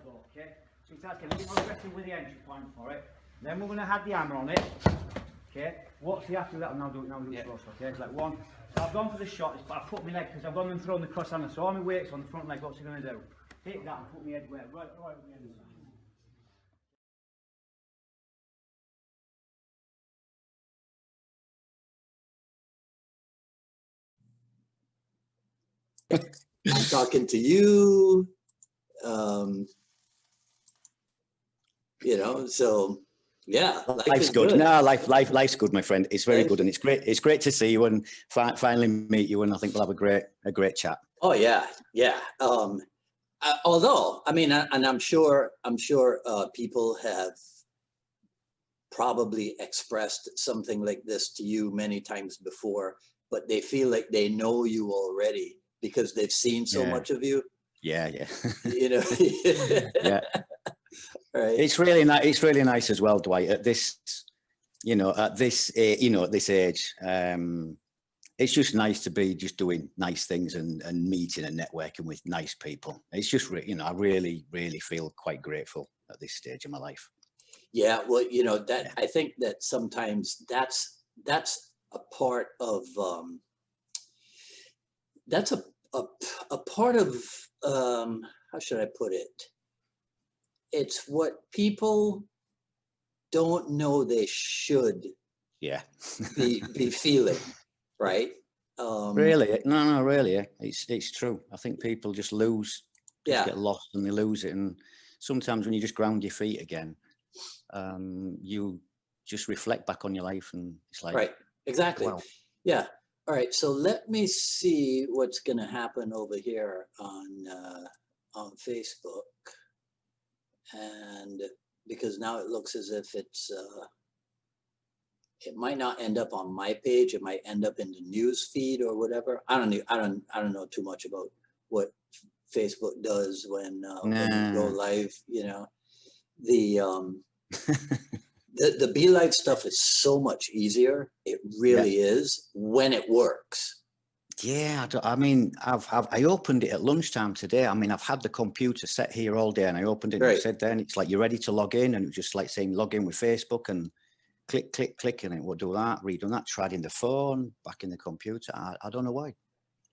go, okay? So it's asking, get more aggressive with the entry point for it. Then we're going to have the hammer on it, okay? What's the after that? I'll now do it close, okay? It's like one. So I've gone for the shot, but I've put my leg, because I've gone and thrown the cross hammer, so all my weight's on the front leg. What's he going to do? Take that and put my head right at the end of that. I'm talking to you, you know, so yeah, life's good. No, life's good, my friend. It's very good, and it's great. It's great to see you and finally meet you, and I think we'll have a great chat. Oh yeah, yeah. Although, I mean, and I'm sure people have probably expressed something like this to you many times before, but they feel like they know you already because they've seen so much of you. Yeah. You know. Yeah. Right. It's really nice. It's really nice as well, Dwight. At this, at this age, it's just nice to be just doing nice things and meeting and networking with nice people. It's just, I really, really feel quite grateful at this stage of my life. Yeah, well, that I think that sometimes that's a part of that's a part of how should I put it? It's what people don't know they should be feeling, right? Really? No, really. It's true. I think people just get lost and they lose it. And sometimes when you just ground your feet again, you just reflect back on your life and it's like, right, exactly. Wow. Yeah. All right. So let me see what's going to happen over here on Facebook. And because now it looks as if it's it might not end up on my page, it might end up in the news feed or whatever. I don't know too much about what Facebook does when you go live. The Be Live stuff is so much easier. It really is when it works. Yeah, I opened it at lunchtime today. I mean, I've had the computer set here all day and I opened it and it said then, it's like, you're ready to log in, and it was just like saying log in with Facebook and click, and it would do that, redone that, tried in the phone, back in the computer. I don't know why.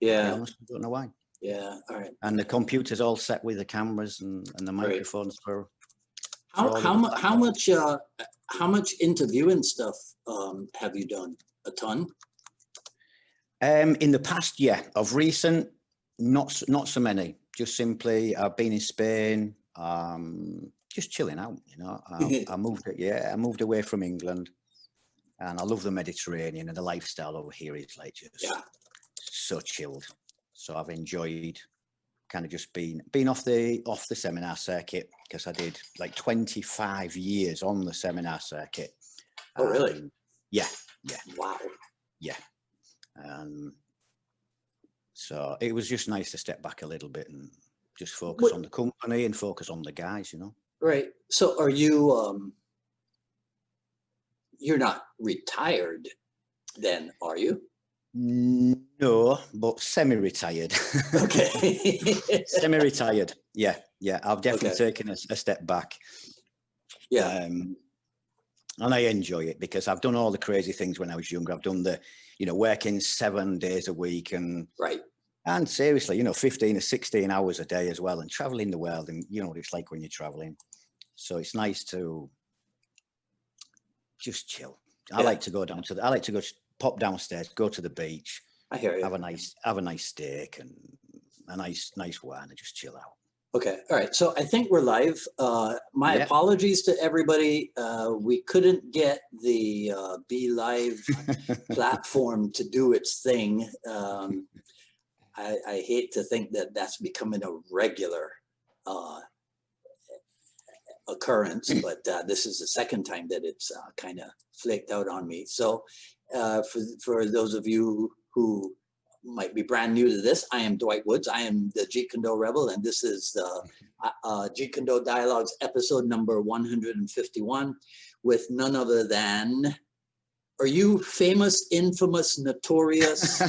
Yeah. I honestly don't know why. Yeah, all right. And the computer's all set with the cameras and the microphones for how much interviewing stuff have you done? A ton? In the past, yeah. Of recent, not so many. Just simply, I've been in Spain, just chilling out. I moved away from England, and I love the Mediterranean, and the lifestyle over here is like just so chilled. So I've enjoyed kind of just being off the seminar circuit, because I did like 25 years on the seminar circuit. Oh, really? Yeah. Wow. Yeah. So it was just nice to step back a little bit and just focus on the company and focus on the guys, Right. So are you, you're not retired then, are you? No, but semi-retired. Okay. Semi-retired. Yeah. I've definitely taken a step back. Yeah. And I enjoy it because I've done all the crazy things when I was younger. I've done the, working 7 days a week and seriously, 15 or 16 hours a day as well, and traveling the world, and you know what it's like when you're traveling. So it's nice to just chill. I like to go pop downstairs, go to the beach. I hear you. Have a nice steak and a nice wine and just chill out. Okay. All right. So I think we're live. My apologies to everybody. We couldn't get the Be Live platform to do its thing. I hate to think that that's becoming a regular occurrence, but this is the second time that it's kind of flaked out on me. So for those of you who might be brand new to this, I am Dwight Woods. I am the Jeet Kune Do Rebel, and this is the Jeet Kune Do Dialogs episode number 151 with none other than, are you famous, infamous, notorious?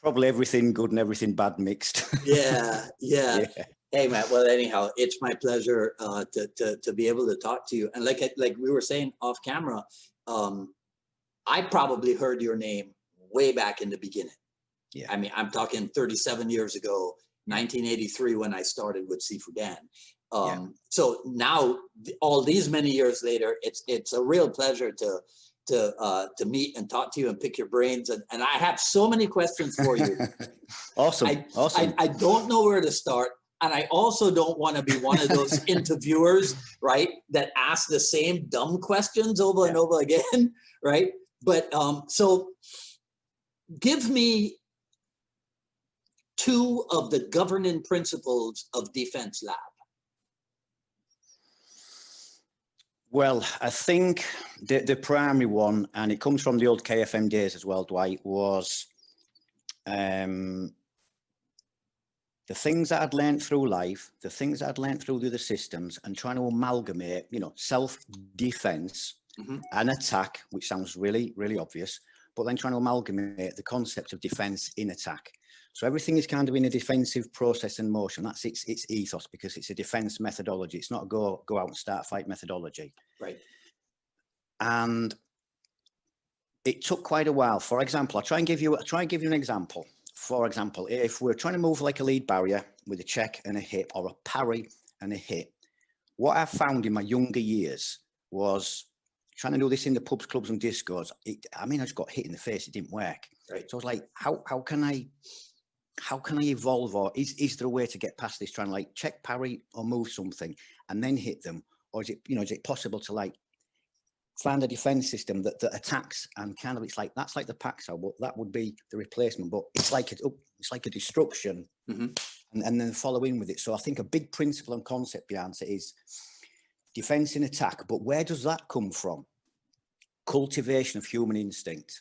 Probably everything good and everything bad mixed. Yeah, yeah. Yeah. Hey, Matt. Well, anyhow, it's my pleasure to be able to talk to you. And like we were saying off camera, I probably heard your name way back in the beginning. Yeah. I mean, I'm talking 37 years ago, 1983, when I started with Seafood Dan. So now, all these many years later, it's a real pleasure to meet and talk to you and pick your brains. And I have so many questions for you. Awesome. Awesome. I don't know where to start. And I also don't want to be one of those interviewers, right, that ask the same dumb questions over and over again, right? But so give me 2 of the governing principles of Defense Lab. Well, I think the primary one, and it comes from the old KFM days as well, Dwight, was the things that I'd learned through life, the things that I'd learned through the other systems, and trying to amalgamate, you know, self-defense and attack, which sounds really, really obvious, but then trying to amalgamate the concept of defense in attack. So everything is kind of in a defensive process and motion. That's its ethos, because it's a defense methodology. It's not a go out and start a fight methodology. Right. And it took quite a while. For example, I'll try and give you an example. For example, if we're trying to move like a lead barrier with a check and a hit, or a parry and a hit, what I found in my younger years was trying to do this in the pubs, clubs and discos. I just got hit in the face. It didn't work. Right. So I was like, how can I evolve, or is there a way to get past this, trying to like check, parry or move something and then hit them? Or is it possible to like find a defense system that attacks and kind of, that's like the Pacsowing, but that would be the replacement, but it's like a destruction and then follow in with it. So I think a big principle and concept behind it is defense and attack. But where does that come from? Cultivation of human instinct.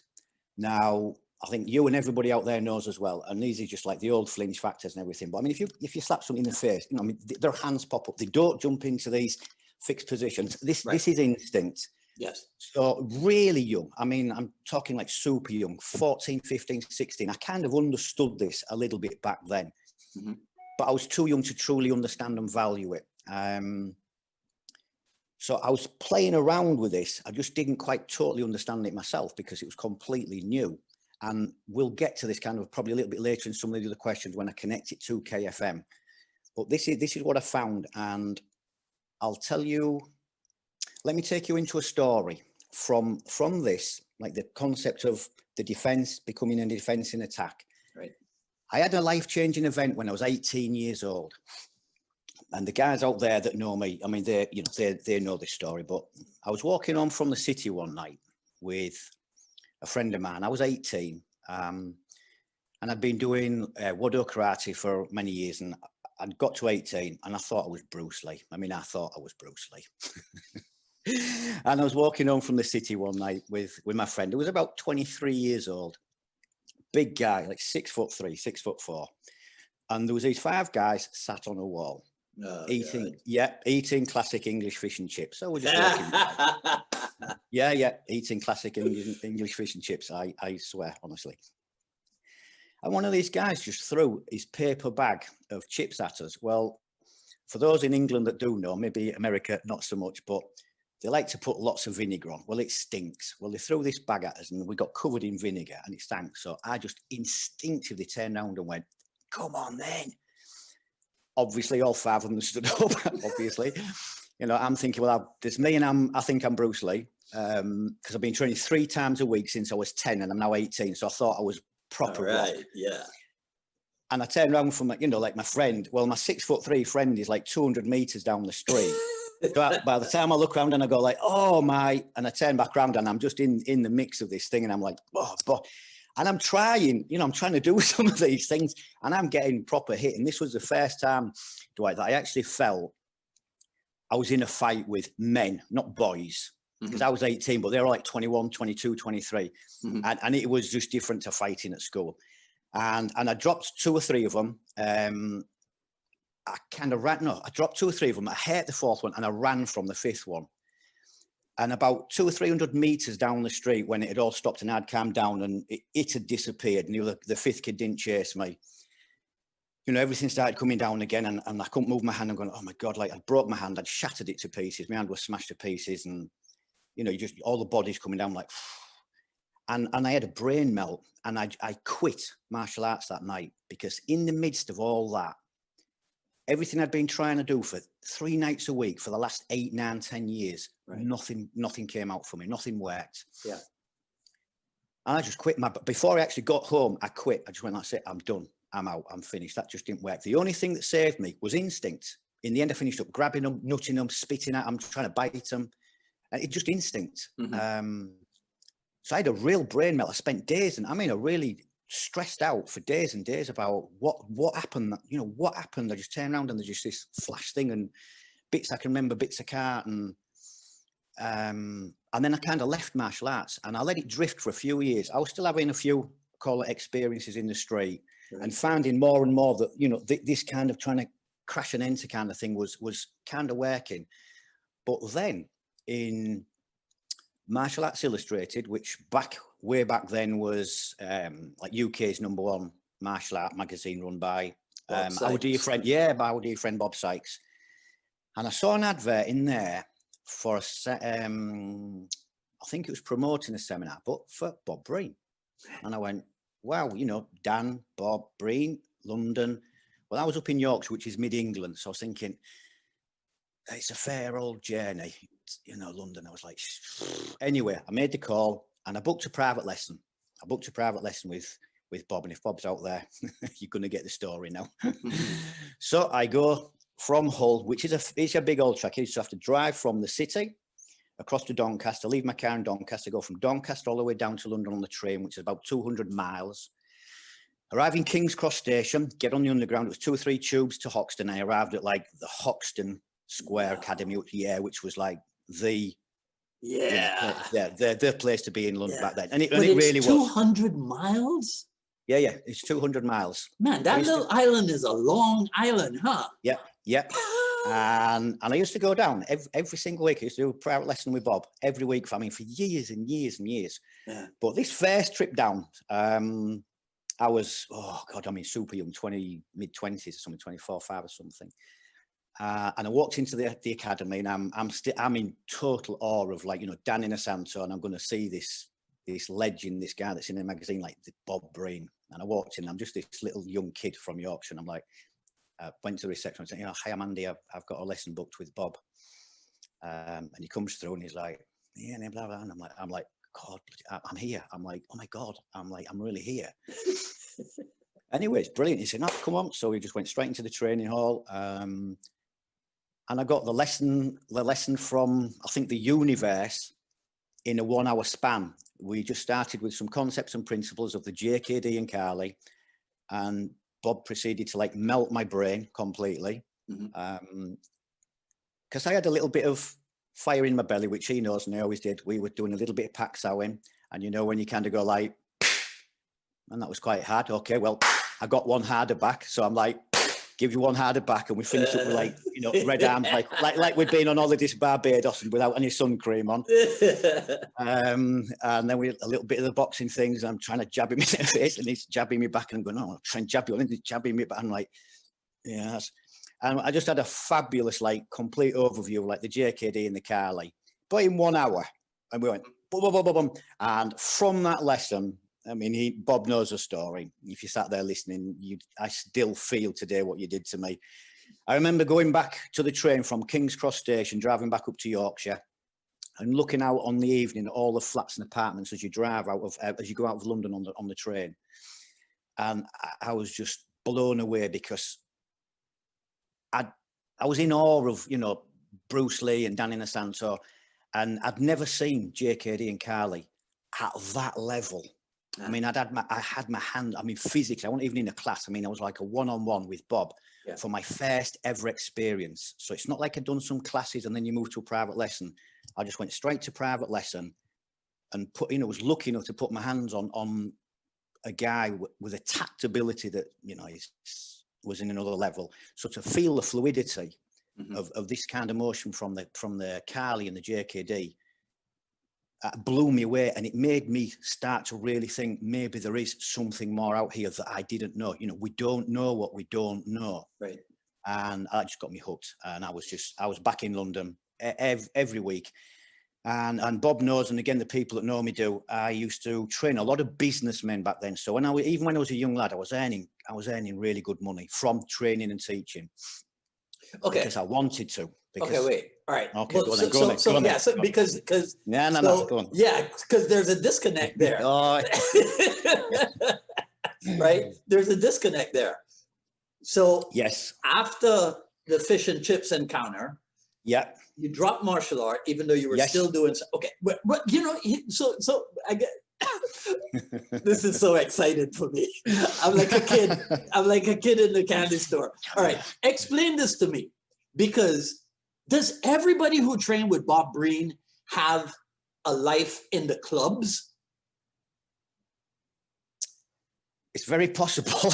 Now, I think you and everybody out there knows as well, and these are just like the old flinch factors and everything. But I mean, if you slap something in the face, their hands pop up. They don't jump into these fixed positions. This is instinct. Yes. So really young. I mean, I'm talking like super young, 14, 15, 16. I kind of understood this a little bit back then, but I was too young to truly understand and value it. So I was playing around with this. I just didn't quite totally understand it myself because it was completely new. And we'll get to this kind of probably a little bit later in some of the other questions when I connect it to KFM. But this is what I found, and I'll tell you. Let me take you into a story from this, like the concept of the defense becoming a defense in attack. Right. I had a life-changing event when I was 18 years old, and the guys out there that know me, I mean, they know this story. But I was walking home from the city one night with a friend of mine. I was 18, and I'd been doing Wado karate for many years, and I'd got to 18 and I thought I was Bruce Lee. I mean, I thought I was Bruce Lee. And I was walking home from the city one night with my friend who was about 23 years old, big guy, like 6'3", 6'4". And there was these 5 guys sat on a wall, eating classic English fish and chips. So we're just walking by. Eating classic English fish and chips, I swear, honestly. And one of these guys just threw his paper bag of chips at us. Well, for those in England that do know, maybe America not so much, but they like to put lots of vinegar on. Well, it stinks. Well, they threw this bag at us and we got covered in vinegar and it stank. So I just instinctively turned around and went, come on then. Obviously, all 5 of them stood up, obviously. I'm thinking, well, there's me and I think I'm Bruce Lee, because I've been training 3 times a week since I was 10 and I'm now 18. So I thought I was proper. Right, yeah. And I turned around from, like my friend. Well, my 6'3" friend is like 200 meters down the street. So by the time I look around and I go like, oh my, and I turn back around and I'm just in the mix of this thing and I'm like, oh, but, and I'm trying to do some of these things and I'm getting proper hit. And this was the first time, Dwight, that I actually felt I was in a fight with men, not boys, because I was 18, but they were like 21, 22, 23. And it was just different to fighting at school. And I dropped 2 or 3 of them. I dropped 2 or 3 of them. I hit the 4th one and I ran from the 5th one. And about 200 or 300 meters down the street, when it had all stopped and I'd calmed down and it had disappeared, and the fifth kid didn't chase me, you know, everything started coming down again, and I couldn't move my hand. I'm going, oh my God, like I broke my hand, I'd shattered it to pieces, my hand was smashed to pieces, and, you know, just all the bodies coming down like, and I had a brain melt, and I quit martial arts that night, because in the midst of all that, everything I'd been trying to do for 3 nights a week for the last 8, 9, 10 years, Right. nothing came out for me, nothing worked. Yeah. And I just quit. Before I actually got home, I quit. I just went, that's it, I'm done. I'm out, I'm finished. That just didn't work. The only thing that saved me was instinct. In the end, I finished up grabbing them, nutting them, spitting at them, trying to bite them. And it's just instinct. Mm-hmm. So I had a real brain melt. I spent days, and I mean, I really stressed out for days and days about what happened. You know, what happened? I just turned around and there's just this flash thing, and bits I can remember, bits I can't. And then I kind of left martial arts, and I let it drift for a few years. I was still having a few, call it, experiences in the street. Right. And finding more and more that, you know, this kind of trying to crash and enter kind of thing was kind of working. But then in Martial Arts Illustrated, which way back then was like UK's #1 martial art magazine, run by our dear friend, by our dear friend Bob Sykes. And I saw an advert in there for I think it was promoting a seminar, but for Bob Breen. And I went, wow, you know, Dan, Bob, Breen, London. Well, I was up in Yorkshire, which is mid-England. So I was thinking, it's a fair old journey, you know, London. I was like, anyway, I made the call and I booked a private lesson. With Bob. And if Bob's out there, you're going to get the story now. So I go from Hull, which is it's a big old track. You just have to drive from the city across to Doncaster, leave my car in Doncaster, go from Doncaster all the way down to London on the train, which is about 200 miles. Arrive in King's Cross Station, get on the underground. It was 2 or 3 tubes to Hoxton. I arrived at like the Hoxton Square Academy, which was like the place to be in London back then. And it really was. 200 miles? Yeah, it's 200 miles. Man, that little island is a long island, huh? Yep. And I used to go down every single week. I used to do a private lesson with Bob every week for years and years and years. Yeah. But this first trip down, I was, super young, mid-20s or something, 24, 5 or something. And I walked into the academy, and I'm in total awe of, like, you know, Dan Inosanto, and I'm going to see this legend, this guy that's in the magazine, like Bob Breen. And I walked in, I'm just this little young kid from Yorkshire, and I'm like, went to the reception and said, you know, hi, I'm Andy, I've got a lesson booked with Bob. And he comes through and he's like, yeah, and blah, blah. And I'm like, God, I'm here. I'm like, oh my God, I'm really here. Anyway, it's brilliant. He said, no, come on. So we just went straight into the training hall. And I got the lesson from, I think, the universe in a 1 hour span. We just started with some concepts and principles of the JKD and Carly, and Bob proceeded to like melt my brain completely. Because I had a little bit of fire in my belly, which he knows, and I always did. We were doing a little bit of Pacsowing, and you know, when you kind of go like, and that was quite hard. Okay, well, I got one harder back, so I'm like, give you one harder back, and we finished up with, like, you know, red arms, like we'd been on holidays to Barbados and without any sun cream on. And then we had a little bit of the boxing things, and I'm trying to jab him in the face, and he's jabbing me back, and I'm going, oh, I'll try and jab you, and he's jabbing me back. I'm like, yes. And I just had a fabulous, like, complete overview of, like, the JKD and the Carly, but in 1 hour. And we went, boom, boom, boom, boom, boom. And from that lesson, I mean, Bob knows the story. If you sat there listening, I still feel today what you did to me. I remember going back to the train from King's Cross Station, driving back up to Yorkshire, and looking out on the evening at all the flats and apartments as you drive out of, as you go out of London on the train. And I was just blown away, because I was in awe of, you know, Bruce Lee and Dan Inosanto, and I'd never seen JKD and Carly at that level. I mean, I had my hand, I mean, physically, I wasn't even in a class. I mean, I was like a one-on-one with Bob for my first ever experience. So it's not like I'd done some classes and then you move to a private lesson. I just went straight to private lesson and was lucky enough to put my hands on a guy with a tact ability that, you know, was in another level. So to feel the fluidity of this kind of motion from the Carly and the JKD, blew me away, and it made me start to really think maybe there is something more out here that I didn't know. You know, we don't know what we don't know. Right. And that just got me hooked. And I was back in London every week. And Bob knows, and again, the people that know me do, I used to train a lot of businessmen back then. So even when I was a young lad, I was earning really good money from training and teaching. Okay. Because I wanted to. Because, okay, wait. All right. Okay, well, go on then. yeah, so because yeah, no, so, go on. yeah, because there's a disconnect there. Oh. Right? There's a disconnect there. So yes, after the fish and chips encounter, yeah, you dropped martial art, even though you were still doing so. Okay, but you know, so I get this is so excited for me. I'm like a kid. I'm like a kid in the candy store. All right, explain this to me, because does everybody who trained with Bob Breen have a life in the clubs? It's very possible.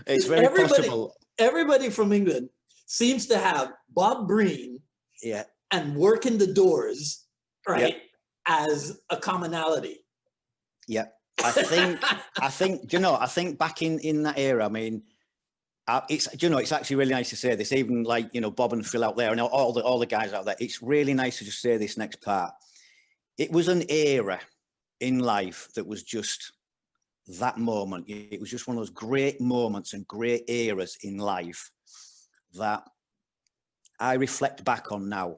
It's very possible. Everybody from England seems to have Bob Breen, yeah, and working the doors, right, yeah, as a commonality. Yeah, I think, I think back in that era, I mean, it's actually really nice to say this, even like, Bob and Phil out there and all the guys out there. It's really nice to just say this next part. It was an era in life that was just that moment. It was just one of those great moments and great eras in life that I reflect back on now.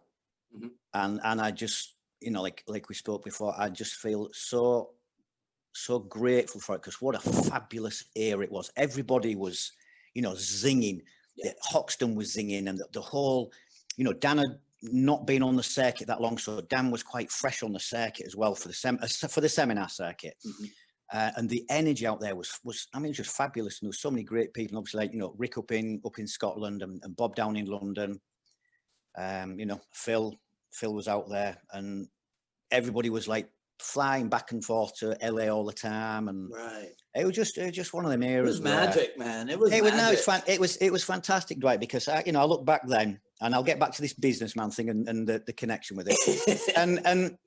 Mm-hmm. And I just, like we spoke before, I just feel so grateful for it, because what a fabulous era it was. Everybody was, zinging. Yeah. Hoxton was zinging, and the whole, Dan had not been on the circuit that long, so Dan was quite fresh on the circuit as well for the seminar circuit. Mm-hmm. And the energy out there was I mean, it was just fabulous. And there was so many great people, obviously, like, Rick up in Scotland, and Bob down in London. Phil was out there, and everybody was like flying back and forth to LA all the time, and right. It was just one of them eras. It was magic, man. It was fantastic, Dwight, because I look back then, and I'll get back to this businessman thing and the connection with it. and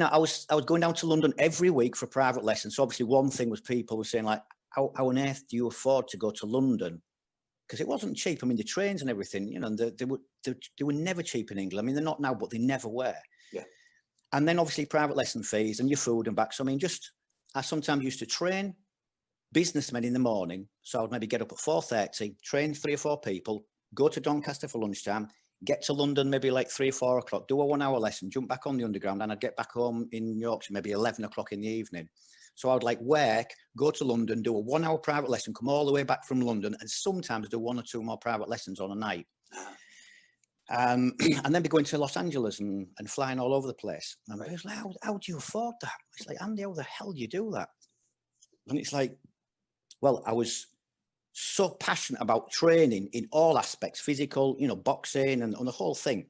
I was going down to London every week for private lessons. So obviously one thing was people were saying, like, how on earth do you afford to go to London? Because it wasn't cheap. I mean, the trains and everything, they were never cheap in England. I mean, they're not now, but they never were. Yeah. And then obviously private lesson fees and your food and back. So I mean, I sometimes used to train businessmen in the morning. So I would maybe get up at 4:30, train 3 or 4 people, go to Doncaster for lunchtime, get to London maybe like 3 or 4 o'clock, do a 1-hour lesson, jump back on the underground, and I'd get back home in Yorkshire maybe 11 o'clock in the evening. So I would like work, go to London, do a 1-hour private lesson, come all the way back from London, and sometimes do 1 or 2 more private lessons on a night. And then be going to Los Angeles and flying all over the place. And I was like, how do you afford that? It's like, Andy, how the hell do you do that? And it's like, well, I was so passionate about training in all aspects, physical, boxing and the whole thing.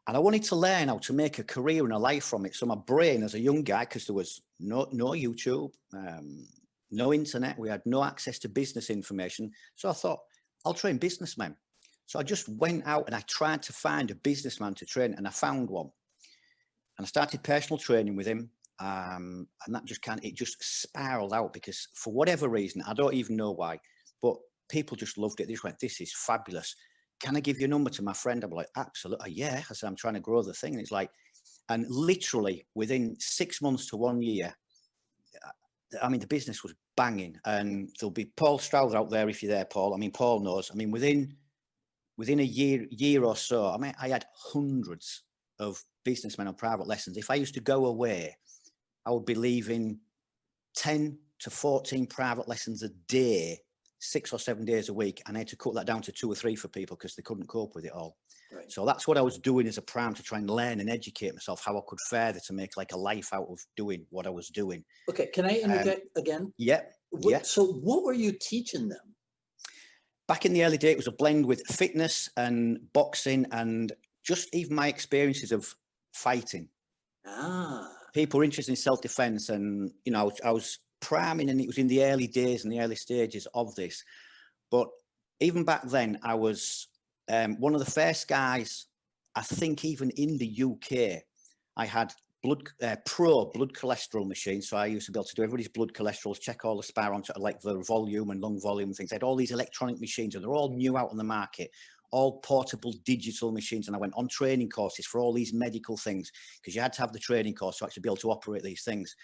And I wanted to learn how to make a career and a life from it. So my brain as a young guy, because there was no YouTube, no internet, we had no access to business information. So I thought, I'll train businessmen. So I just went out and I tried to find a businessman to train, and I found one. And I started personal training with him. And that it just spiraled out, because for whatever reason, I don't even know why, but people just loved it. They just went, this is fabulous. Can I give your number to my friend? I'm like, absolutely. Yeah. I said, I'm trying to grow the thing. And it's like, and literally within 6 months to 1 year, I mean, the business was banging. And there'll be Paul Stroud out there if you're there, Paul. I mean, Paul knows. I mean, within a year or so, I mean, I had hundreds of businessmen on private lessons. If I used to go away, I would be leaving 10 to 14 private lessons a day, 6 or 7 days a week. And I had to cut that down to 2 or 3 for people because they couldn't cope with it all. Right. So that's what I was doing as a prime, to try and learn and educate myself how I could further to make like a life out of doing what I was doing. Okay. Can I interject again? Yeah. So what were you teaching them? Back in the early day, it was a blend with fitness and boxing and just even my experiences of fighting. People were interested in self-defense, and I was priming, and it was in the early days and the early stages of this. But even back then, I was one of the first guys I think even in the UK, I had blood cholesterol machines. So I used to be able to do everybody's blood cholesterol, check all the spirometers, like the volume and lung volume and things. I had all these electronic machines, and they're all new out on the market, all portable digital machines. And I went on training courses for all these medical things, because you had to have the training course to actually be able to operate these things.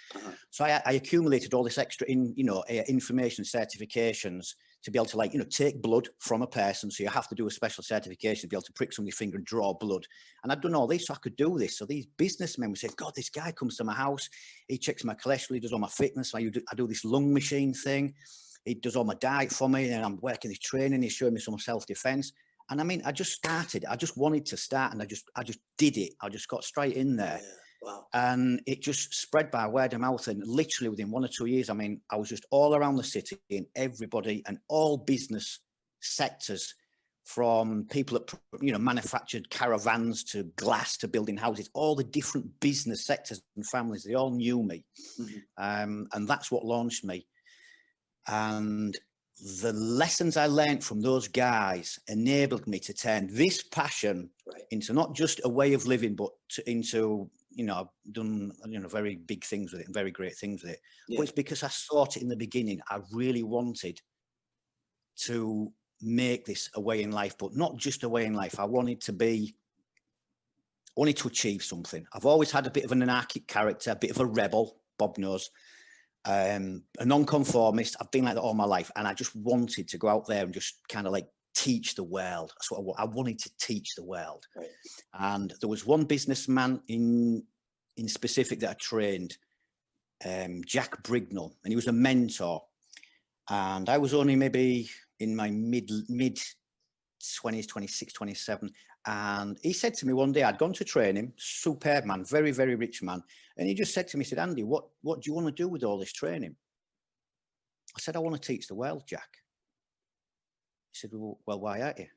So I accumulated all this extra information, certifications, to be able to, like, take blood from a person. So you have to do a special certification to be able to prick somebody's finger and draw blood. And I'd done all this, so I could do this. So these businessmen would say, God, this guy comes to my house, he checks my cholesterol, he does all my fitness. I do this lung machine thing. He does all my diet for me, and I'm working his training. He's showing me some self-defense. And I mean, I just started. I just wanted to start, and I just did it. I just got straight in there. Yeah. Wow. And it just spread by word of mouth. And literally within 1 or 2 years, I mean, I was just all around the city, and everybody and all business sectors, from people that, manufactured caravans to glass to building houses, all the different business sectors and families, they all knew me. And that's what launched me. And the lessons I learned from those guys enabled me to turn this passion into not just a way of living, but into, I've done, very big things with it and very great things with it. But it's because I thought it in the beginning, I really wanted to make this a way in life, but not just a way in life. I wanted to achieve something. I've always had a bit of an anarchic character, a bit of a rebel, Bob knows. A non-conformist. I've been like that all my life, and I just wanted to go out there and just kind of like teach the world. That's what I wanted to teach the world. And there was one businessman in specific that I trained, Jack Brignall, and he was a mentor. And I was only maybe in my mid 20s, 26, 27. And he said to me one day, I'd gone to train him, superb man, very, very rich man. And he just said to me, he said, Andy, what do you want to do with all this training? I said, I want to teach the world, Jack. He said, well, why aren't you?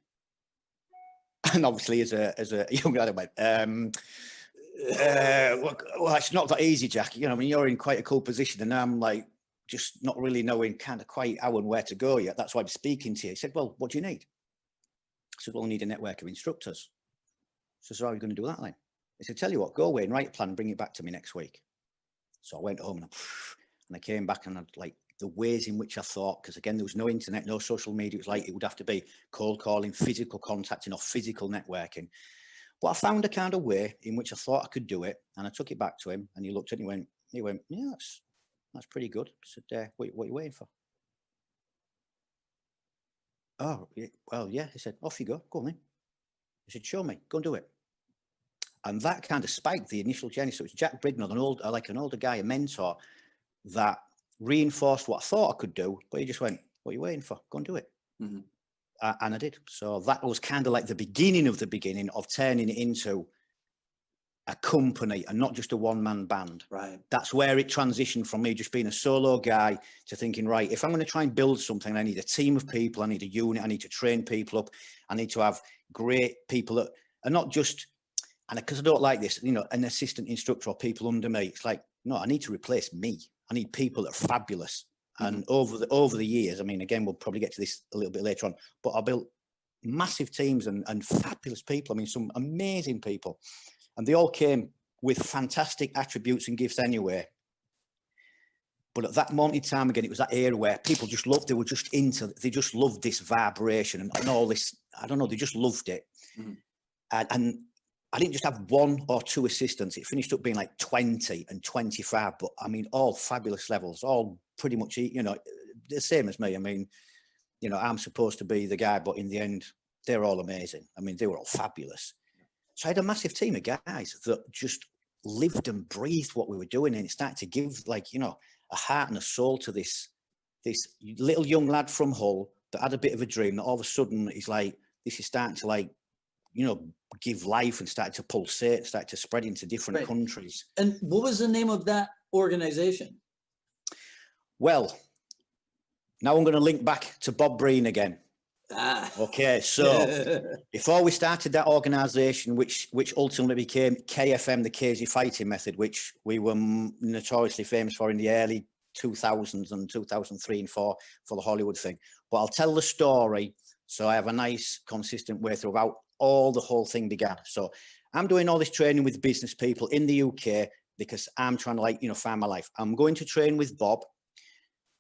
And obviously as a young lad, I went, well, it's not that easy, Jack. You're in quite a cool position, and I'm like, just not really knowing kind of quite how and where to go yet. That's why I'm speaking to you. He said, well, what do you need? I said, well, I need a network of instructors. So how are you going to do that then? He said, tell you what, go away and write a plan and bring it back to me next week. So I went home and I came back, and I'd like the ways in which I thought, because again, there was no internet, no social media. It was like, it would have to be cold calling, physical contacting, or physical networking. But I found a kind of way in which I thought I could do it. And I took it back to him, and he looked at it and he went, yeah, that's pretty good. I said, what are you waiting for? Oh, well, yeah. He said, off you go. Go on then. He said, show me. Go and do it. And that kind of spiked the initial journey. So it's Jack Brignall, an older guy, a mentor, that reinforced what I thought I could do. But he just went, what are you waiting for? Go and do it. And I did. So that was kind of like the beginning of turning it into a company and not just a one-man band. Right. That's where it transitioned from me just being a solo guy to thinking, right, if I'm going to try and build something, I need a team of people, I need a unit, I need to train people up, I need to have great people that are not just, and because I don't like this, an assistant instructor or people under me. It's like, no, I need to replace me. I need people that are fabulous. And over the years, I mean, again, we'll probably get to this a little bit later on, but I built massive teams and fabulous people. I mean, some amazing people. And they all came with fantastic attributes and gifts anyway. But at that moment in time, again, it was that era where people just loved, they just loved this vibration and all this, I don't know, they just loved it. And I didn't just have 1 or 2 assistants. It finished up being like 20 and 25, but I mean, all fabulous levels, all pretty much, the same as me. I mean, I'm supposed to be the guy, but in the end, they're all amazing. I mean, they were all fabulous. So I had a massive team of guys that just lived and breathed what we were doing, and it started to give, like, a heart and a soul to this little young lad from Hull that had a bit of a dream that all of a sudden is like, this is starting to, like, give life and started to pulsate, started to spread into different countries. And what was the name of that organization? Well, now I'm going to link back to Bob Breen again. Okay, so before we started that organization, which ultimately became KFM, the Casey Fighting Method, which we were notoriously famous for in the early 2000s and 2003 and 4 for the Hollywood thing. But I'll tell the story so I have a nice consistent way throughout the whole thing began. So I'm doing all this training with business people in the UK because I'm trying to, like, you know, find my life. I'm going to train with Bob,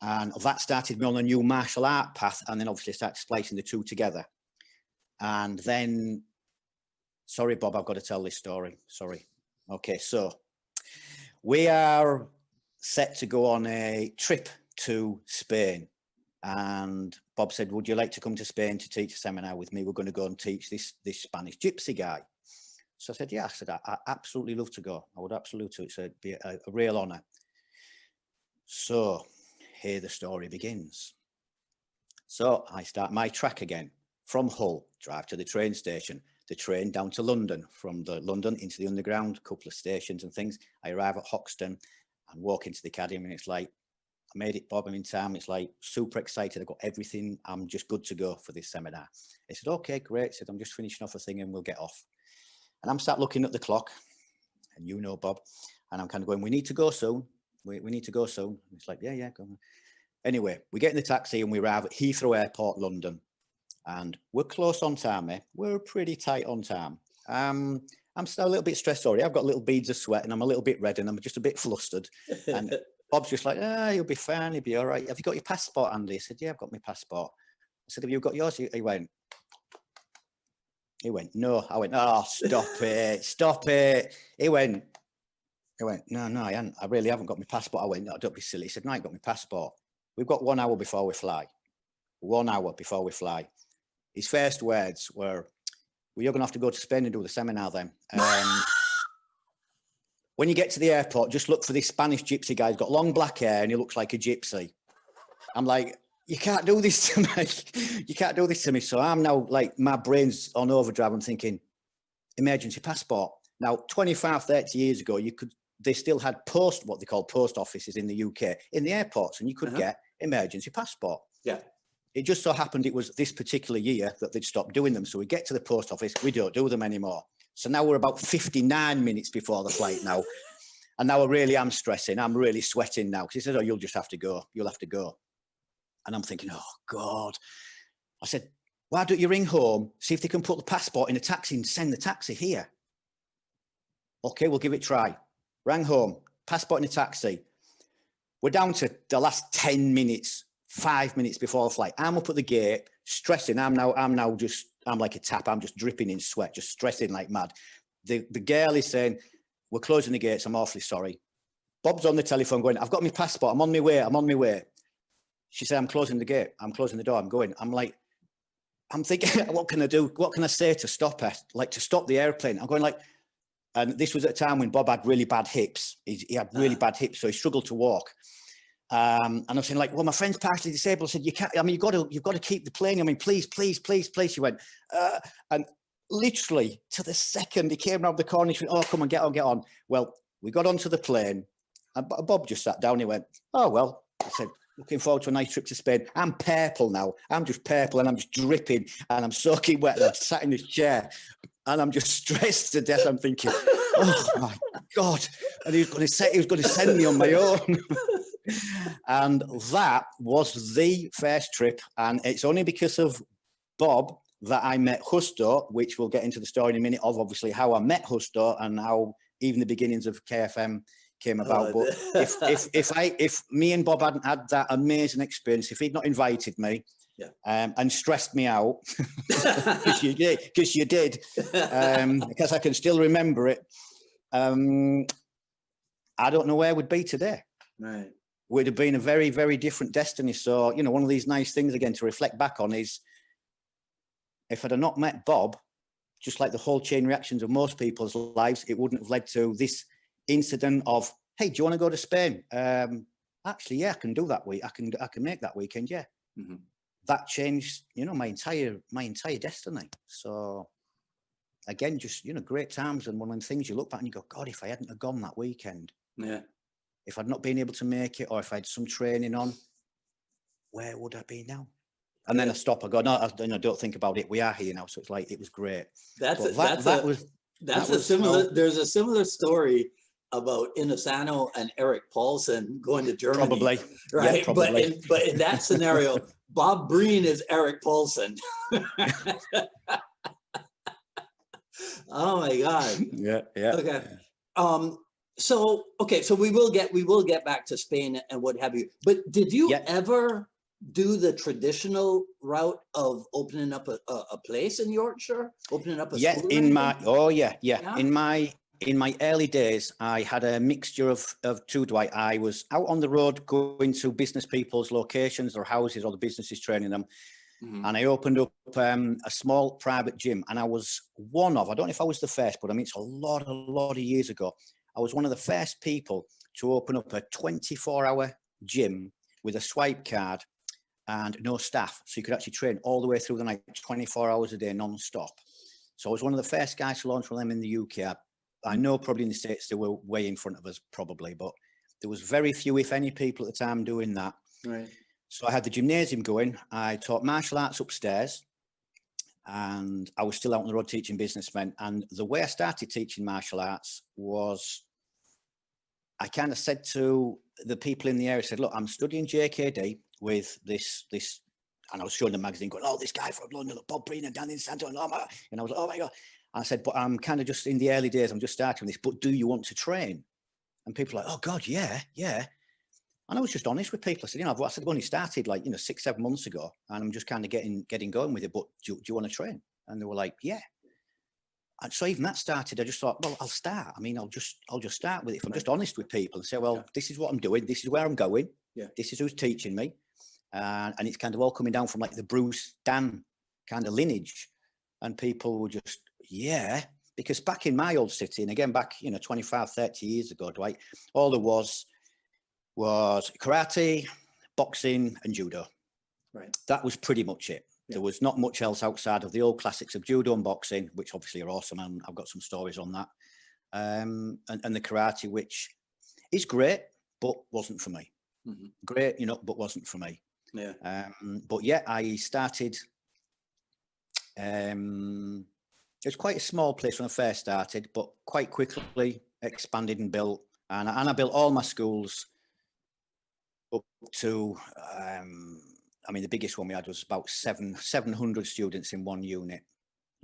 and that started me on a new martial art path. And then obviously started splicing the two together. And then, sorry, Bob, I've got to tell this story. Sorry. Okay, so we are set to go on a trip to Spain. And Bob said, would you like to come to Spain to teach a seminar with me? We're going to go and teach this Spanish gypsy guy. So I said, yeah, I said, I absolutely love to go. I would absolutely, it'd be a real honor. So here the story begins. So I start my track again from Hull, drive to the train station, the train down to London, from the London into the underground, couple of stations and things. I arrive at Hoxton and walk into the academy, and it's like, I made it, Bob, I'm in time. It's like super excited. I've got everything. I'm just good to go for this seminar. He said, okay, great. He said, I'm just finishing off a thing and we'll get off. And I'm sat looking at the clock, and you know, Bob, and I'm kind of going, we need to go soon. We need to go soon. And it's like, yeah, go on. Anyway, we get in the taxi and we arrive at Heathrow Airport, London. And we're close on time, eh? We're pretty tight on time. I'm still a little bit stressed already. I've got little beads of sweat and I'm a little bit red and I'm just a bit flustered. And Bob's just like, you'll be fine, you'll be all right. Have you got your passport, Andy? I said, yeah, I've got my passport. I said, have you got yours? He went, no. I went, oh, stop it. He went, no, I haven't. I really haven't got my passport. I went, no, don't be silly. He said, no, I ain't got my passport. We've got 1 hour before we fly. 1 hour before we fly. His first words were, well, you're going to have to go to Spain and do the seminar then. When you get to the airport, just look for this Spanish gypsy guy. He's got long black hair and he looks like a gypsy. I'm like, you can't do this to me. You can't do this to me. So I'm now like, my brain's on overdrive. I'm thinking, emergency passport. Now, 25, 30 years ago, they still had what they call post offices in the UK, in the airports, and you could get emergency passport. Yeah. It just so happened it was this particular year that they'd stopped doing them. So we get to the post office, we don't do them anymore. So now we're about 59 minutes before the flight now. And now I really am stressing. I'm really sweating now. Because he said, oh, you'll just have to go. You'll have to go. And I'm thinking, oh, God. I said, why don't you ring home, see if they can put the passport in a taxi and send the taxi here? Okay, we'll give it a try. Rang home, passport in a taxi. We're down to the last 10 minutes, 5 minutes before the flight. I'm up at the gate, stressing. I'm like a tap. I'm just dripping in sweat, just stressing like mad. The girl is saying, we're closing the gates. I'm awfully sorry. Bob's on the telephone going, I've got my passport. I'm on my way. She said, I'm closing the gate. I'm closing the door. I'm going. I'm thinking, what can I do? What can I say to stop her? Like, to stop the airplane. I'm going like, and this was at a time when Bob had really bad hips. He had really bad hips, so he struggled to walk. And I was saying, like, well, my friend's partially disabled. I said, you can't, I mean, you've got to keep the plane. I mean, please. She went, and literally to the second he came around the corner, she went, oh, come on, get on. Well, we got onto the plane and Bob just sat down. He went, oh, well, I said, looking forward to a nice trip to Spain. I'm purple now. I'm just purple and I'm just dripping and I'm soaking wet and I'm sat in this chair and I'm just stressed to death. I'm thinking, oh my God. And he was going to send me on my own. And that was the first trip. And it's only because of Bob that I met Justo, which we'll get into the story in a minute of obviously how I met Justo and how even the beginnings of KFM came about. But if me and Bob hadn't had that amazing experience, if he'd not invited me and stressed me out, because you did, because I can still remember it, I don't know where we'd be today. Right. Would have been a very, very different destiny. So, you know, one of these nice things again to reflect back on is if I'd have not met Bob, just like the whole chain reactions of most people's lives, it wouldn't have led to this incident of, hey, do you want to go to Spain? Actually, yeah, I can do that week. I can make that weekend. Yeah. Mm-hmm. That changed, you know, my entire destiny. So again, just, you know, great times. And one of the things you look back and you go, God, if I hadn't have gone that weekend, if I'd not been able to make it, or if I had some training on, where would I be now? And then I stop. I go, no, don't think about it. We are here now. So it's like, it was great. There's a similar story about Inosano and Eric Paulson going to Germany. Probably. Right. Yeah, probably. But in that scenario, Bob Breen is Eric Paulson. Oh my God. Yeah, yeah. Okay. So okay, so we will get back to Spain and what have you. But did you Yeah. ever do the traditional route of opening up a place in Yorkshire, opening up a Yeah, school? or in my anything? yeah. Yeah? In my early days, I had a mixture of two, Dwight. I was out on the road going to business people's locations or houses or the businesses training them. Mhm. And I opened up a small private gym. And I was one of, I don't know if I was the first, but I mean, it's a lot of years ago. I was one of the first people to open up a 24-hour gym with a swipe card and no staff. So you could actually train all the way through the night, 24 hours a day, non-stop. So I was one of the first guys to launch one of them in the UK. I know probably in the States they were way in front of us probably, but there was very few, if any, people at the time doing that. Right. So I had the gymnasium going. I taught martial arts upstairs and I was still out on the road teaching businessmen. And the way I started teaching martial arts was I kind of said to the people in the area, I said, look, I'm studying JKD with this, and I was showing the magazine going, oh, this guy from London, Bob Breen and Danny Santo, and I was like, oh my God. And I said, but I'm kind of just in the early days, I'm just starting this, but do you want to train? And people are like, oh God, yeah. And I was just honest with people. I said, I've only started 6-7 months ago, and I'm just kind of getting going with it. But do you want to train? And they were like, yeah. And so even that started. I just thought, well, I'll start. I mean, I'll just start with it. If I'm just honest with people and say, well, this is what I'm doing. This is where I'm going. Yeah. This is who's teaching me. And it's kind of all coming down from like the Bruce Dan kind of lineage. And people were just, yeah. Because back in my old city, and again, back, 25, 30 years ago, Dwight, all there was karate, boxing, and judo. Right. That was pretty much it. Yeah. There was not much else outside of the old classics of judo and boxing, which obviously are awesome, and I've got some stories on that. And the karate, which is great, but wasn't for me. Mm-hmm. Great, but wasn't for me. Yeah. But yeah, I started. It was quite a small place when I first started, but quite quickly expanded and built. And I built all my schools up to, the biggest one we had was about 700 students in one unit.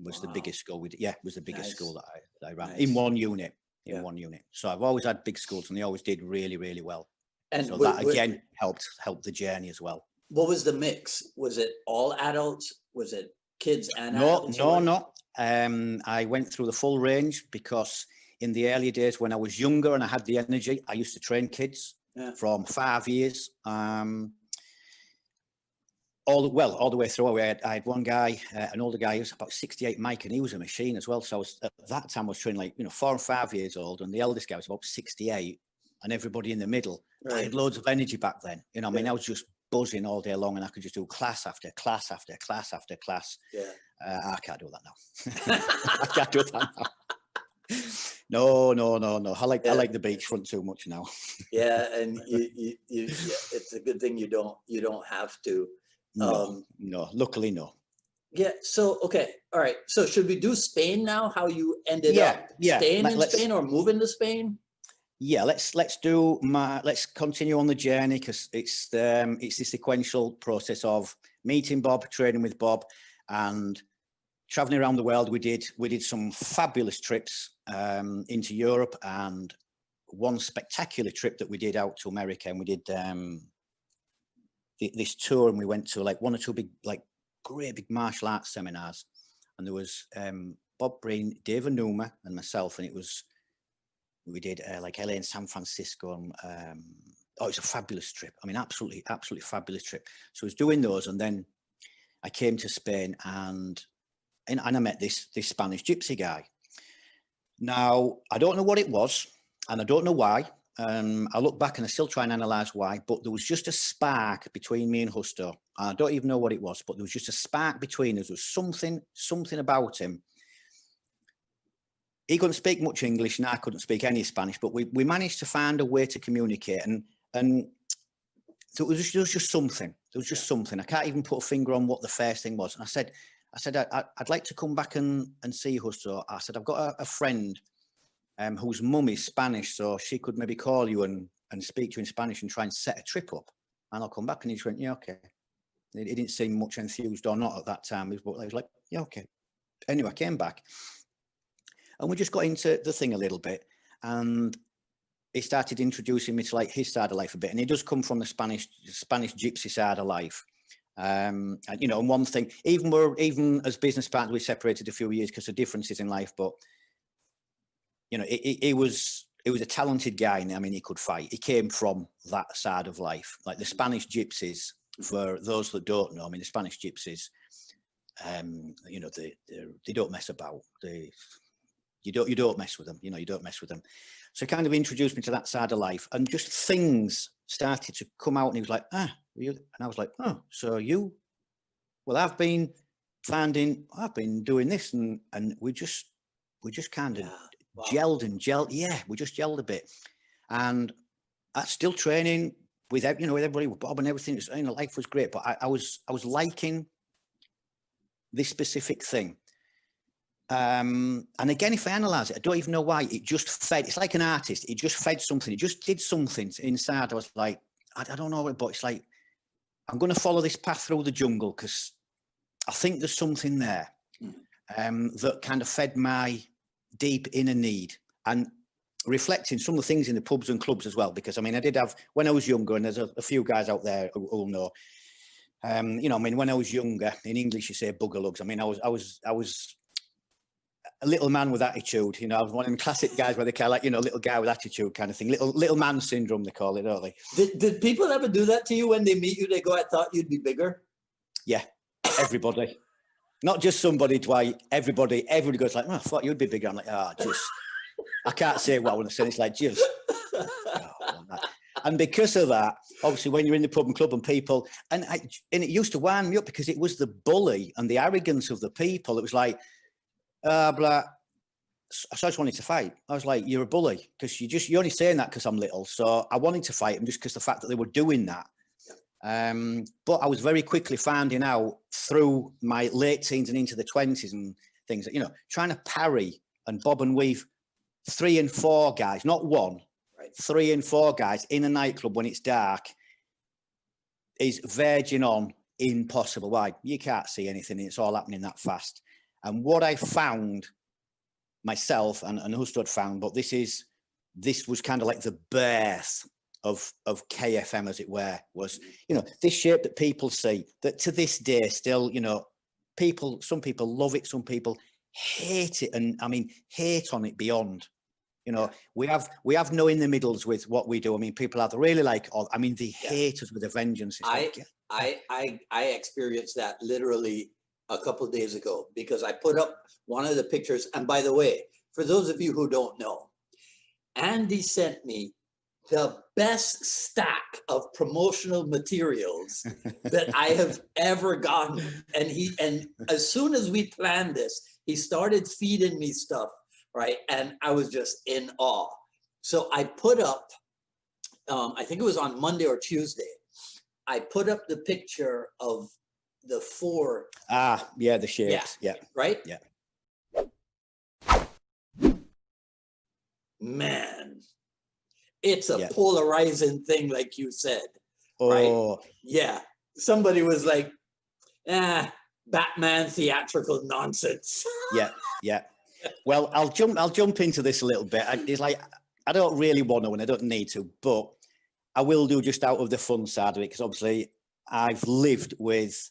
Was the biggest school was the biggest school that I ran in one unit. One unit. So I've always had big schools, and they always did really, really well. And so that again helped the journey as well. What was the mix? Was it all adults? Was it kids and adults? No. I went through the full range because in the early days when I was younger and I had the energy, I used to train kids from 5 years. All the way through. I had one guy, an older guy, he was about 68, Mike, and he was a machine as well. So at that time I was training 4 and 5 years old, and the eldest guy was about 68, and everybody in the middle. Right. I had loads of energy back then. I mean, I was just buzzing all day long, and I could just do class after class after class after class. Yeah. I can't do that now. I can't do that now. No. I like the beachfront too much now. Yeah, and you it's a good thing you don't have to. No. Luckily, no. Yeah. So okay, all right. So should we do Spain now? How you ended up staying in Spain or moving to Spain? Yeah, let's continue on the journey because it's the sequential process of meeting Bob, training with Bob, and traveling around the world. We did some fabulous trips into Europe, and one spectacular trip that we did out to America, and we did this tour, and we went to one or two great big martial arts seminars, and there was Bob Breen, Dave Numa, and myself, and we did LA and San Francisco, and it was a fabulous trip. I mean, absolutely fabulous trip. So I was doing those, and then I came to Spain, and I met this Spanish gypsy guy. Now I don't know what it was, and I don't know why. I look back and I still try and analyze why, but there was just a spark between me and Justo. I don't even know what it was, but there was just a spark between us. There was something about him. He couldn't speak much English, and I couldn't speak any Spanish, but we managed to find a way to communicate. And so there was just something. There was just something. I can't even put a finger on what the first thing was. And I said, I'd like to come back and see Justo. I said, I've got a friend whose mum is Spanish, so she could maybe call you and speak to you in Spanish and try and set a trip up. And I'll come back. And he just went, yeah, okay. He didn't seem much enthused or not at that time, but I was like, yeah, okay. Anyway, I came back. And we just got into the thing a little bit, and he started introducing me to like his side of life a bit. And he does come from the Spanish gypsy side of life. And you know, and one thing, even as business partners, we separated a few years because of differences in life. But you know, he was a talented guy. And I mean, he could fight. He came from that side of life, like the Spanish gypsies. For those that don't know, I mean, the Spanish gypsies, you know, they don't mess about. You don't mess with them. You know, you don't mess with them. So he kind of introduced me to that side of life, and just things started to come out. And he was like, and I was like, oh, so you? Well, I've been doing this, and we just kind of gelled. Yeah, we just gelled a bit, and that's still training with everybody, with Bob and everything. It's, you know, life was great, but I was liking this specific thing. And again, if I analyze it, I don't even know why. It just fed. It's like an artist. It just fed something. It just did something inside. I was like, I don't know, but it's like, I'm going to follow this path through the jungle because I think there's something there that kind of fed my deep inner need, and reflecting some of the things in the pubs and clubs as well. Because I mean, I did have, when I was younger, and there's a few guys out there who'll know, you know, I mean, when I was younger, in English you say buggerlugs. I mean, I was a little man with attitude. You know, I was one of them classic guys where they call, like, you know, little guy with attitude kind of thing. Little man syndrome, they call it, don't they? Did people ever do that to you when they meet you? They go, I thought you'd be bigger. Yeah, everybody. Not just somebody, Dwight. Everybody goes like, oh, I thought you'd be bigger. I'm like, I can't say what I want to say. It's like, just. And because of that, obviously, when you're in the pub and club and people, and it used to wind me up because it was the bully and the arrogance of the people. It was like, blah. So I just wanted to fight. I was like, you're a bully because you're only saying that because I'm little. So I wanted to fight them just because the fact that they were doing that. But I was very quickly finding out through my late teens and into the 20s and things that, you know, trying to parry and bob and weave 3 and 4 guys, not one, right, 3 and 4 guys in a nightclub when it's dark is verging on impossible. Why? You can't see anything. It's all happening that fast. And what I found myself, and Hustad found, but this was kind of like the birth of KFM, as it were, was, you know, this shape that people see, that to this day still, you know, some people love it, some people hate it, and I mean hate on it beyond. You know, we have no in the middles with what we do. I mean, people either really like, or I mean, they hate us with a vengeance. I experienced that literally a couple of days ago because I put up one of the pictures. And by the way, for those of you who don't know, Andy sent me the best stack of promotional materials that I have ever gotten. And as soon as we planned this, he started feeding me stuff, right? And I was just in awe. So I put up, I think it was on Monday or Tuesday, I put up the picture of the 4. The shapes. Yeah. Right? Yeah. Man, it's a polarizing thing, like you said. Oh. Right? Yeah. Somebody was like, Batman theatrical nonsense. Yeah. Well, I'll jump into this a little bit. It's like, I don't really want to, and I don't need to, but I will do just out of the fun side of it, because obviously I've lived with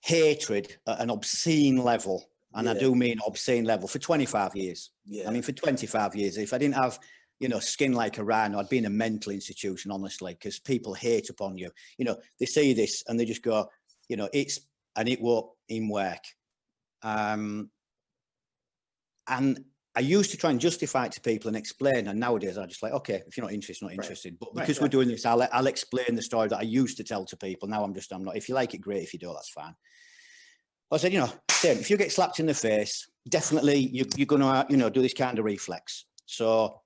hatred at an obscene level, and I do mean obscene level, for 25 years. I mean, for 25 years, if I didn't have, you know, skin like a rhino, I'd be in a mental institution, honestly, because people hate upon you. You know, they see this and they just go, you know, it won't in work. And I used to try and justify it to people and explain, and nowadays I just like, okay, if you're not interested, not interested. But because we're doing this, I'll explain the story that I used to tell to people. Now I'm not. If you like it, great. If you don't, that's fine. I said, you know, Tim, if you get slapped in the face, definitely you're gonna, you know, do this kind of reflex. So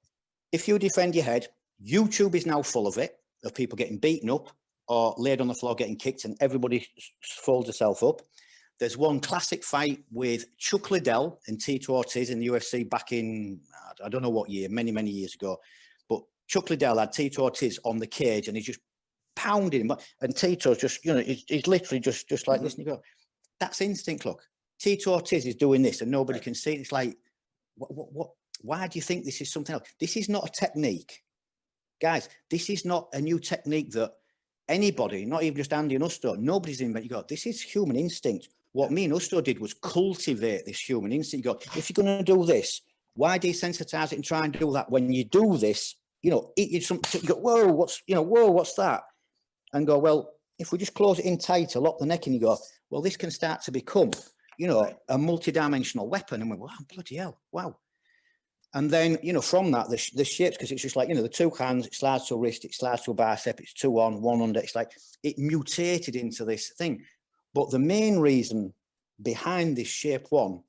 if you defend your head, YouTube is now full of it, of people getting beaten up or laid on the floor getting kicked, and everybody folds herself up. There's one classic fight with Chuck Liddell and Tito Ortiz in the UFC back in, I don't know what year, many, many years ago. But Chuck Liddell had Tito Ortiz on the cage and he's just pounding him. And Tito's just, you know, he's literally just like this. And you go, that's instinct, look. Tito Ortiz is doing this and nobody can see it. It's like, why do you think this is something else? This is not a technique, guys. This is not a new technique that anybody, not even just Andy and Usto, nobody's invented. You go, this is human instinct. What me and Usto did was cultivate this human instinct. You go, if you're going to do this, why desensitize it and try and do that? When you do this, you know, you go, whoa, what's that? And go, well, if we just close it in tighter, lock the neck, and you go, well, this can start to become, you know, a multi-dimensional weapon. And we go, wow, bloody hell, wow. And then, you know, from that, the shapes, because it's just like, you know, the two hands, it slides to a wrist, it slides to a bicep, it's two on, one under. It's like, it mutated into this thing. But the main reason behind this shape one,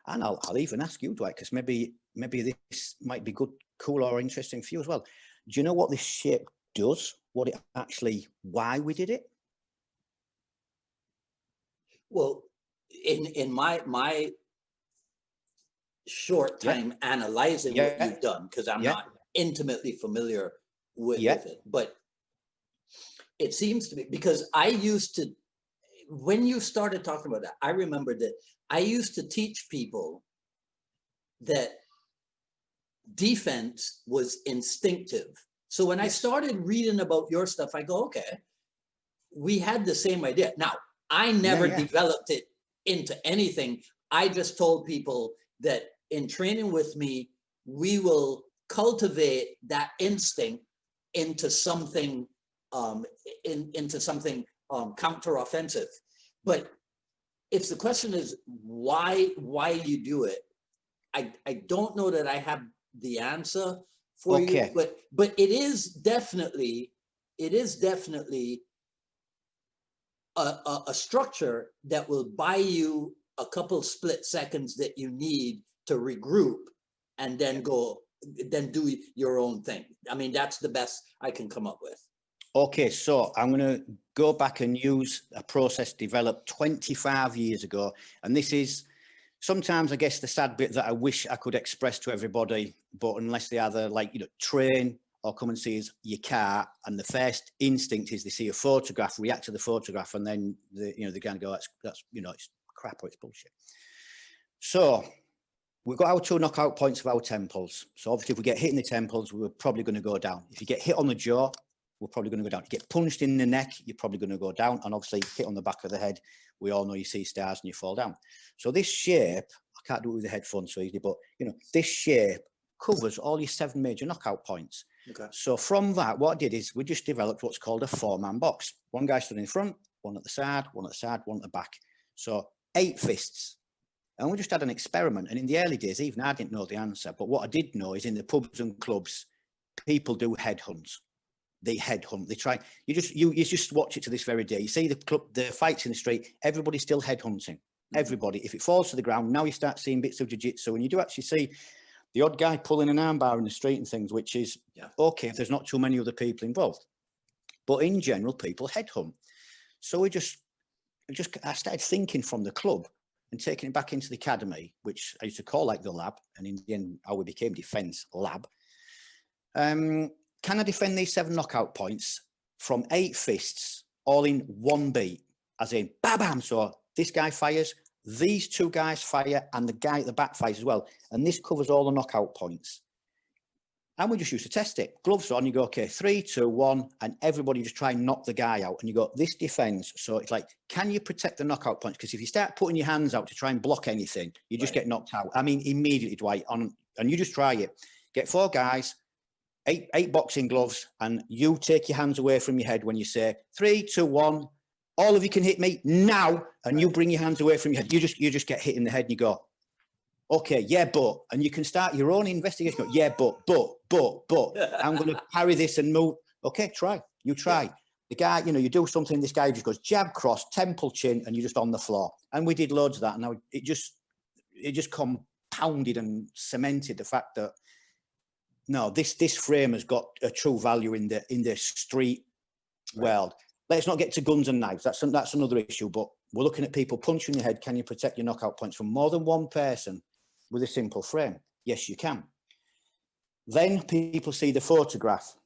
and I'll even ask you, Dwight, because maybe this might be good, cool, or interesting for you as well. Do you know what this shape does? What it actually, why we did it? Well, in my short time analyzing what you've done, because I'm not intimately familiar with it, but it seems to be, because I used to, when you started talking about that, I remember that I used to teach people that defense was instinctive. So when I started reading about your stuff, I go, okay, we had the same idea. Now, I never developed it into anything. I just told people that in training with me, we will cultivate that instinct into something, counter-offensive. But if the question is why you do it, I don't know that I have the answer for you. But it is definitely a structure that will buy you a couple split seconds that you need to regroup and then do your own thing. I mean, that's the best I can come up with. Okay, so I'm going to go back and use a process developed 25 years ago. And this is sometimes, I guess, the sad bit that I wish I could express to everybody, but unless they either, like, you know, train or come and see your car, and the first instinct is they see a photograph, react to the photograph, and then they're going to go, that's you know, it's crap or it's bullshit. So we've got our two knockout points of our temples. So obviously, if we get hit in the temples, we're probably going to go down. If you get hit on the jaw, we're probably going to go down. If you get punched in the neck, you're probably going to go down. And obviously, hit on the back of the head, we all know you see stars and you fall down. So this shape, I can't do it with the headphones so easily, but you know, this shape covers all your 7 major knockout points. Okay. So from that, what I did is we just developed what's called a 4-man box. One guy stood in front, one at the side, one at the side, one at the back. So 8 fists. And we just had an experiment. And in the early days, even I didn't know the answer. But what I did know is in the pubs and clubs, people do headhunts. They headhunt. They try. You just watch it to this very day. You see the fights in the street. Everybody's still headhunting. Everybody. If it falls to the ground, now you start seeing bits of jiu-jitsu, and you do actually see the odd guy pulling an armbar in the street and things, which is okay if there's not too many other people involved. But in general, people headhunt. So I started thinking from the club and taking it back into the academy, which I used to call like the lab, and in the end, how we became Defense Lab. Can I defend these 7 knockout points from 8 fists, all in one beat? As in, bam, bam. So this guy fires, these 2 guys fire, and the guy at the back fires as well. And this covers all the knockout points. And we just used to test it. Gloves on, you go, okay, 3, 2, 1, and everybody just try and knock the guy out. And you go, this defends. So it's like, can you protect the knockout points? Because if you start putting your hands out to try and block anything, you just get knocked out. I mean, immediately, Dwight, and you just try it. Get 4 guys, 8 boxing gloves, and you take your hands away from your head when you say 3, 2, 1. All of you can hit me now, and you bring your hands away from your head. You just get hit in the head, and you go, okay, yeah, but, and you can start your own investigation. Go, yeah, but, I'm going to parry this and move. Okay, try. You try. Yeah. The guy, you know, you do something. This guy just goes jab, cross, temple, chin, and you're just on the floor. And we did loads of that. And now it just compounded and cemented the fact that, no, this frame has got a true value in the street world. Let's not get to guns and knives. That's another issue. But we're looking at people punching your head. Can you protect your knockout points from more than one person with a simple frame? Yes, you can. Then people see the photograph,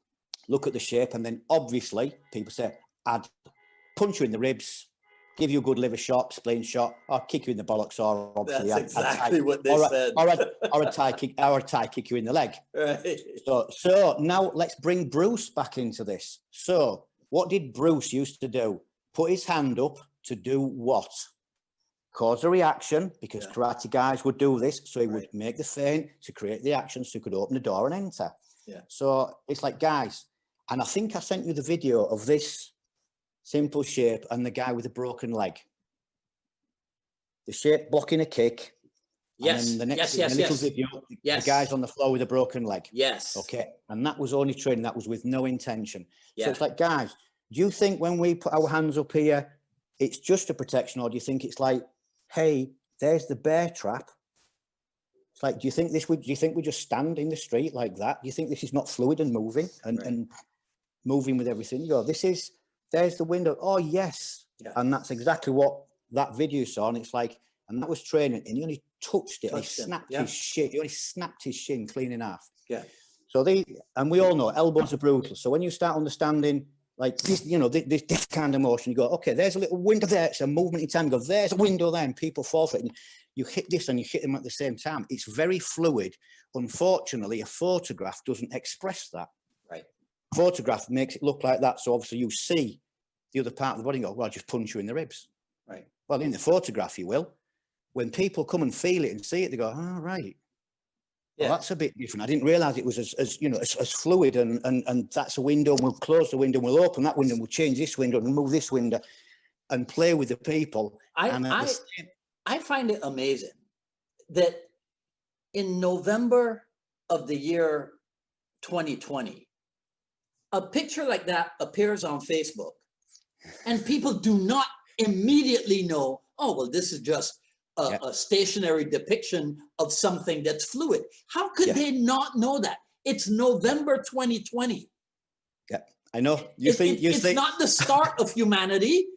look at the shape, and then obviously people say, I'd punch you in the ribs, give you a good liver shot, spleen shot, or kick you in the bollocks, or obviously That's I'd exactly what they said. or a tie kick you in the leg. Right. So now let's bring Bruce back into this. So what did Bruce used to do? Put his hand up to do what? Cause a reaction, because karate guys would do this. So he would make the feint to create the action so he could open the door and enter. Yeah. So it's like, guys, and I think I sent you the video of this simple shape and the guy with a broken leg. The shape blocking a kick. Yes. And then the next Yes. video, the guy's on the floor with a broken leg. Yes. Okay. And that was only training. That was with no intention. Yeah. So it's like, guys, do you think when we put our hands up here, it's just a protection, or do you think it's like, hey, there's the bear trap? It's like, do you think we just stand in the street like that? Do you think this is not fluid and moving and moving with everything? You go, there's the window. Oh, yes. Yeah. And that's exactly what that video saw. And it's like, and that was training, and he only touched it. He snapped his shin. He only snapped his shin clean in half. Yeah. So and we all know elbows are brutal. So when you start understanding like this, you know, this kind of motion, you go, okay, there's a little window there. It's a movement in time. You go, there's a window there, and people fall for it. And you hit this and you hit them at the same time. It's very fluid. Unfortunately, a photograph doesn't express that. Right. Photograph makes it look like that. So obviously you see the other part of the body and go, well, I'll just punch you in the ribs. Right. Well, in the photograph, you will. When people come and feel it and see it, they go, oh, right. Yeah. Well, that's a bit different. I didn't realize it was as fluid and that's a window, and we'll close the window, and we'll open that window, and we'll change this window and move this window and play with the people. I find it amazing that in November of the year 2020, a picture like that appears on Facebook and people do not immediately know, oh, well, this is just a stationary depiction of something that's fluid. How could they not know that? It's November 2020. Yeah, I know. It's not the start of humanity.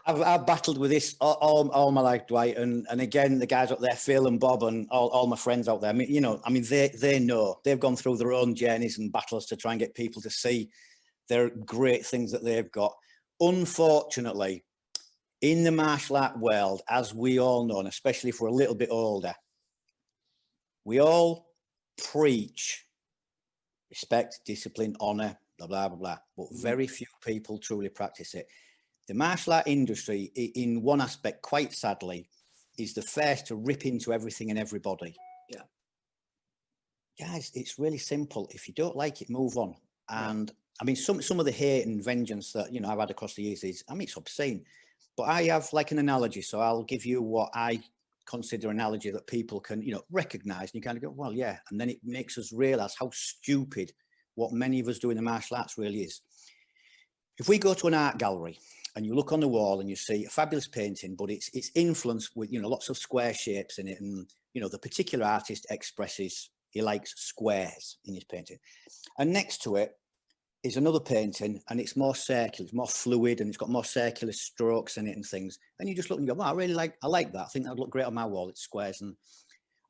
I've battled with this all my life, Dwight, and again, the guys up there, Phil and Bob, and all my friends out there. I mean, they know. They've gone through their own journeys and battles to try and get people to see their great things that they've got. Unfortunately, in the martial art world, as we all know, and especially if we're a little bit older, we all preach respect, discipline, honor, blah, blah, blah, blah, but very few people truly practice it. The martial art industry, in one aspect, quite sadly, is the first to rip into everything and everybody. Yeah. Guys, it's really simple. If you don't like it, move on. And I mean, some of the hate and vengeance that, I've had across the years is, it's obscene. But I have like an analogy. So I'll give you what I consider an analogy that people can, recognize. And you kind of go, well, yeah. And then it makes us realize how stupid what many of us do in the martial arts really is. If we go to an art gallery and you look on the wall and you see a fabulous painting, but it's influenced with, lots of square shapes in it. And, the particular artist expresses, he likes squares in his painting. And next to it is another painting, and it's more circular, it's more fluid, and it's got more circular strokes in it and things. And you just look and go, well, I like that. I think that'd look great on my wall. It's squares. And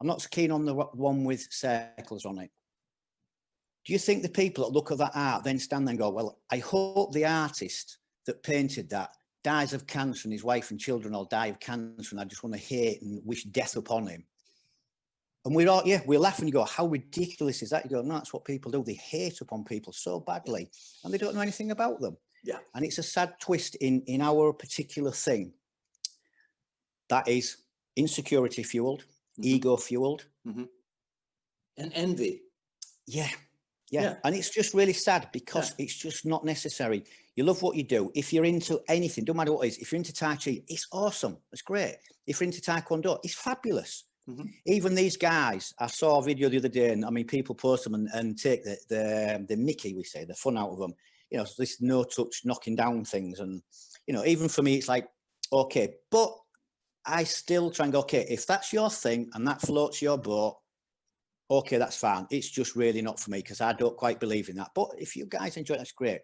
I'm not so keen on the one with circles on it. Do you think the people that look at that art then stand there and go, well, I hope the artist that painted that dies of cancer and his wife and children all die of cancer, and I just want to hate and wish death upon him? And we're laughing and you go, how ridiculous is that? You go, no, that's what people do. They hate upon people so badly and they don't know anything about them. Yeah. And it's a sad twist in our particular thing. That is insecurity fueled, ego fueled. And envy. Yeah. And it's just really sad because it's just not necessary. You love what you do. If you're into anything, don't matter what it is, if you're into Tai Chi, it's awesome. It's great. If you're into Taekwondo, it's fabulous. Even these guys, I saw a video the other day, and I mean, people post them and take the Mickey, we say, the fun out of them. So this no touch knocking down things. And, even for me, it's like, okay, but I still try and go, okay, if that's your thing and that floats your boat, okay, that's fine. It's just really not for me because I don't quite believe in that. But if you guys enjoy it, that's great.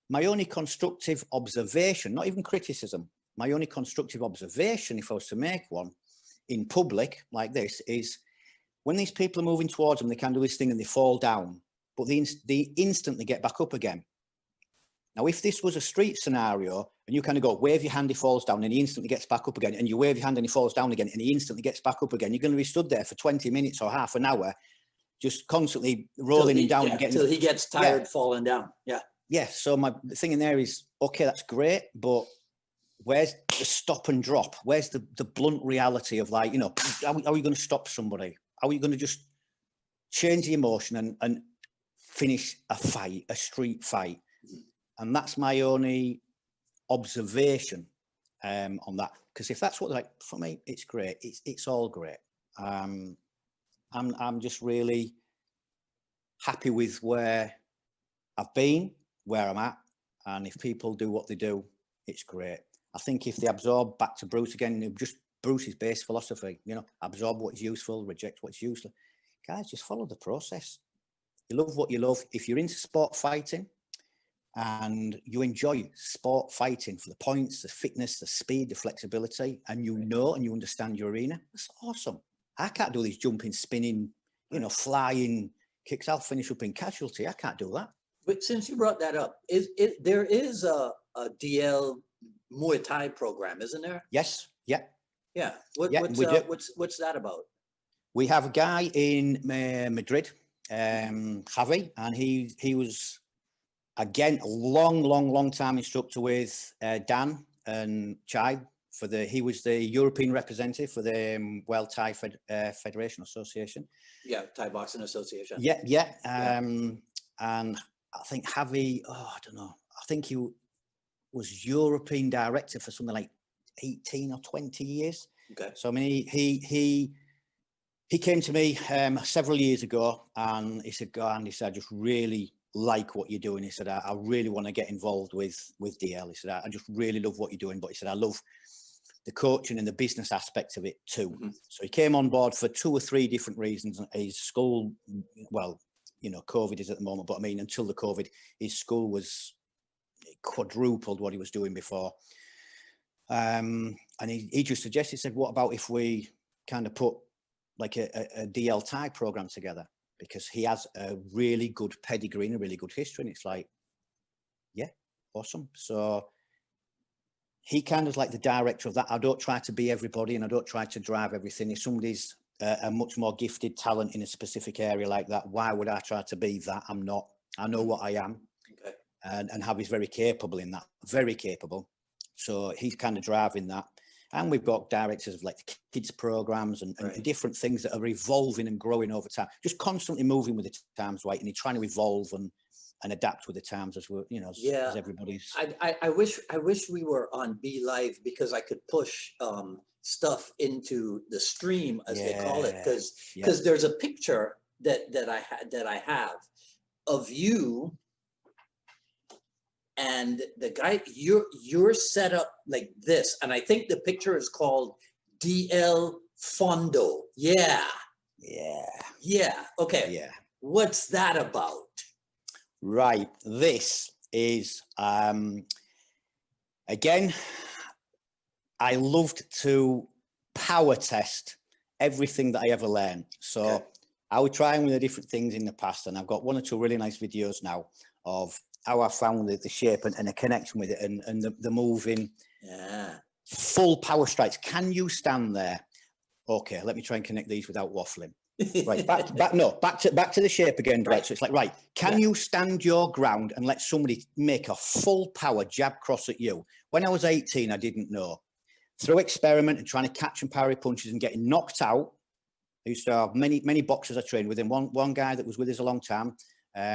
My only constructive observation, not even criticism, my only constructive observation, if I was to make one, in public like this, is when these people are moving towards them, they can do this thing and they fall down, but they instantly get back up again. Now, if this was a street scenario and you kind of go, wave your hand, he falls down and he instantly gets back up again, and you wave your hand and he falls down again and he instantly gets back up again, you're going to be stood there for 20 minutes or half an hour, just constantly rolling him down and getting... Till he gets tired falling down. Yeah. Yeah, so the thing in there is, okay, that's great, but where's the stop and drop? Where's the blunt reality of, like, you know, how are you going to stop somebody? How are you going to just change the emotion and finish a fight, a street fight? And that's my only observation on that. Because if that's what, like, for me, it's great. It's all great. I'm just really happy with where I've been, where I'm at, and if people do what they do, it's great. I think if they absorb back to Bruce again, just Bruce's base philosophy, you know, absorb what is useful, reject what's useless. Guys, just follow the process. You love what you love. If you're into sport fighting and you enjoy sport fighting for the points, the fitness, the speed, the flexibility, and you know and you understand your arena, that's awesome. I can't do these jumping, spinning, you know, flying kicks. I'll finish up in casualty. I can't do that. But since you brought that up, there is a DL Muay Thai program, isn't there? Yes. Yeah. Yeah. What's that about? We have a guy in Madrid, Javi, and he was, again, a long time instructor with Dan and Chai he was the European representative for the World Thai Federation Association. Yeah, Thai Boxing Association. Yeah. And I think Javi, I don't know, I think he was European director for something like 18 or 20 years. Okay. So, I mean, he came to me several years ago and he said, Andy, I just really like what you're doing. He said, I really want to get involved with DL. He said, I just really love what you're doing. But he said, I love the coaching and the business aspect of it too. Mm-hmm. So he came on board for 2 or 3 different reasons. His school, well, you know, COVID is at the moment, but I mean, until the COVID, his school was quadrupled what he was doing before. And he just suggested, he said, what about if we kind of put like a DL Thai program together? Because he has a really good pedigree and a really good history. And it's like, yeah, awesome. So he kind of like the director of that. I don't try to be everybody and I don't try to drive everything. If somebody's a much more gifted talent in a specific area like that, why would I try to be that? I'm not. I know what I am. Okay. And Javi's very capable in that, very capable. So he's kind of driving that. And we've got directors of like the kids programs and different things that are evolving and growing over time, just constantly moving with the times, right? And he's trying to evolve and adapt with the times as we're, you know, as everybody's. I wish we were on Be Live because I could push stuff into the stream, as they call it, because there's a picture that I have of you. And the guy, you're set up like this. And I think the picture is called DL Fondo. Yeah. Okay. Yeah. What's that about? Right. This is, again, I loved to power test everything that I ever learned. So I was trying with the different things in the past, and I've got 1 or 2 really nice videos now of how I found the shape and a connection with it and the moving. Yeah. Full power strikes. Can you stand there? Okay, let me try and connect these without waffling. Right, back to the shape again, Dwight. Right. So it's like, right, can you stand your ground and let somebody make a full power jab cross at you? When I was 18, I didn't know. Through experiment and trying to catch and parry punches and getting knocked out, I used to have many boxers I trained with, and one guy that was with us a long time,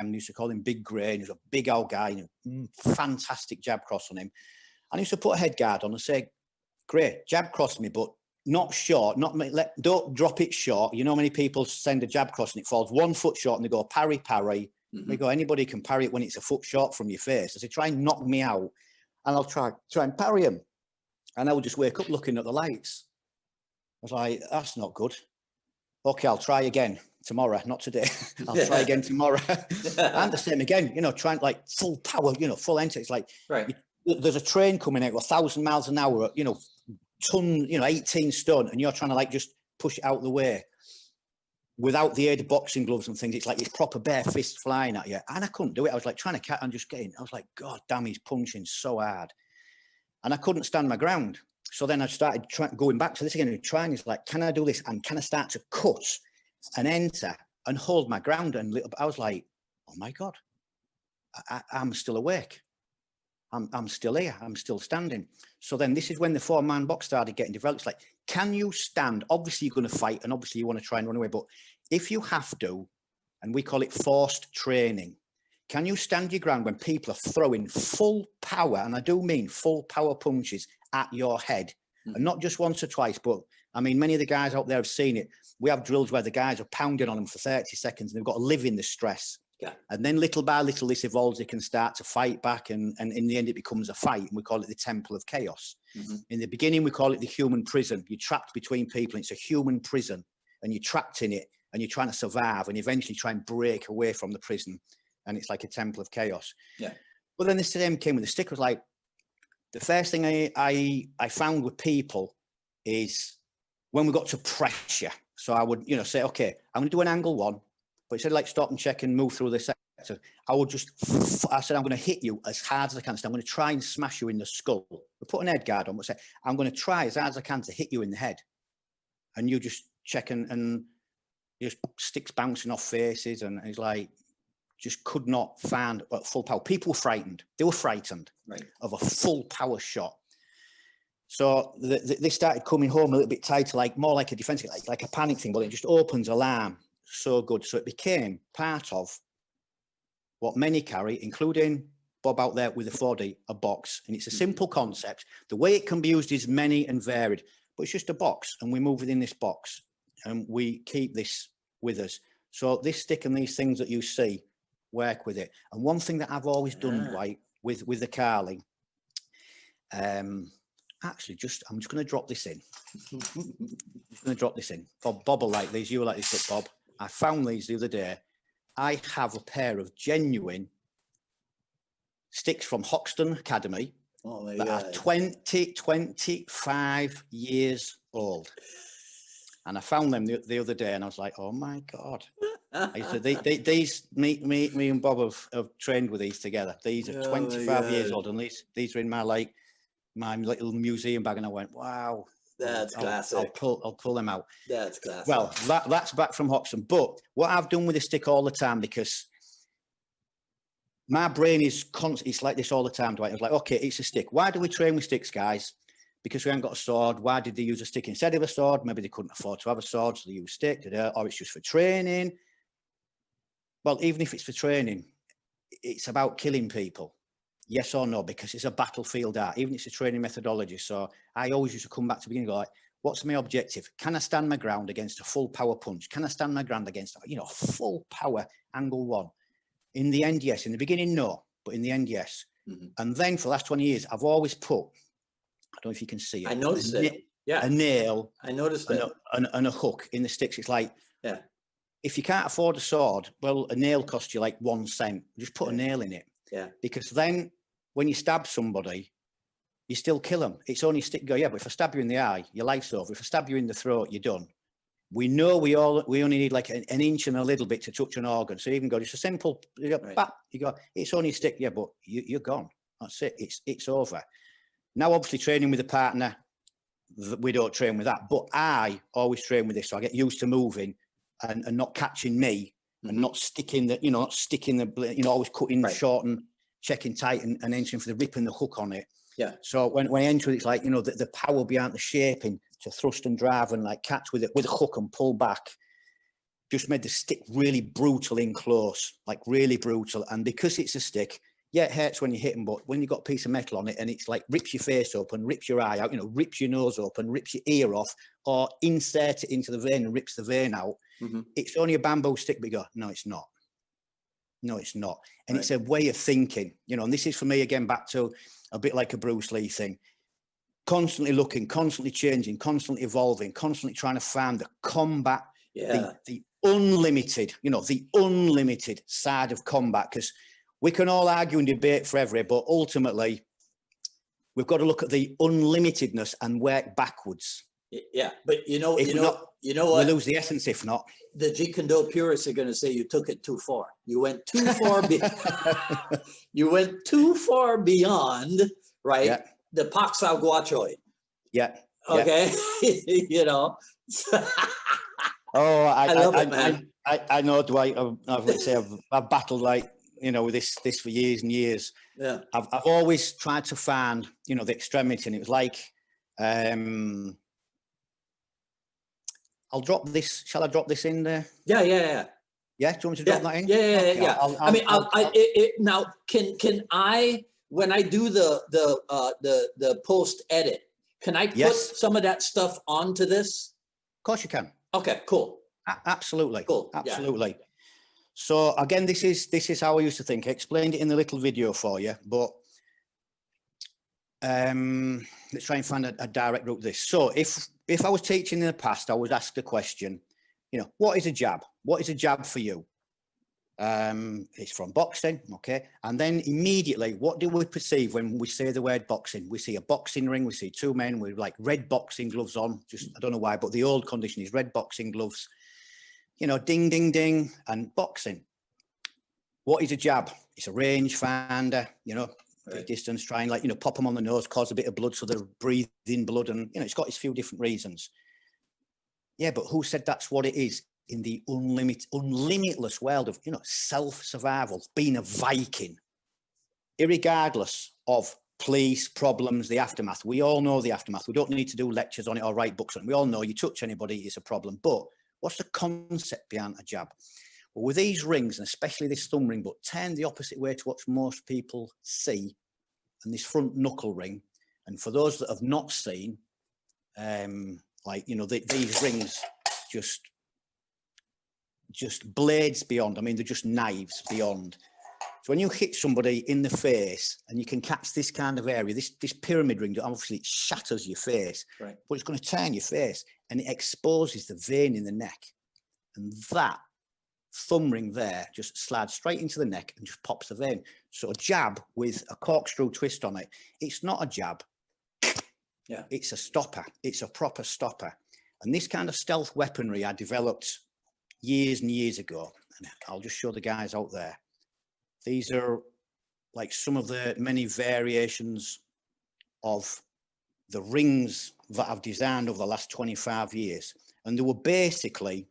used to call him Big Grey, and he was a big old guy, you know, fantastic jab cross on him. And I used to put a head guard on and say, Grey, jab cross me, but not short, don't drop it short. You know, many people send a jab cross and it falls 1 foot short and they go parry. Mm-hmm. We go, anybody can parry it when it's a foot short from your face. I say, try and knock me out and I'll try and parry him. And I would just wake up looking at the lights. I was like, that's not good. Okay, I'll try again tomorrow, not today. I'll try again tomorrow. And the same again, you know, trying like full power, you know, full enter. It's like, there's a train coming out 1,000 miles an hour, you know, 18 stone, and you're trying to like just push it out of the way. without the aid of boxing gloves and things, it's like his proper bare fist flying at you. And I couldn't do it. I was like trying to cat and just getting, I was like, God damn, he's punching so hard. And I couldn't stand my ground. So then I started going back to this again and trying. It's like, can I do this? And can I start to cut and enter and hold my ground? And I was like, oh my God, I'm still awake. I'm still here. I'm still standing. So then this is when the 4-man box started getting developed. It's like, can you stand? Obviously you're going to fight and obviously you want to try and run away. But if you have to, and we call it forced training, can you stand your ground when people are throwing full power, and I do mean full power punches at your head, and not just once or twice, but I mean, many of the guys out there have seen it. We have drills where the guys are pounding on them for 30 seconds and they've got to live in the stress. Yeah. And then little by little, this evolves. They can start to fight back. And in the end, it becomes a fight. And we call it the temple of chaos. In the beginning, we call it the human prison. You're trapped between people. And it's a human prison. And you're trapped in it. And you're trying to survive. And eventually try and break away from the prison. And it's like a temple of chaos. Yeah. But then this time came with the stick. Was like, the first thing I found with people is when we got to pressure. So I would, say, okay, I'm going to do an angle one. But instead of like stop and check and move through the sector, I said, I'm going to hit you as hard as I can. So I'm going to try and smash you in the skull. We put an head guard on, but say, I'm going to try as hard as I can to hit you in the head. And you just check and just sticks bouncing off faces. And it's like, just could not find full power. People were frightened. They were frightened of a full power shot. So they started coming home a little bit tighter, like more like a defense, like a panic thing, but it just opens alarm. So good. So it became part of what many carry, including Bob out there with the 4D, a box. And it's a simple concept. The way it can be used is many and varied, but it's just a box. And we move within this box and we keep this with us. So this stick and these things that you see, work with it. And one thing that I've always done, Dwight, with the Carling, actually, I'm just going to drop this in. I'm just going to drop this in. Bob will like these. You will like this, Bob. I found these the other day. I have a pair of genuine sticks from Hoxton Academy that are 25 years old. And I found them the other day and I was like, oh my God. I said, these, me and Bob have trained with these together. These are 25 years old and these are in my little museum bag. And I went, wow. That's classic. I'll pull them out. That's classic. Well, that's back from Hoxton. But what I've done with the stick all the time, because my brain is constant, it's like this all the time, Dwight. I was like, okay, it's a stick. Why do we train with sticks, guys? Because we haven't got a sword. Why did they use a stick instead of a sword? Maybe they couldn't afford to have a sword, so they use a stick. Or it's just for training. Well, even if it's for training, it's about killing people. Yes or no, because it's a battlefield art, even if it's a training methodology. So I always used to come back to the beginning and go like, what's my objective? Can I stand my ground against a full power punch? Can I stand my ground against, full power angle one? In the end, yes. In the beginning, no. But in the end, yes. And then for the last 20 years, I've always put, I don't know if you can see it. I noticed it. Yeah. A nail. I noticed it. And a hook in the sticks. It's like, if you can't afford a sword, well, a nail costs you like 1 cent. Just put a nail in it. Yeah. Because then when you stab somebody, you still kill them. It's only a stick go, yeah, but if I stab you in the eye, your life's over. If I stab you in the throat, you're done. We know we only need like an inch and a little bit to touch an organ. So even go, just a simple, bap, you go, it's only a stick, yeah, but you're gone. That's it. It's over. Now, obviously, training with a partner, we don't train with that. But I always train with this, so I get used to moving and not catching me and not sticking always cutting short and checking tight and entering for the rip and the hook on it. Yeah. So when I enter it, it's like, the power behind the shaping to thrust and drive and like catch with a hook and pull back. Just made the stick really brutal in close, like really brutal. And because it's a stick, yeah, it hurts when you hit them, but when you've got a piece of metal on it and it's like rips your face open, rips your eye out, rips your nose open, rips your ear off, or insert it into the vein and rips the vein out, it's only a bamboo stick, but you go, no, it's not. No, it's not. And it's a way of thinking, and this is for me, again, back to a bit like a Bruce Lee thing. Constantly looking, constantly changing, constantly evolving, constantly trying to find the combat, the unlimited, the unlimited side of combat. Because we can all argue and debate forever, but ultimately, we've got to look at the unlimitedness and work backwards. Yeah, but You know we what? lose the essence if not. The Jeet purists are going to say you took it too far. You went too far. You went too far beyond, right? Yeah. The Pacsowing guachoid. Yeah. Okay. You know. Oh, I love it, man. I know, Dwight. I've battled like, you know, with this for years and years. Yeah. I've always tried to find, you know, the extremity, and it was like, I'll drop this. Shall I drop this in there? Yeah, yeah, yeah. Yeah, do you want me to drop that in? Yeah, Okay, yeah. I mean, now can I, when I do the post edit, can I put some of that stuff onto this? Of course you can. Okay, cool. Absolutely. Cool. Absolutely. Yeah. So again, this is how I used to think. I explained it in the little video for you, but let's try and find a direct route to this. So if I was teaching in the past, I would ask the question, you know, what is a jab? What is a jab for you? It's from boxing, okay? And then immediately, what do we perceive when we say the word boxing? We see a boxing ring, we see two men with like red boxing gloves on, just, I don't know why, but the old condition is red boxing gloves, you know, ding, ding, ding, and boxing. What is a jab? It's a range finder, you know, right. Distance, try and like, you know, pop them on the nose, cause a bit of blood so they're breathing blood, and, you know, it's got its few different reasons. Yeah, but who said that's what it is? In the unlimitless world of, you know, self-survival, being a Viking, irregardless of police, problems, the aftermath. We all know the aftermath. We don't need to do lectures on it or write books on it. We all know you touch anybody, it's a problem. But what's the concept behind a jab? Well, with these rings, and especially this thumb ring, but turn the opposite way to what most people see, and this front knuckle ring. And for those that have not seen, like, you know, these rings just blades beyond. I mean, they're just knives beyond. So when you hit somebody in the face and you can catch this kind of area, this pyramid ring, obviously it shatters your face, right, but it's going to turn your face and it exposes the vein in the neck. And that thumb ring there just slides straight into the neck and just pops the vein. So a jab with a corkscrew twist on it, it's not a jab. Yeah, it's a stopper. It's a proper stopper. And this kind of stealth weaponry I developed years and years ago, and I'll just show the guys out there. These are like some of the many variations of the rings that I've designed over the last 25 years. And they were basically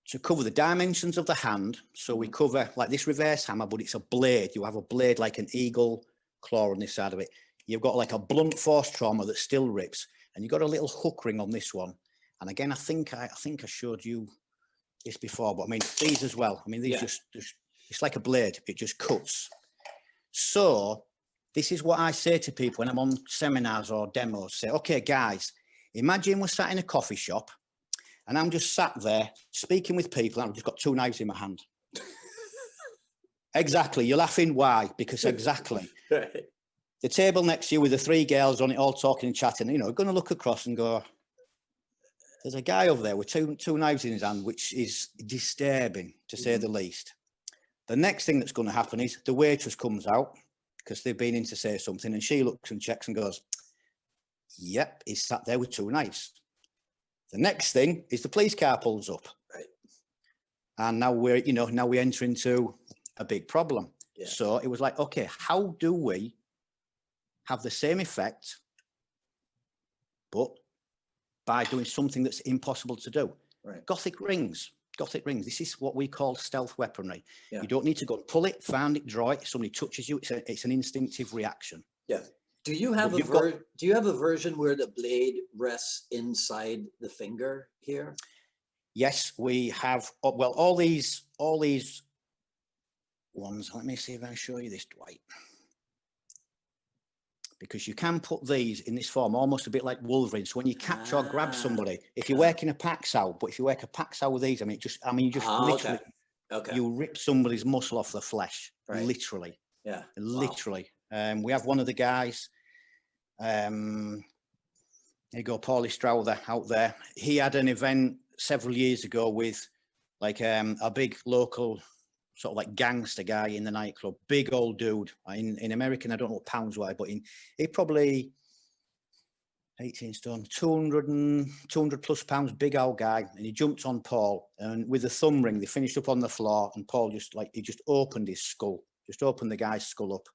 to cover the dimensions of the hand. So we cover like this reverse hammer, but it's a blade. You have a blade like an eagle claw on this side of it. You've got like a blunt force trauma that still rips, and you've got a little hook ring on this one. And again, I think I showed you this before, but I mean, these as well. I mean, these just, it's like a blade. It just cuts. So this is what I say to people when I'm on seminars or demos. Say, okay, guys, imagine we're sat in a coffee shop and I'm just sat there speaking with people and I've just got two knives in my hand. Exactly. You're laughing. Why? Because exactly. Right. The table next to you with the three girls on it all talking and chatting, you know, going to look across and go, there's a guy over there with two knives in his hand, which is disturbing, to say the least. The next thing that's going to happen is the waitress comes out because they've been in to say something, and she looks and checks and goes, yep, he's sat there with two knives. The next thing is the police car pulls up. Right. And now we enter into a big problem. Yeah. So it was like, okay, how do we have the same effect, but by doing something that's impossible to do? Right. Gothic rings. This is what we call stealth weaponry. Yeah. You don't need to go and pull it, find it, draw it. If somebody touches you, it's an instinctive reaction. Yeah. Do you have a version where the blade rests inside the finger here? Yes, we have. Well, all these ones. Let me see if I can show you this, Dwight. Because you can put these in this form, almost a bit like Wolverine. So when you catch or grab somebody, if you're working a Pacsowing, but if you work a Pacsowing with these, literally, you rip somebody's muscle off the flesh, right. Literally. Yeah. Literally. Wow. We have one of the guys, there you go, Paulie Strowther out there. He had an event several years ago with like a big local sort of like gangster guy in the nightclub, big old dude. In American, I don't know what pounds were, but he probably 18 stone, 200 plus pounds, big old guy. And he jumped on Paul, and with a thumb ring, they finished up on the floor, and Paul he just opened his skull, just opened the guy's skull up.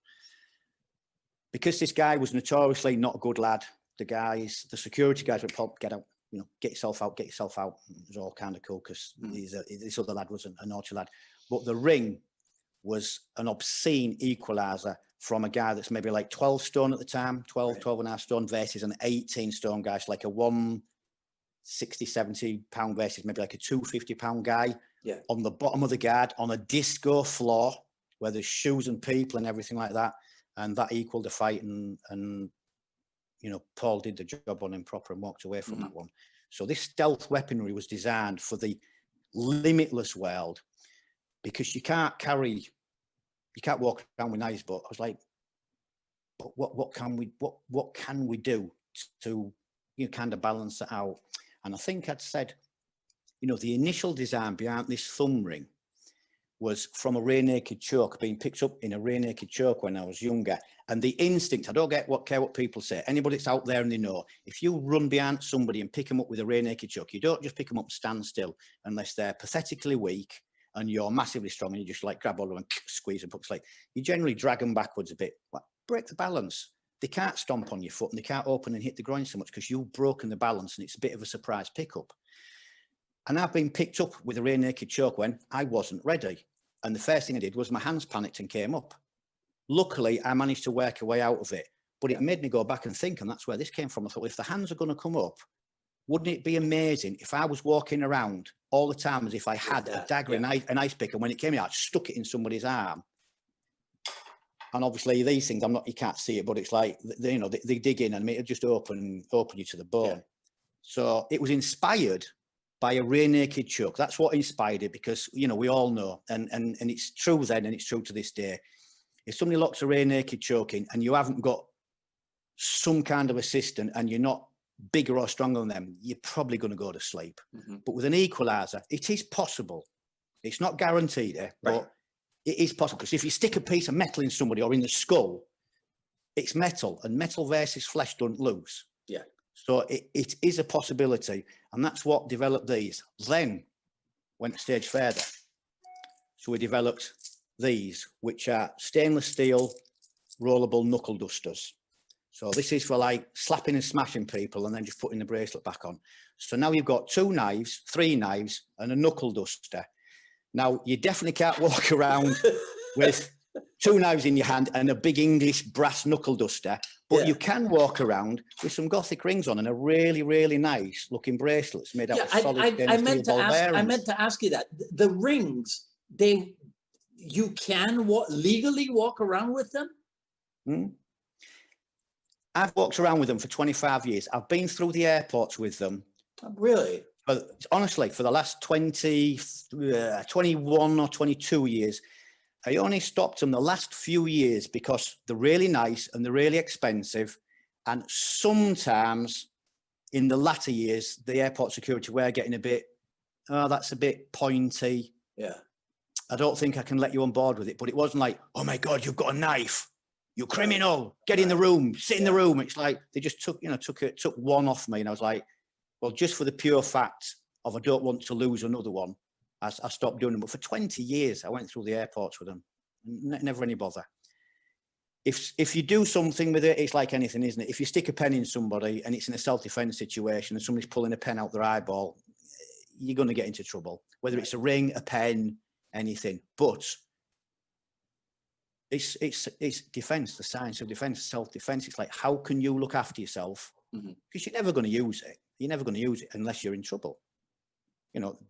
Because this guy was notoriously not a good lad, the security guys went, Paul, get out, get yourself out, get yourself out. It was all kind of cool because this other lad was a naughty lad. But the ring was an obscene equaliser from a guy that's maybe like 12 stone at the time, 12 and a half stone versus an 18 stone guy. It's like a 160, 70 pound versus maybe like a 250 pound guy on the bottom of the guard on a disco floor where there's shoes and people and everything like that. And that equaled the fight. And Paul did the job on him proper and walked away from that one. So this stealth weaponry was designed for the limitless world, because you can't walk around with knives. But I was like, but what can we do to kind of balance it out? And I think I'd said, the initial design behind this thumb ring was from a rear naked choke, being picked up in a rear naked choke when I was younger. And the instinct, I don't care what people say. Anybody that's out there and they know, if you run behind somebody and pick them up with a rear naked choke, you don't just pick them up and stand still unless they're pathetically weak and you're massively strong and you just like grab all of them and squeeze and put like, you generally drag them backwards a bit, break the balance. They can't stomp on your foot and they can't open and hit the groin so much because you've broken the balance and it's a bit of a surprise pickup. And I've been picked up with a rear naked choke when I wasn't ready. And the first thing I did was my hands panicked and came up. Luckily, I managed to work a way out of it, but it made me go back and think, and that's where this came from. I thought, well, if the hands are going to come up, wouldn't it be amazing if I was walking around all the time as if I had a dagger and an ice pick, and when it came out, I stuck it in somebody's arm. And obviously these things, you can't see it, but it's like, they dig in and it'll just open you to the bone. Yeah. So it was inspired by a rear naked choke. That's what inspired it, because, we all know, and it's true then, and it's true to this day. If somebody locks a rear naked choke in and you haven't got some kind of assistant and you're not bigger or stronger than them, you're probably going to go to sleep. But with an equaliser, it is possible. It's not guaranteed, but it is possible. Because if you stick a piece of metal in somebody or in the skull, it's metal, and metal versus flesh don't lose. Yeah. So it is a possibility, and that's what developed these. Then went a stage further. So we developed these, which are stainless steel rollable knuckle dusters. So this is for like slapping and smashing people and then just putting the bracelet back on. So now you've got 2 knives, 3 knives, and a knuckle duster. Now you definitely can't walk around with 2 knives in your hand and a big English brass knuckle duster, but you can walk around with some Gothic rings on and a really, really nice looking bracelets made out of solid stainless steel ball bearings. I meant to ask you that. The rings, you can legally walk around with them? I've walked around with them for 25 years. I've been through the airports with them. Really? But honestly, for the last 21 or 22 years, I only stopped them the last few years because they're really nice and they're really expensive. And sometimes in the latter years, the airport security were getting a bit, that's a bit pointy. Yeah. I don't think I can let you on board with it. But it wasn't like, oh my God, you've got a knife. You criminal, get in the room, sit in the room. It's like they just took one off me. And I was like, well, just for the pure fact of I don't want to lose another one, I stopped doing them. But for 20 years, I went through the airports with them. Never any bother. If you do something with it, it's like anything, isn't it? If you stick a pen in somebody and it's in a self-defense situation and somebody's pulling a pen out their eyeball, you're going to get into trouble. Whether it's a ring, a pen, anything. But it's defense, the science of defense, self-defense. It's like, how can you look after yourself? Because you're never going to use it. You're never going to use it unless you're in trouble.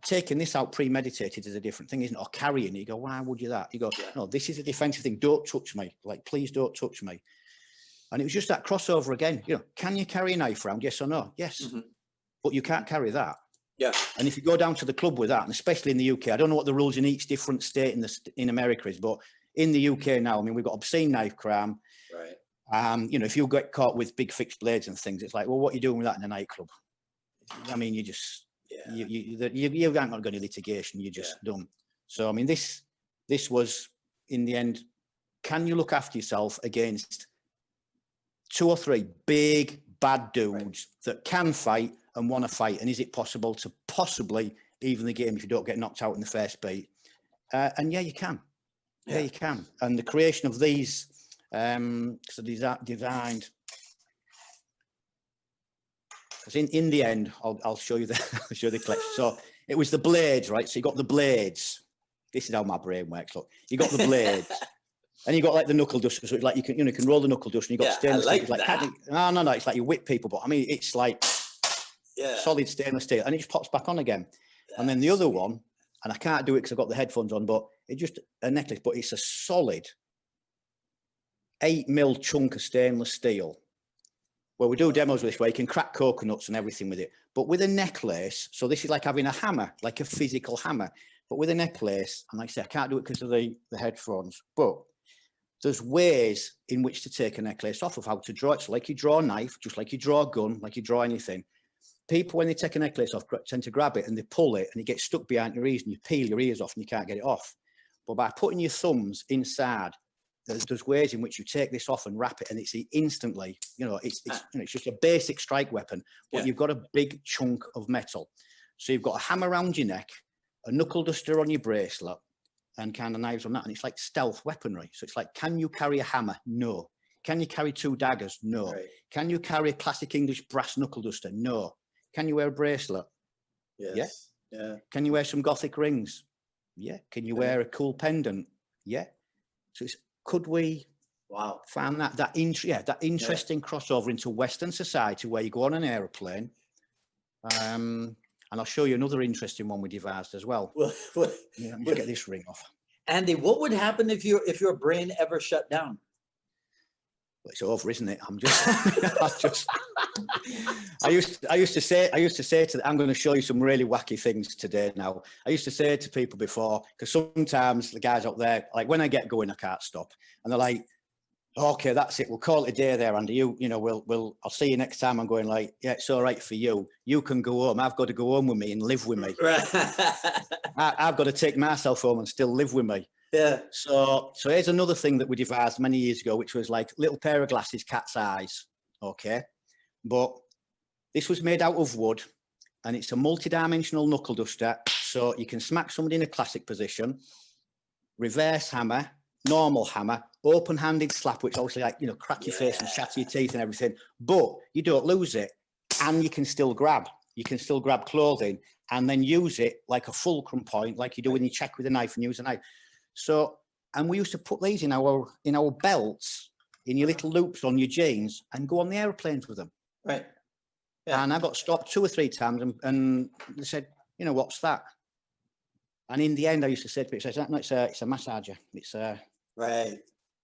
Taking this out premeditated is a different thing, isn't it? Or carrying it. You go, why would you that? You go, no, this is a defensive thing. Don't touch me. Like, please don't touch me. And it was just that crossover again. Can you carry a knife around? Yes or no? Yes. But you can't carry that. Yeah. And if you go down to the club with that, and especially in the UK, I don't know what the rules in each different state in America is, but in the UK now, I mean, we've got obscene knife crime. Right. If you get caught with big fixed blades and things, it's like, well, what are you doing with that in a nightclub? I mean, you just, you haven't got any litigation, you're just done. So, I mean, this was, in the end, can you look after yourself against 2 or 3 big bad dudes that can fight and want to fight, and is it possible to possibly even the game if you don't get knocked out in the first beat? And yeah, you can. Yeah, you can. And the creation of these, so these are designed. Because in the end, I'll show you I'll show you the collection. So it was the blades, right? So you got the blades. This is how my brain works. Look, you got the blades, and you got like the knuckle duster. So it's like you can roll the knuckle duster. And you got stainless steel. It's like no, it's like you whip people, but I mean it's like solid stainless steel, and it just pops back on again. And then the other one, and I can't do it because I've got the headphones on, but it's just a necklace, but it's a solid 8mm chunk of stainless steel. Well, we do demos with this where you can crack coconuts and everything with it, but with a necklace. So this is like having a hammer, like a physical hammer, but with a necklace. And like I say, I can't do it because of the headphones, but there's ways in which to take a necklace off, of how to draw it. So like you draw a knife, just like you draw a gun, like you draw anything. People, when they take a necklace off, tend to grab it and they pull it and it gets stuck behind your ears and you peel your ears off and you can't get it off. But by putting your thumbs inside, there's ways in which you take this off and wrap it, and it's instantly, it's just a basic strike weapon, but you've got a big chunk of metal. So you've got a hammer around your neck, a knuckle duster on your bracelet, and kind of knives on that, and it's like stealth weaponry. So it's like, can you carry a hammer? No. Can you carry 2 daggers? No. Right. Can you carry a classic English brass knuckle duster? No. Can you wear a bracelet? Yes. Yeah. Can you wear some gothic rings? Yeah. Can you wear a cool pendant? Yeah. So could we find that interesting crossover into Western society where you go on an aeroplane? And I'll show you another interesting one we devised as well. Let me get this ring off. Andy, what would happen if your brain ever shut down? Well, it's over, isn't it? I used to say I'm going to show you some really wacky things today. Now, I used to say to people before, because sometimes the guys up there, like when I get going, I can't stop, and they're like, "Okay, that's it. We'll call it a day there, Andy. I'll see you next time." I'm going like, "Yeah, it's all right for you. You can go home. I've got to go home with me and live with me. Right. I've got to take myself home and still live with me." Yeah. So here's another thing that we devised many years ago, which was like little pair of glasses, cat's eyes. Okay. But this was made out of wood, and it's a multi-dimensional knuckle duster. So you can smack somebody in a classic position, reverse hammer, normal hammer, open-handed slap, which obviously crack your face and shatter your teeth and everything, but you don't lose it. And you can still grab clothing and then use it like a fulcrum point, like you do when you check with a knife and use a knife. So, and we used to put these in our belts, in your little loops on your jeans, and go on the airplanes with them. Right. Yeah. And I got stopped 2 or 3 times, and they said, "What's that?" And in the end, I used to say to people, "No, it's a massager. It's a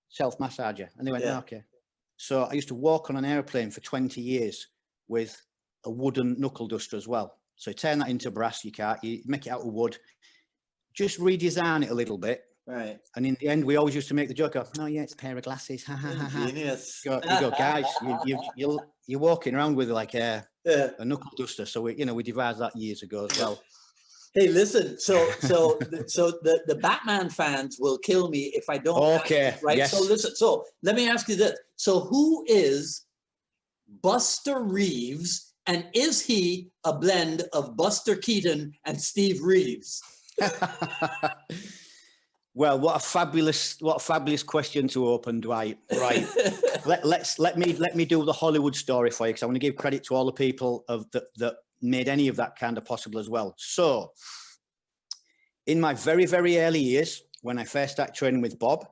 self-massager." And they went, "Okay." So I used to walk on an airplane for 20 years with a wooden knuckle duster as well. So you turn that into brass, you make it out of wood, just redesign it a little bit. Right. And in the end, we always used to make the joke of, "No, yeah, it's a pair of glasses." Ha, ha, ha, ha. Genius. You go, guys, you're walking around with like a knuckle duster. So we devised that years ago as well. Hey, listen. So the Batman fans will kill me if I don't. Okay. Right. Yes. So listen. So let me ask you this. So who is Buster Reeves, and is he a blend of Buster Keaton and Steve Reeves? Well, what a fabulous question to open, Dwight. Right. let me do the Hollywood story for you, because I want to give credit to all the people that made any of that kind of possible as well. So in my very, very early years, when I first started training with Bob,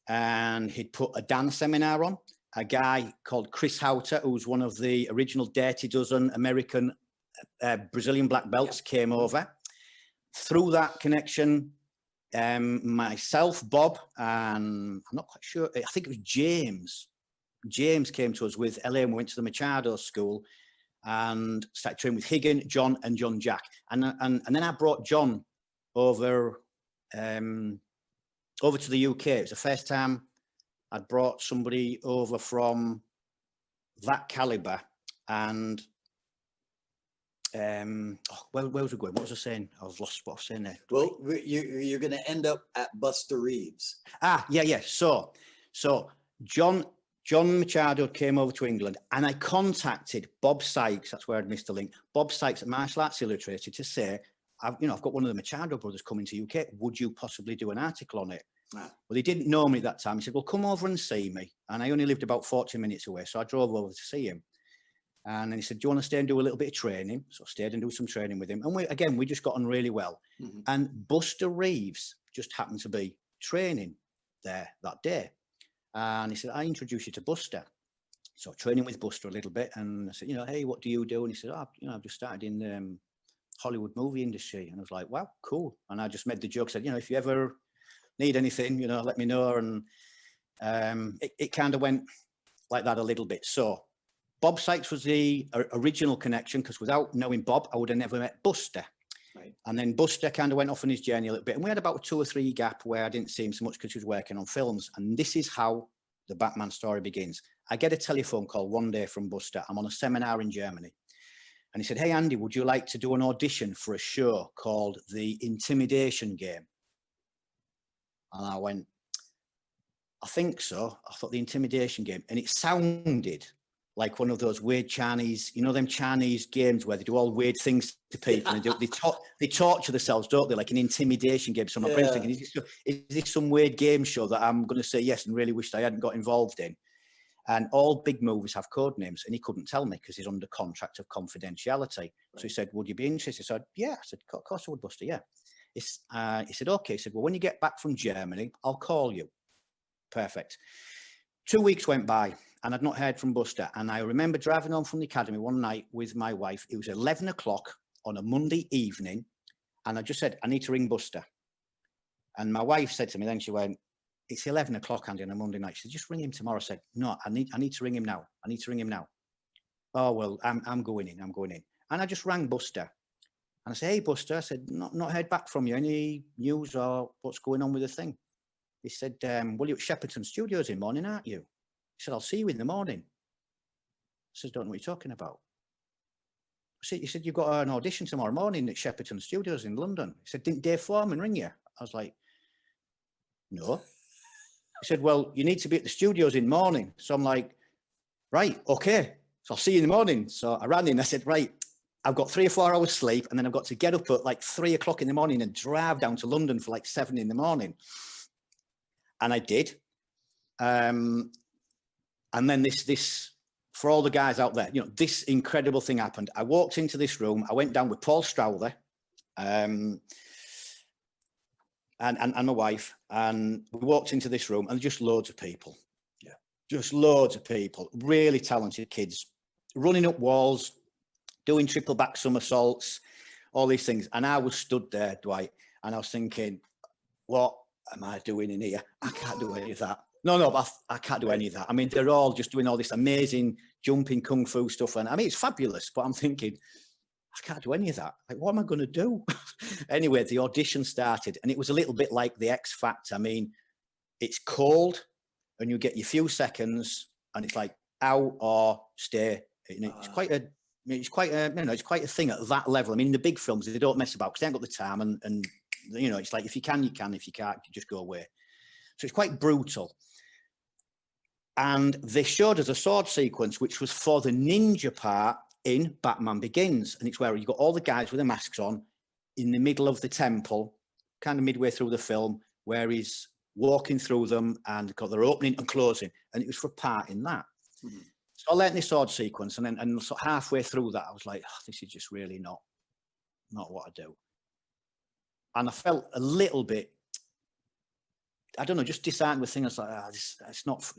and he'd put a dance seminar on, a guy called Chris Houter, who's one of the original Dirty Dozen American Brazilian black belts, came over. Through that connection, myself, Bob, and I'm not quite sure, I think it was James. James came to us with LA, and we went to the Machado school and started training with Higgin, John, and John Jack. And then I brought John over to the UK. It was the first time I'd brought somebody over from that caliber. And where was we going? What was I saying? I've lost what I was saying there. Well, you're going to end up at Buster Reeves. Yeah. So John John Machado came over to England, and I contacted Bob Sykes. That's where I'd missed the link. Bob Sykes at Martial Arts Illustrated to say, I've got one of the Machado brothers coming to UK. Would you possibly do an article on it? Well, he didn't know me at that time. He said, well, come over and see me. And I only lived about 40 minutes away. So I drove over to see him. And then he said, do you want to stay and do a little bit of training? So I stayed and do some training with him. And we just got on really well. Mm-hmm. And Buster Reeves just happened to be training there that day. And he said, I introduced you to Buster. So training with Buster a little bit. And I said, hey, what do you do? And he said, I've just started in the Hollywood movie industry. And I was like, wow, cool. And I just made the joke, said, if you ever need anything, let me know. And it kind of went like that a little bit. So Bob Sykes was the original connection, because without knowing Bob, I would have never met Buster. Right. And then Buster kind of went off on his journey a little bit. And we had about a 2 or 3 gap where I didn't see him so much because he was working on films. And this is how the Batman story begins. I get a telephone call one day from Buster. I'm on a seminar in Germany. And he said, hey, Andy, would you like to do an audition for a show called The Intimidation Game? And I went, I think so. I thought The Intimidation Game. And it sounded like one of those weird Chinese, them Chinese games where they do all weird things to people. And they torture themselves, don't they? Like an intimidation game. So my brain's thinking, is this some weird game show that I'm going to say yes and really wished I hadn't got involved in? And all big movies have code names, and he couldn't tell me because he's under contract of confidentiality. Right. So he said, would you be interested? I said, yeah. I said, of course I would, Buster, yeah. He said, okay. He said, well, when you get back from Germany, I'll call you. Perfect. 2 weeks went by, and I'd not heard from Buster. And I remember driving home from the academy one night with my wife. It was 11 o'clock on a Monday evening, and I just said, I need to ring Buster. And my wife said to me, then she went, it's 11 o'clock, Andy, on a Monday night. She said, just ring him tomorrow. I said, no, I need to ring him now. I need to ring him now. Oh, well, I'm going in. And I just rang Buster. And I said, hey, Buster, I said, not heard back from you. Any news or what's going on with the thing? He said, well, you're at Shepperton Studios in the morning, aren't you? He said, I'll see you in the morning. I said, don't know what you're talking about. He said, you've got an audition tomorrow morning at Shepperton Studios in London. He said, didn't Dave Foreman ring you? I was like, no. He said, well, you need to be at the studios in the morning. So I'm like, right, okay. So I'll see you in the morning. So I ran in, I said, right, I've got 3 or 4 hours sleep, and then I've got to get up at like 3 o'clock in the morning and drive down to London for like 7 in the morning. And I did. And then this, for all the guys out there, this incredible thing happened. I walked into this room. I went down with Paul Strowther, and my wife, and we walked into this room, and just loads of people. Yeah. Just loads of people, really talented kids, running up walls, doing triple back somersaults, all these things. And I was stood there, Dwight, and I was thinking, what am I doing in here? I can't do any of that. No, I can't do any of that. I mean, they're all just doing all this amazing jumping kung fu stuff. And I mean, it's fabulous, but I'm thinking, I can't do any of that. Like, what am I going to do? Anyway, the audition started, and it was a little bit like the X Factor. I mean, it's cold, and you get your few seconds, and it's like out or stay. It's quite a it's quite a thing at that level. I mean, in the big films, they don't mess about because they ain't got the time, and it's like if you can, you can. If you can't, you just go away. So it's quite brutal. And they showed us a sword sequence, which was for the ninja part in Batman Begins. And it's where you got all the guys with the masks on in the middle of the temple, kind of midway through the film, where he's walking through them and got their opening and closing. And it was for a part in that. Mm-hmm. So I learned this sword sequence, and then so halfway through that, I was like, oh, this is just really not what I do. And I felt a little bit, I don't know, just disheartened with things like, this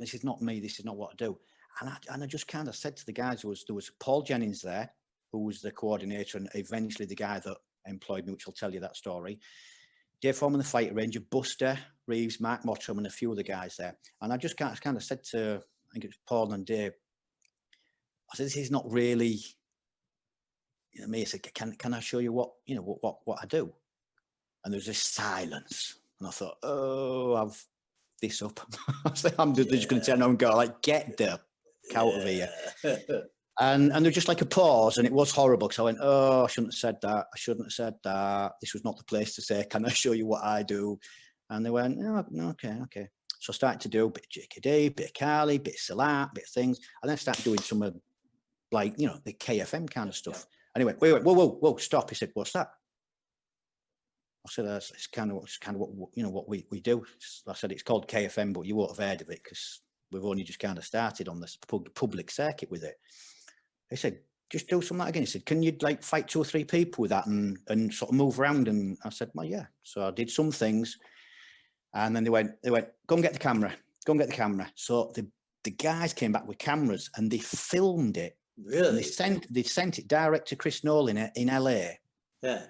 is not me, this is not what I do. And I just kind of said to the guys, there was Paul Jennings there, who was the coordinator and eventually the guy that employed me, which will tell you that story. Dave Foreman, the fighter ranger, Buster Reeves, Mark Mottram, and a few of the guys there. And I just kind of said to, I think it was Paul and Dave, I said, this is not really, me. I said, can I show you what I do? And there was this silence. And I thought, oh, I've this up. I'm just going to turn around and go, like, get the out of here. And there was just like a pause, and it was horrible because I went, oh, I shouldn't have said that. This was not the place to say, can I show you what I do? And they went, oh, okay. So I started to do a bit of JKD, bit of Carly, bit of Salat, bit of things. And then I started doing some of, like, you know, the KFM kind of stuff. Anyway, we went, whoa, stop. He said, what's that? I said, it's kind of what you know, what we do. I said, it's called KFM, but you won't have heard of it because we've only just kind of started on this public circuit with it. He said, just do something like that again. He said, can you like fight 2 or 3 people with that and sort of move around? And I said, well, yeah. So I did some things, and then they went, go and get the camera, go and get the camera. So the guys came back with cameras and they filmed it. Really? And they sent it direct to Chris Nolan in LA. Yeah.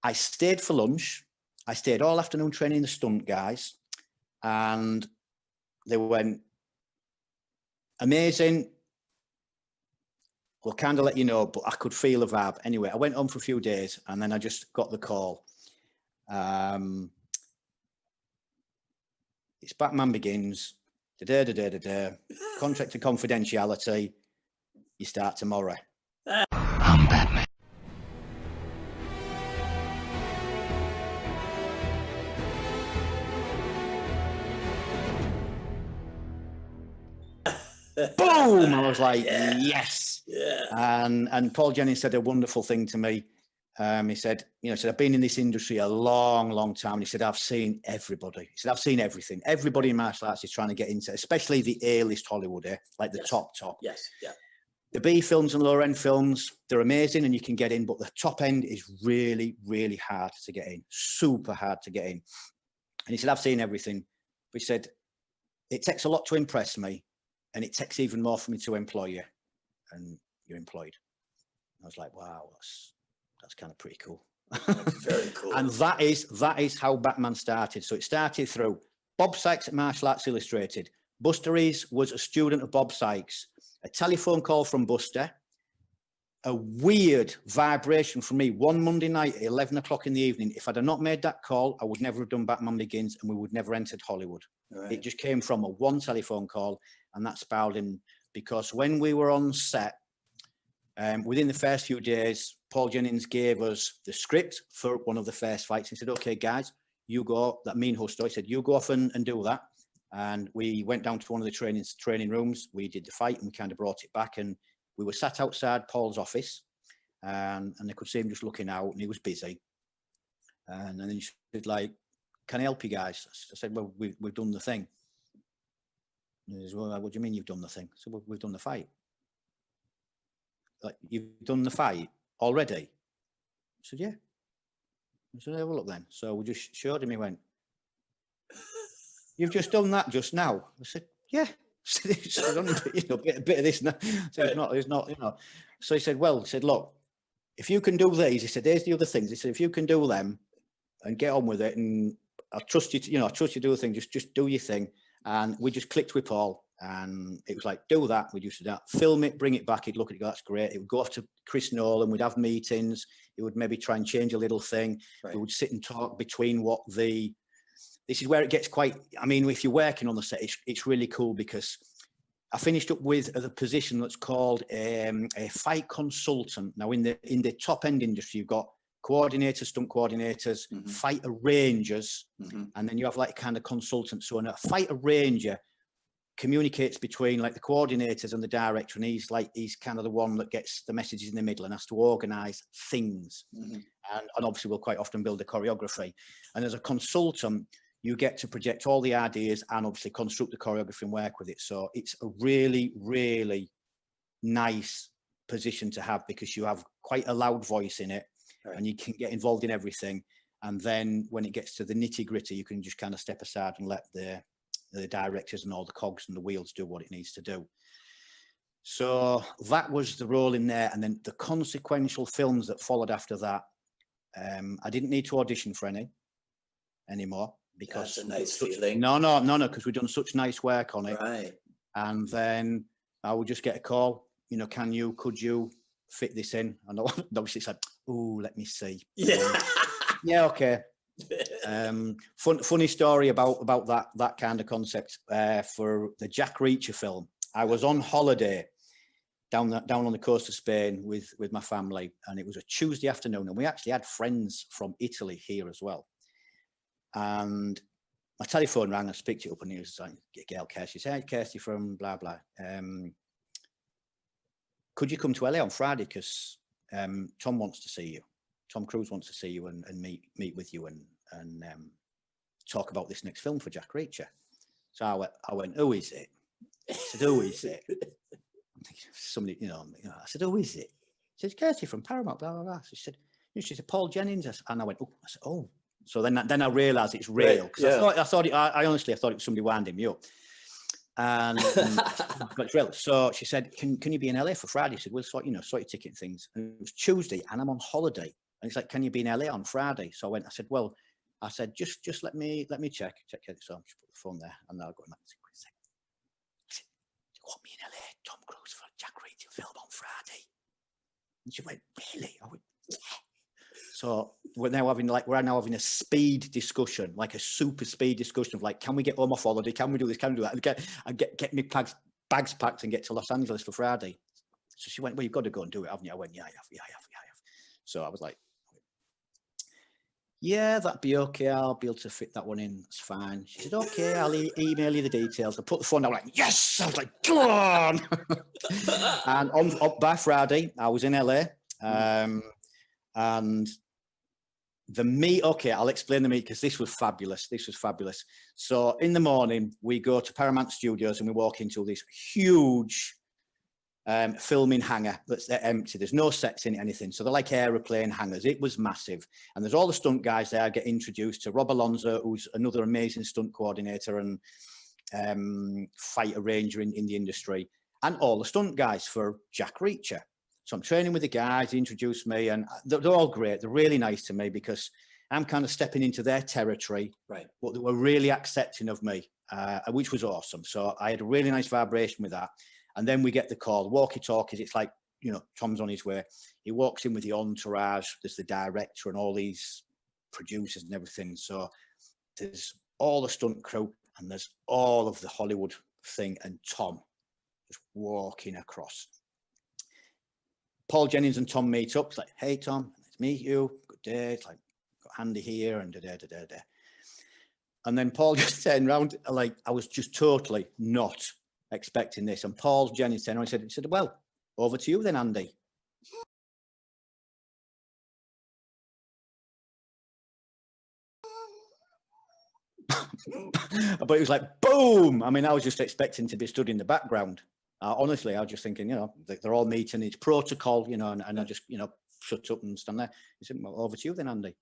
I stayed for lunch. I stayed all afternoon training the stunt guys, and they went, amazing. We'll kind of let you know, but I could feel a vibe. Anyway, I went home for a few days, and then I just got the call. It's Batman Begins. Contract to confidentiality. You start tomorrow. I'm Batman. Boom! I was like, yes. Yeah. And Paul Jennings said a wonderful thing to me. He said, you know, I've been in this industry a long, long time. And he said, I've seen everybody. He said, I've seen everything. Everybody in martial arts is trying to get into, especially the A-list Hollywood, like the top. Yes, yeah. The B films and lower end films, they're amazing and you can get in, but the top end is really, really hard to get in. Super hard to get in. And he said, I've seen everything. But he said, it takes a lot to impress me, and it takes even more for me to employ you. And you're employed. I was like, wow, that's kind of pretty cool. Very cool. And that is how Batman started. So it started through Bob Sykes at Martial Arts Illustrated. Buster Rees was a student of Bob Sykes. A telephone call from Buster. A weird vibration from me one Monday night at 11 o'clock in the evening. If I'd have not made that call, I would never have done Batman Begins, and we would never entered Hollywood. Right. It just came from a one telephone call, and that spiraled in, because when we were on set, within the first few days, Paul Jennings gave us the script for one of the first fights. He said, okay, guys, you go, that mean Husto, he said, you go off and do that. And we went down to one of the training rooms. We did the fight and we kind of brought it back, and we were sat outside Paul's office, and they could see him just looking out, and he was busy. And then he said, like, can I help you guys? I said, well, we've done the thing. And he said, well, what do you mean you've done the thing? I said, well, we've done the fight. Like, you've done the fight already? I said, yeah. I said, have a look then. So we just showed him. He went, you've just done that just now? I said, yeah. You know, a bit of this now. So it's not, you know. So he said, well, he said, look, if you can do these, he said, there's the other things. He said, if you can do them and get on with it, and I trust you to, you know, I trust you to do the thing, just do your thing. And we just clicked with Paul, and it was like, do that. We used to do that, film it, bring it back. He'd look at it, go, that's great. It would go off to Chris Nolan. We'd have meetings. He would maybe try and change a little thing. Right. We would sit and talk between this is where it gets quite, I mean, if you're working on the set, it's really cool, because I finished up with a position that's called a fight consultant. Now, in the top end industry, you've got coordinators, stunt coordinators, mm-hmm. fight arrangers, mm-hmm. and then you have like kind of consultants. So a fight arranger communicates between like the coordinators and the director, and he's kind of the one that gets the messages in the middle and has to organize things. Mm-hmm. and obviously will quite often build a choreography. And as a consultant, you get to project all the ideas and obviously construct the choreography and work with it. So it's a really, really nice position to have, because you have quite a loud voice in it, right. and you can get involved in everything. And then when it gets to the nitty gritty, you can just kind of step aside and let the directors and all the cogs and the wheels do what it needs to do. So that was the role in there. And then the consequential films that followed after that, I didn't need to audition for any anymore. Because that's a nice feeling. No, because we've done such nice work on it. Right. And then I would just get a call, you know, could you fit this in? And obviously it's like, oh, let me see. Yeah. Yeah, okay. Funny story about that kind of concept. For the Jack Reacher film, I was on holiday down on the coast of Spain with my family, and it was a Tuesday afternoon, and we actually had friends from Italy here as well. And my telephone rang, I picked it up and he was like, Gail Kirsty. She said, Kirsty from blah, blah. Could you come to LA on Friday? Because Tom wants to see you. Tom Cruise wants to see you and meet with you and talk about this next film for Jack Reacher. So I went, who is it? I said, who is it? I'm thinking, somebody, you know, I said, who is it? She said, Kirsty from Paramount, blah, blah, blah. So she said, Paul Jennings. And I went, oh, I said, oh. So then I realised it's real. Because I honestly thought it was somebody winding me up. And but it's real. So she said, can you be in LA for Friday? I said, we'll sort your ticket and things. And it was Tuesday and I'm on holiday. And it's like, can you be in LA on Friday? So I said, just let me check it. So I just put the phone there and I'll go and I said, you want me in LA, Tom Cruise for Jack Reacher film on Friday? And she went, really? I went, yeah. So we're now having a speed discussion, like a super speed discussion of like, can we get home off holiday? Can we do this? Can we do that? And get me bags packed and get to Los Angeles for Friday. So she went, well, you've got to go and do it, haven't you? I went, yeah, I have. So I was like, yeah, that'd be okay. I'll be able to fit that one in. It's fine. She said, okay, I'll email you the details. I put the phone down like, yes! I was like, come on! And by Friday, I was in LA. And the meet, okay, I'll explain the meet because this was fabulous. So in the morning, we go to Paramount Studios and we walk into this huge filming hangar that's empty. There's no sets in it, anything. So they're like aeroplane hangars. It was massive. And there's all the stunt guys there get introduced to Rob Alonso, who's another amazing stunt coordinator and fighter ranger in the industry, and all the stunt guys for Jack Reacher. So I'm training with the guys, they introduced me, and they're all great. They're really nice to me because I'm kind of stepping into their territory, right? But they were really accepting of me, which was awesome. So I had a really nice vibration with that. And then we get the call, walkie-talkies. It's like, you know, Tom's on his way. He walks in with the entourage. There's the director and all these producers and everything. So there's all the stunt crew and there's all of the Hollywood thing and Tom just walking across. Paul Jennings and Tom meet up. It's like, hey, Tom, nice to meet you. Good day. It's like, got Andy here and da-da-da-da-da. And then Paul just turned around, like, I was just totally not expecting this. And Paul Jennings turned around and said, well, over to you then, Andy. But it was like, boom. I mean, I was just expecting to be stood in the background. Honestly, I was just thinking, you know, they're all meeting, it's protocol, you know, and I just, you know, shut up and stand there. He said, well, over to you then, Andy.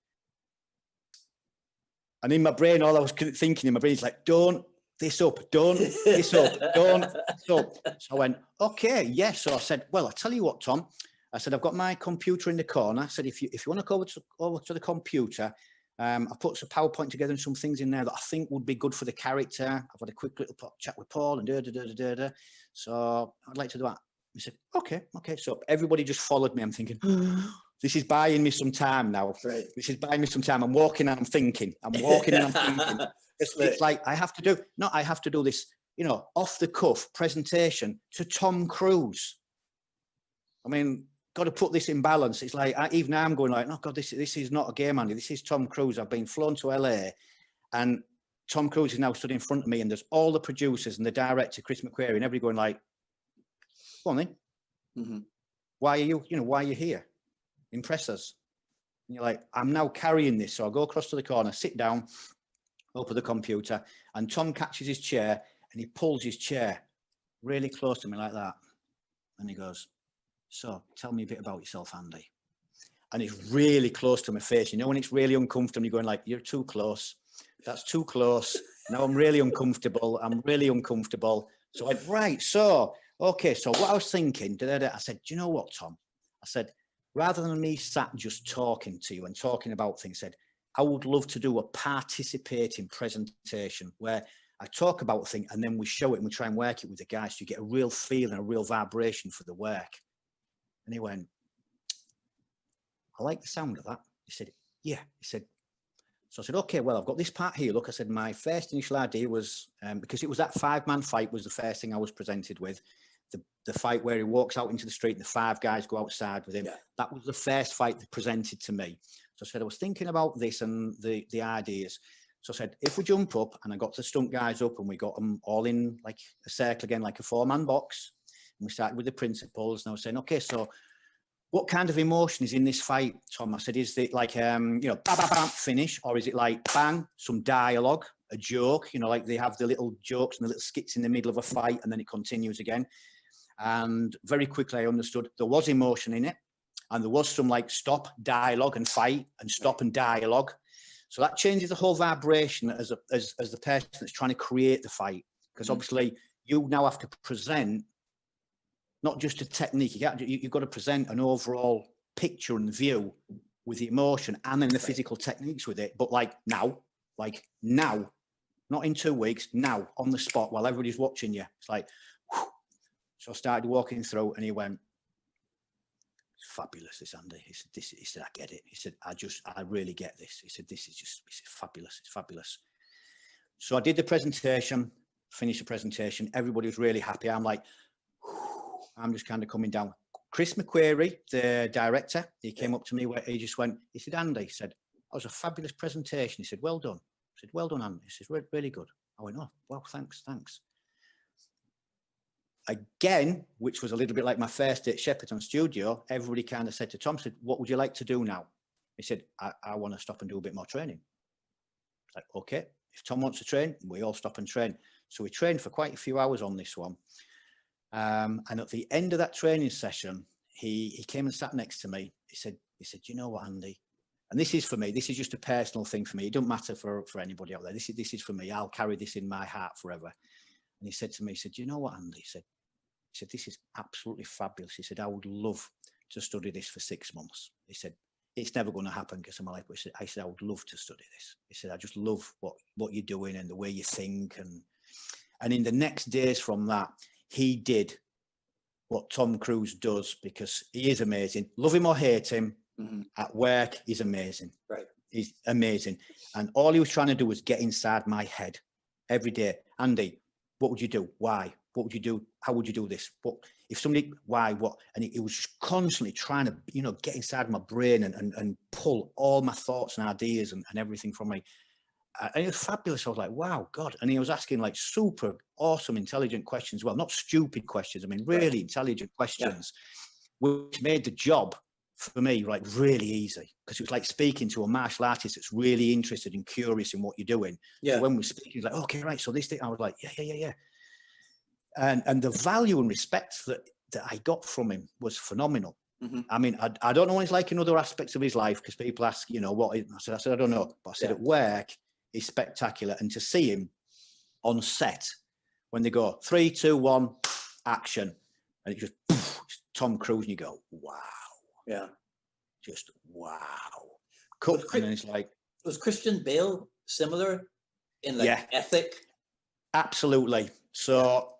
And in my brain, all I was thinking in my brain is like, don't this up, don't this up, don't this up. So I went, okay, yes. So I said, well, I'll tell you what, Tom. I said, I've got my computer in the corner. I said, if you want to go over to the computer, I put some PowerPoint together and some things in there that I think would be good for the character. I've had a quick little chat with Paul and da-da-da-da-da. So I'd like to do that. He said, okay. So everybody just followed me. I'm thinking, this is buying me some time now. Right. This is buying me some time. I'm walking and I'm thinking. It's like I have to do this, you know, off the cuff presentation to Tom Cruise. I mean, got to put this in balance. It's like, even now I'm going like, oh God, this is not a game, Andy. This is Tom Cruise. I've been flown to LA and Tom Cruise is now stood in front of me and there's all the producers and the director, Chris McQuarrie, and everybody going like, go on then. Mm-hmm. Why are you here? Impress us. And you're like, I'm now carrying this. So I go across to the corner, sit down, open the computer, and Tom catches his chair and he pulls his chair really close to me like that. And he goes, so tell me a bit about yourself, Andy. And it's really close to my face. You know, when it's really uncomfortable, you're going like, you're too close. That's too close. Now I'm really uncomfortable. So I went, right. So, okay. So what I was thinking, I said, do you know what, Tom? I said, rather than me sat just talking to you and talking about things, I said, I would love to do a participating presentation where I talk about a thing and then we show it and we try and work it with the guys so you get a real feel and a real vibration for the work. And he went, I like the sound of that. He said, yeah. He said, so I said, okay, well, I've got this part here. Look, I said, my first initial idea was, because it was that 5-man fight was the first thing I was presented with. The fight where he walks out into the street and the 5 guys go outside with him. Yeah. That was the first fight that presented to me. So I said, I was thinking about this and the ideas. So I said, if we jump up, and I got the stunt guys up and we got them all in like a circle again, like a 4-man box. And we started with the principals, and I was saying, okay, so what kind of emotion is in this fight, Tom? I said, is it like, bam, bam, bam, finish? Or is it like, bang, some dialogue, a joke, like they have the little jokes and the little skits in the middle of a fight, and then it continues again. And very quickly I understood there was emotion in it, and there was some like stop, dialogue and fight, and stop and dialogue. So that changes the whole vibration as the person that's trying to create the fight. Because obviously you now have to present not just a technique, you've got to present an overall picture and view with the emotion and then the physical techniques with it. But like now, not in 2 weeks, now, on the spot, while everybody's watching you. It's like, whew. So I started walking through, and he went, "It's fabulous, this, Andy." He said, "I get it." He said, I really get this." He said, "This is fabulous. It's fabulous." So I did the presentation, finished the presentation. Everybody was really happy. I'm like, whew. I'm just kind of coming down. Chris McQuarrie, the director, he came up to me, where he just went, he said, "Andy," he said, "that was a fabulous presentation." He said, "Well done." I said, "Well done, Andy." He said, "Really good." I went, "Oh, well, thanks. Again, which was a little bit like my first day at Shepperton Studio, everybody kind of said to Tom, said, "What would you like to do now?" He said, I want to stop and do a bit more training. It's like, okay, if Tom wants to train, we all stop and train. So we trained for quite a few hours on this one. And at the end of that training session, he came and sat next to me. He said, "You know what, Andy?" And this is for me. This is just a personal thing for me. It doesn't matter for anybody out there. This is for me. I'll carry this in my heart forever. And he said to me, he said, "You know what, Andy?" He said, "This is absolutely fabulous." He said, "I would love to study this for 6 months." He said, "It's never going to happen because of my life." But I said, "I would love to study this." He said, "I just love what you're doing and the way you think." And in the next days from that, he did what Tom Cruise does, because he is amazing. Love him or hate him, at work, he's amazing. Right. He's amazing. And all he was trying to do was get inside my head every day. "Andy, what would you do? Why? What would you do? How would you do this? What if somebody, why, what?" And it was just constantly trying to, get inside my brain and pull all my thoughts and ideas and everything from me. And it was fabulous. I was like, wow, God. And he was asking like super awesome, intelligent questions. Well, not stupid questions. I mean, really intelligent questions, which made the job for me like really easy, because it was like speaking to a martial artist that's really interested and curious in what you're doing. So when we're speaking, he's like, "Okay, right. So this thing," I was like, yeah. And the value and respect that I got from him was phenomenal. I mean, I don't know what he's like in other aspects of his life, because people ask, what I said, I don't know. But I said at work, he's spectacular. And to see him on set when they go 3, 2, 1, action, and it just Tom Cruise, and you go, wow. Yeah. Just wow. Cool. And then it's like, was Christian Bale similar in like ethic? Absolutely. So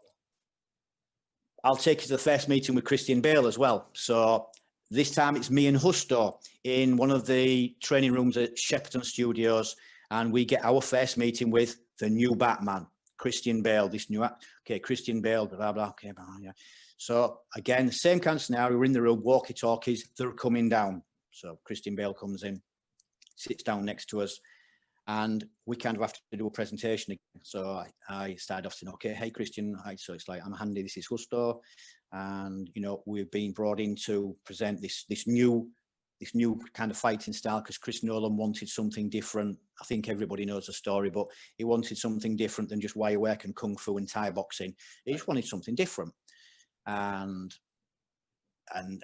I'll take you to the first meeting with Christian Bale as well. So this time it's me and Husto in one of the training rooms at Shepperton Studios, and we get our first meeting with the new Batman, Christian Bale. Christian Bale, blah, blah, okay, yeah. So again, same kind of scenario. We're in the room, walkie-talkies, they're coming down. So Christian Bale comes in, sits down next to us, and we kind of have to do a presentation again. So I started off saying, "Okay, hey Christian." So it's like, "I'm Andy, this is Husto, and we've been brought in to present this new kind of fighting style, because Chris Nolan wanted something different. I think everybody knows the story, but he wanted something different than just wire work and kung fu and Thai boxing. He just wanted something different." And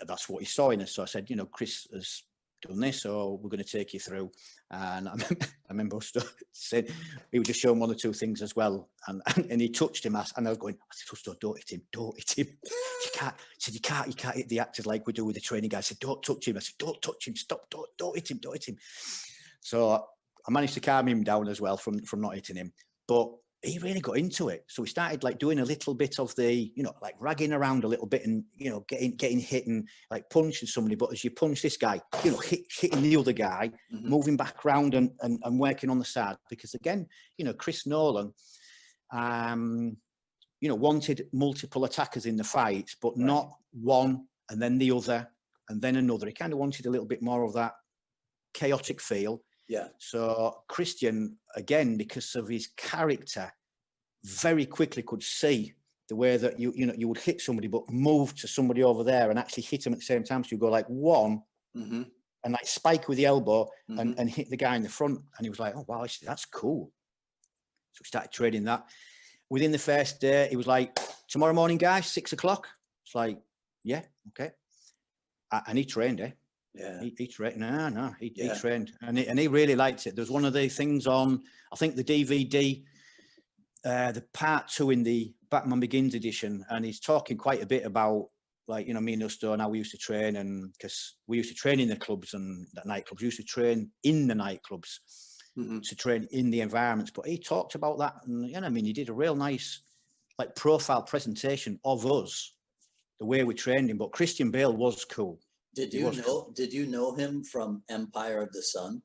that's what he saw in us. So I said, "Chris has done this, so we're going to take you through." And I remember said he was just showing 1 or 2 things as well, and he touched him, and I was going, I said, "Don't hit him, don't hit him." You can't hit the actors like we do with the training guys. I said, "Don't touch him." I said, "Don't touch him, stop, don't hit him." So I managed to calm him down as well from not hitting him, but he really got into it. So we started like doing a little bit of the, like ragging around a little bit, and, getting hit and like punching somebody. But as you punch this guy, hitting the other guy, moving back around and working on the side. Because again, Chris Nolan, wanted multiple attackers in the fight, but not one and then the other and then another. He kind of wanted a little bit more of that chaotic feel. Yeah. So Christian, again, because of his character, very quickly could see the way that you would hit somebody, but move to somebody over there and actually hit him at the same time. So you go like one Mm-hmm. and like spike with the elbow Mm-hmm. and hit the guy in the front. And he was like, oh, wow, that's cool. So we started trading that. Within the first day, he was like, tomorrow morning, guys, 6 o'clock. It's like, yeah, okay. And he trained, eh? Yeah. He trained. No, he Yeah. trained. And he really liked it. There's one of the things on, I think the DVD, the part 2 in the Batman Begins edition, and he's talking quite a bit about, like, you know, me and Usto and how we used to train, and because we used to train in the clubs and the nightclubs, we used to train in the nightclubs. Mm-hmm. To train in the environments, but he talked about that, and you know, I mean, he did a real nice like profile presentation of us, the way we trained him. But Christian Bale was cool. Did you know him from Empire of the Sun?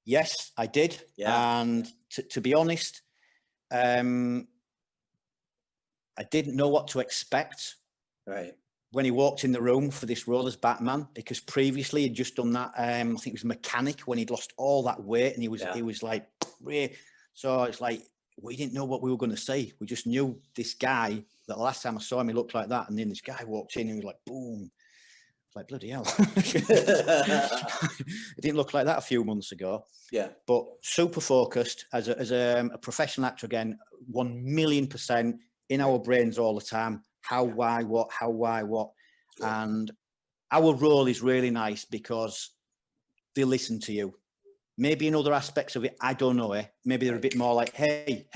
Yes, I did. Yeah. And to be honest, I didn't know what to expect. Right. When he walked in the room for this role as Batman, because previously he'd just done that. I think it was Mechanic, when he'd lost all that weight, and he was like, so it's like we didn't know what we were going to see. We just knew this guy. That the last time I saw him, he looked like that, and then this guy walked in, and he was like, boom. It's like, bloody hell. It didn't look like that a few months ago. Yeah. But super focused as a professional actor again, 1,000,000% in our brains all the time. How, why, what, Yeah. and our role is really nice because they listen to you. Maybe in other aspects of it, I don't know. Maybe they're a bit more like, hey,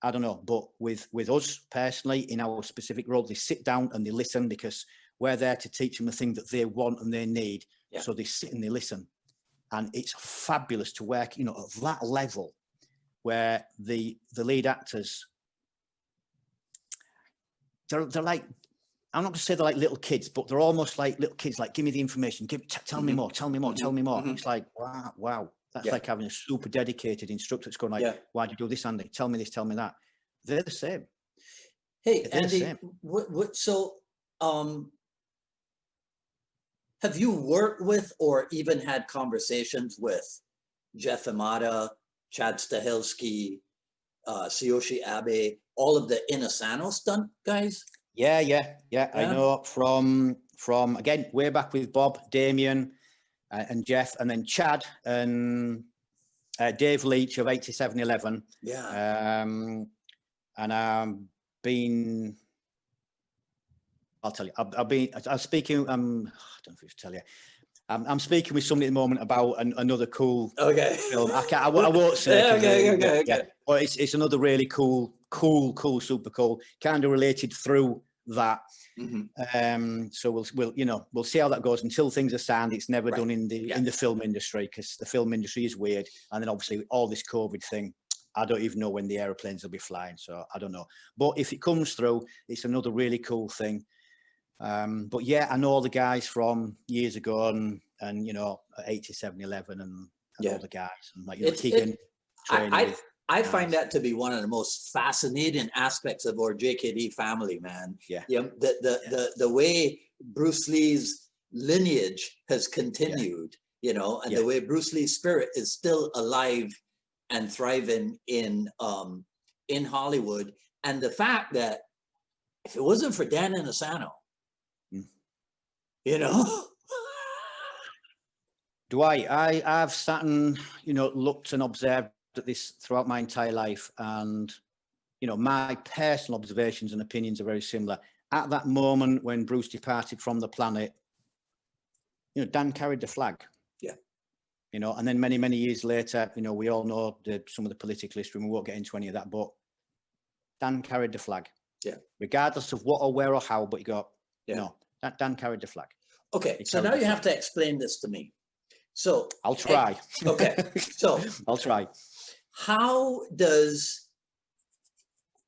I don't know. But with us personally, in our specific role, they sit down and they listen, because we're there to teach them the thing that they want and they need. Yeah. So they sit and they listen, and it's fabulous to work, you know, at that level where the lead actors. They're like, I'm not going to say they're like little kids, but they're almost like little kids. Like, give me the information, tell me more, tell me more. Mm-hmm. It's like, wow. That's like having a super dedicated instructor that's going like, why do you do this, Andy? Tell me this, tell me that. They're the same. Hey, Andy, so have you worked with or even had conversations with Jeff Imada, Chad Stahelski, Tsuyoshi Abe, all of the Inasano stunt guys? Yeah. I know from again, way back with Bob, Damien, and Jeff, and then Chad and Dave Leach of 8711. Yeah. And I'll tell you, I'm speaking, I don't know if I should tell you. I'm speaking with somebody at the moment about another cool film. I won't say. Okay. Yeah, but it's another really cool, super cool, kind of related through that. Mm-hmm. So we'll see how that goes. Until things are signed, it's never done in the film industry, because the film industry is weird. And then obviously all this COVID thing, I don't even know when the airplanes will be flying, so I don't know. But if it comes through, it's another really cool thing. But yeah, I know all the guys from years ago, and you know, 8711 and all the guys, and like, you know, Keegan. I find that to be one of the most fascinating aspects of our JKD family, man. Yeah. You know, the way Bruce Lee's lineage has continued, you know, and the way Bruce Lee's spirit is still alive and thriving in Hollywood, and the fact that if it wasn't for Dan Inasano, you know. Dwight, I've sat and, you know, looked and observed at this throughout my entire life, and you know, my personal observations and opinions are very similar. At that moment when Bruce departed from the planet, you know, Dan carried the flag. Yeah. You know, and then many years later, you know, we all know some of the political history, and we won't get into any of that, but Dan carried the flag. Yeah. Regardless of what or where or how, but you go, no, Dan carried the flag. Okay, so now you have to explain this to me. So I'll try. Okay, so I'll try. How does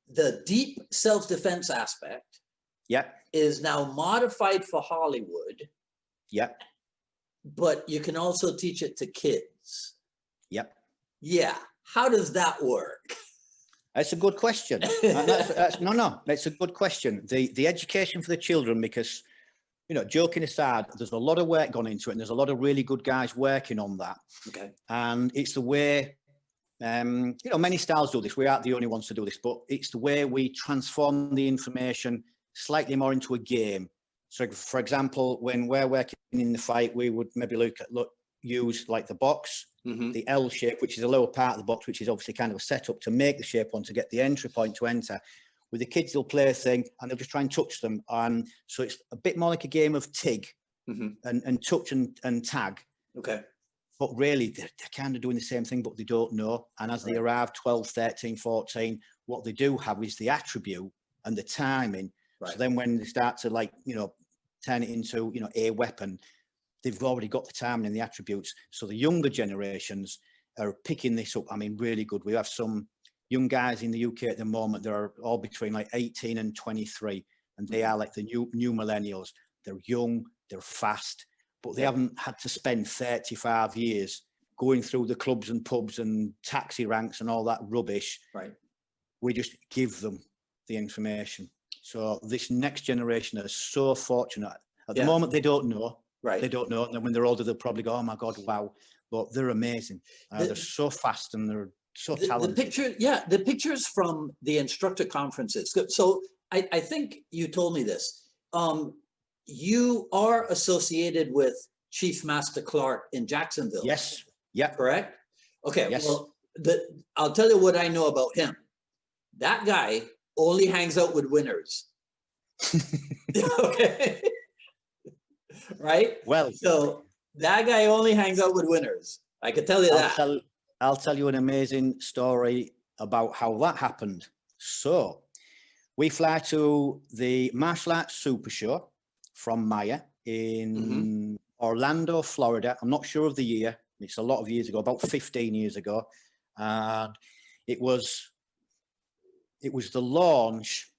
the deep self-defense aspect is now modified for Hollywood? Yep. But you can also teach it to kids. Yep. Yeah. How does that work? That's a good question. That's a good question. The education for the children, because you know, joking aside, there's a lot of work gone into it, and there's a lot of really good guys working on that. Okay. And it's the way, you know, many styles do this. We aren't the only ones to do this, but it's the way we transform the information slightly more into a game. So, for example, when we're working in the fight, we would maybe use like the box, the L shape, which is the lower part of the box, which is obviously kind of a setup to make the shape one to get the entry point to enter. With the kids, they'll play a thing and they'll just try and touch them. So it's a bit more like a game of TIG and touch and tag. Okay. But really, they're kind of doing the same thing, but they don't know. And as they arrive 12, 13, 14, what they do have is the attribute and the timing. Right. So then when they start to, like, you know, turn it into, you know, a weapon, they've already got the timing and the attributes. So the younger generations are picking this up. I mean, really good. We have some young guys in the UK at the moment. They're all between like 18 and 23, and they are like the new millennials. They're young, they're fast, but they haven't had to spend 35 years going through the clubs and pubs and taxi ranks and all that rubbish. Right. We just give them the information. So this next generation is so fortunate. At the moment, they don't know. Right. They don't know. And then when they're older, they'll probably go, oh my God, wow. But they're amazing. They're so fast and they're so talented. The pictures from the instructor conferences. So I think you told me this. You are associated with Chief Master Clark in Jacksonville. Yes. Yeah. Correct? Okay. Yes. Well, I'll tell you what I know about him. That guy only hangs out with winners. Okay. Right? Well, so that guy only hangs out with winners. I can tell you that. I'll tell you an amazing story about how that happened. So we fly to the Martial Arts Super Show from Maya in Orlando, Florida. I'm not sure of the year. It's a lot of years ago, about 15 years ago. And it was the launch.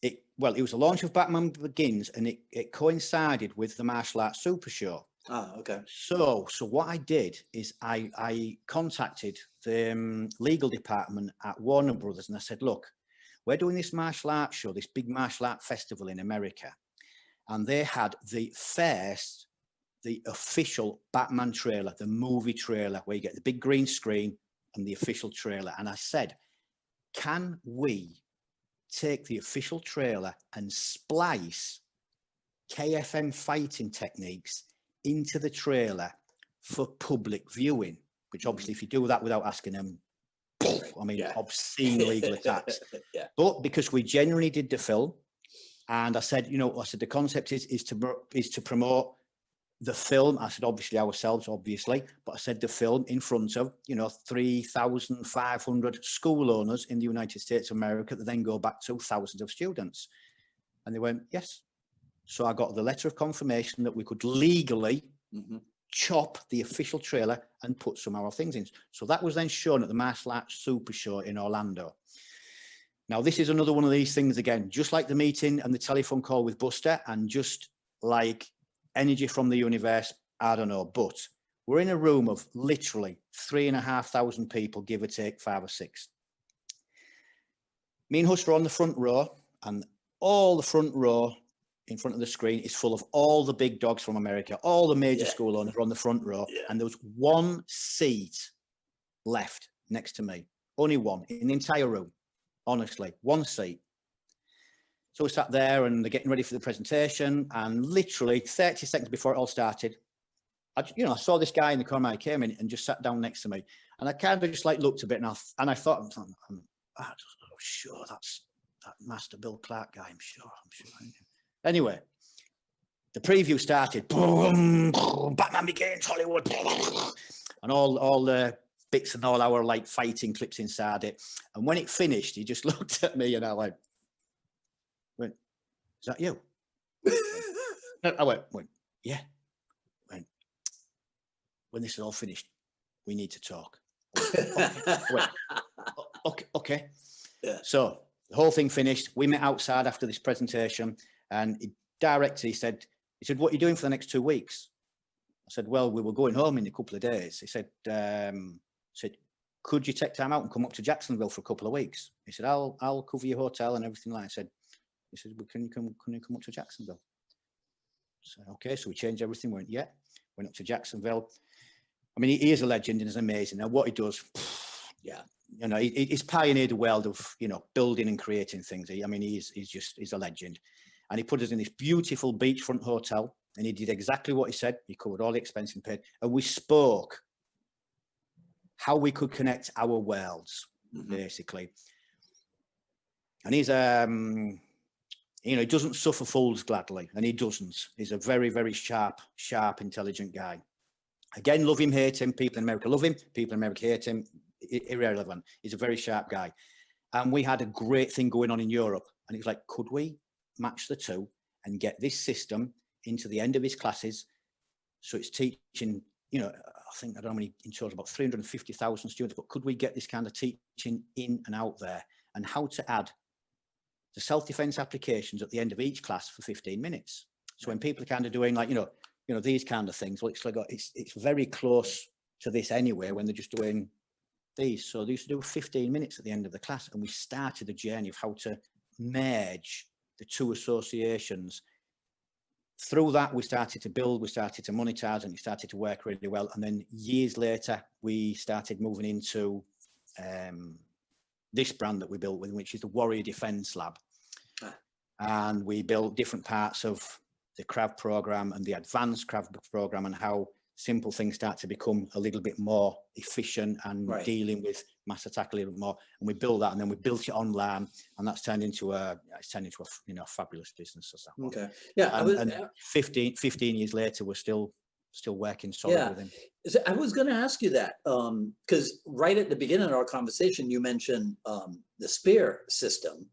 It was the launch of Batman Begins, and it coincided with the Martial Arts Super Show. Ah, okay. So what I did is I contacted the legal department at Warner Brothers, and I said, look, we're doing this martial arts show, this big martial art festival in America. And they had the official Batman trailer, the movie trailer, where you get the big green screen and the official trailer. And I said, can we take the official trailer and splice KFM fighting techniques into the trailer for public viewing? Which obviously, if you do that without asking them, I mean, obscene legal attacks. But because we genuinely did the film, and I said, the concept is to promote the film. I said, obviously ourselves, but I said the film in front of, 3,500 school owners in the United States of America that then go back to thousands of students. And they went, yes. So I got the letter of confirmation that we could legally chop the official trailer and put some of our things in. So that was then shown at the Martial Arts Super Show in Orlando. Now, this is another one of these things again, just like the meeting and the telephone call with Buster, and just like energy from the universe, I don't know, but we're in a room of literally 3,500 people, give or take 5 or 6. Me and Huss are on the front row, and all the front row in front of the screen is full of all the big dogs from America. All the major school owners are on the front row, and there was one seat left next to me. Only one in the entire room. Honestly, one seat. So we sat there and they're getting ready for the presentation, and literally 30 seconds before it all started, I saw this guy in the corner. I came in and just sat down next to me, and I kind of just like looked a bit, and I thought, I'm sure that's that Master Bill Clark guy. I'm sure. Anyway, the preview started. Boom, boom, Batman Begins, Hollywood, and all the bits and all our like fighting clips inside it. And when it finished, he just looked at me and I went, is that you? I went, yeah. When this is all finished, we need to talk. Okay. Yeah. So the whole thing finished. We met outside after this presentation, and he said, what are you doing for the next 2 weeks? I said, well, we were going home in a couple of days. He said, could you take time out and come up to Jacksonville for a couple of weeks? He said, I'll cover your hotel and everything like that. He said, well, can you come up to Jacksonville? So, okay, so we changed everything. Went up to Jacksonville. I mean, he is a legend and is amazing. Now, what he does, yeah, you know, he's pioneered the world of, you know, building and creating things. I mean, he's a legend. And he put us in this beautiful beachfront hotel, and he did exactly what he said. He covered all the expenses and paid. And we spoke how we could connect our worlds, basically. And he's, you know, he doesn't suffer fools gladly, and he doesn't. He's a very, very sharp, intelligent guy. Again, love him, hate him. People in America love him. People in America hate him. Irrelevant. He's a very sharp guy. And we had a great thing going on in Europe. And it's like, could we match the two and get this system into the end of his classes? So it's teaching, you know, I think, I don't know how many in total, about 350,000 students, but could we get this kind of teaching in and out there, and how to add the self-defense applications at the end of each class for 15 minutes. So when people are kind of doing like, you know, these kind of things, well, it's like, it's very close to this anyway, when they're just doing these. So they used to do 15 minutes at the end of the class, and we started the journey of how to merge the two associations. Through that, we started to build, we started to monetize, and it started to work really well. And then years later, we started moving into this brand that we built with, which is the Warrior Defense Lab. And we built different parts of the Krav program and the advanced Krav program, and how simple things start to become a little bit more efficient and dealing with mass attack a little bit more. And we built that, and then we built it online, and that's turned into a you know, fabulous business. Okay. Yeah. And 15 years later, we're still working solid with him. I was going to ask you that, because right at the beginning of our conversation, you mentioned the spear system.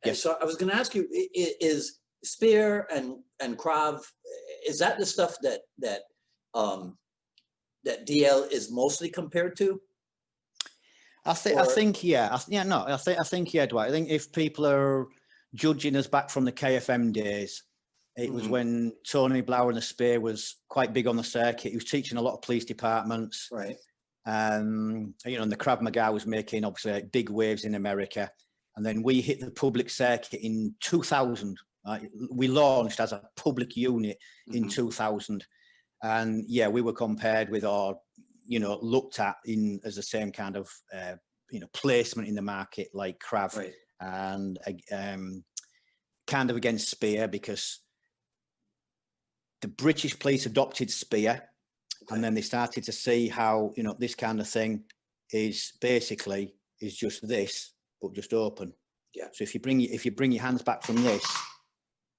And Yes. so I was going to ask you, is spear and Krav, is that the stuff that DL is mostly compared to? I think, yeah, Dwight. I think if people are judging us back from the KFM days, it was when Tony Blauer and the Spear was quite big on the circuit. He was teaching a lot of police departments. Right. You know, and the Krav Maga was making obviously like big waves in America. And then we hit the public circuit in 2000. We launched as a public unit in 2000. And yeah, we were compared with, or, you know, looked at as the same kind of, you know, placement in the market like Krav, and kind of against Spear, because the British police adopted Spear, and then they started to see how, you know, this kind of thing is basically just this, but just open. Yeah. So if you bring your hands back from this,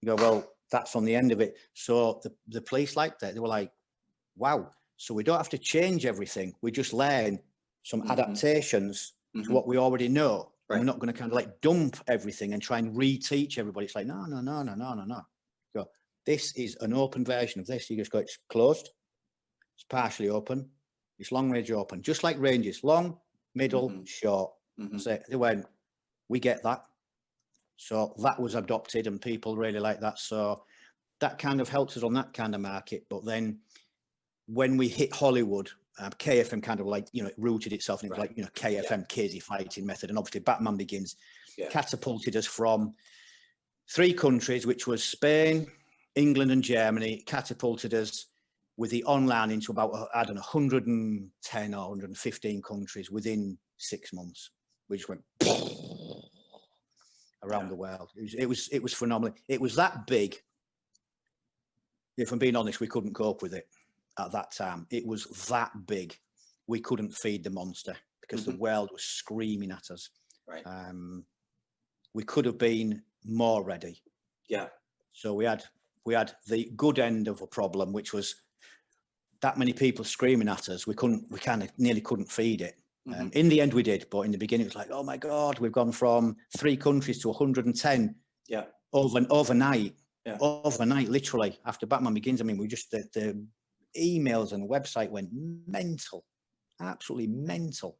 you go, well, that's on the end of it. So the police liked that. They were like, wow. So we don't have to change everything. We just learn some adaptations to what we already know. We're not going to kind of like dump everything and try and reteach everybody. It's like, no. Go, this is an open version of this. You just go, it's closed, it's partially open, it's long range open, just like ranges, long, middle, short. So they went, we get that. So that was adopted, and people really like that. So that kind of helped us on that kind of market. But then when we hit Hollywood, KFM kind of like, you know, it rooted itself, and it was like, you know, KFM, Casey Fighting Method, and obviously Batman Begins catapulted us from 3 countries, which was Spain, England and Germany, catapulted us with the online into about, I don't know, 110 or 115 countries within 6 months. We just went around the world. It was phenomenal. It was that big. If I'm being honest, we couldn't cope with it at that time. It was that big. We couldn't feed the monster because the world was screaming at us. Right. We could have been more ready. Yeah. So we had the good end of a problem, which was that many people screaming at us. We kind of nearly couldn't feed it. In the end we did, but in the beginning it was like, oh my God, we've gone from 3 countries to 110 overnight. Yeah. Overnight, literally, after Batman Begins. I mean, we just, the emails and the website went mental, absolutely mental,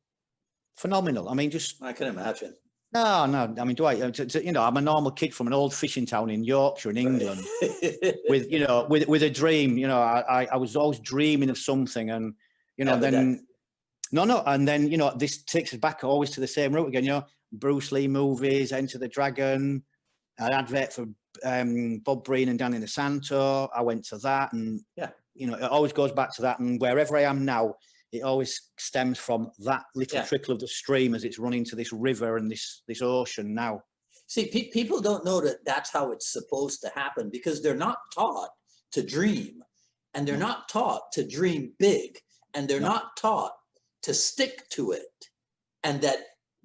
phenomenal. I mean, just, I can imagine. No. I mean, Dwight, you know, I'm a normal kid from an old fishing town in Yorkshire, in England, with, you know, with a dream. You know, I was always dreaming of something, and, you know, and then, you know, this takes us back always to the same route again. You know, Bruce Lee movies, Enter the Dragon, an advert for Bob Breen and Danny DeSanto. I went to that, and Yeah. you know, it always goes back to that. And wherever I am now, it always stems from that little trickle of the stream as it's running to this river and this ocean now. See, people don't know that that's how it's supposed to happen, because they're not taught to dream, and they're not taught to dream big, and they're not taught to stick to it, and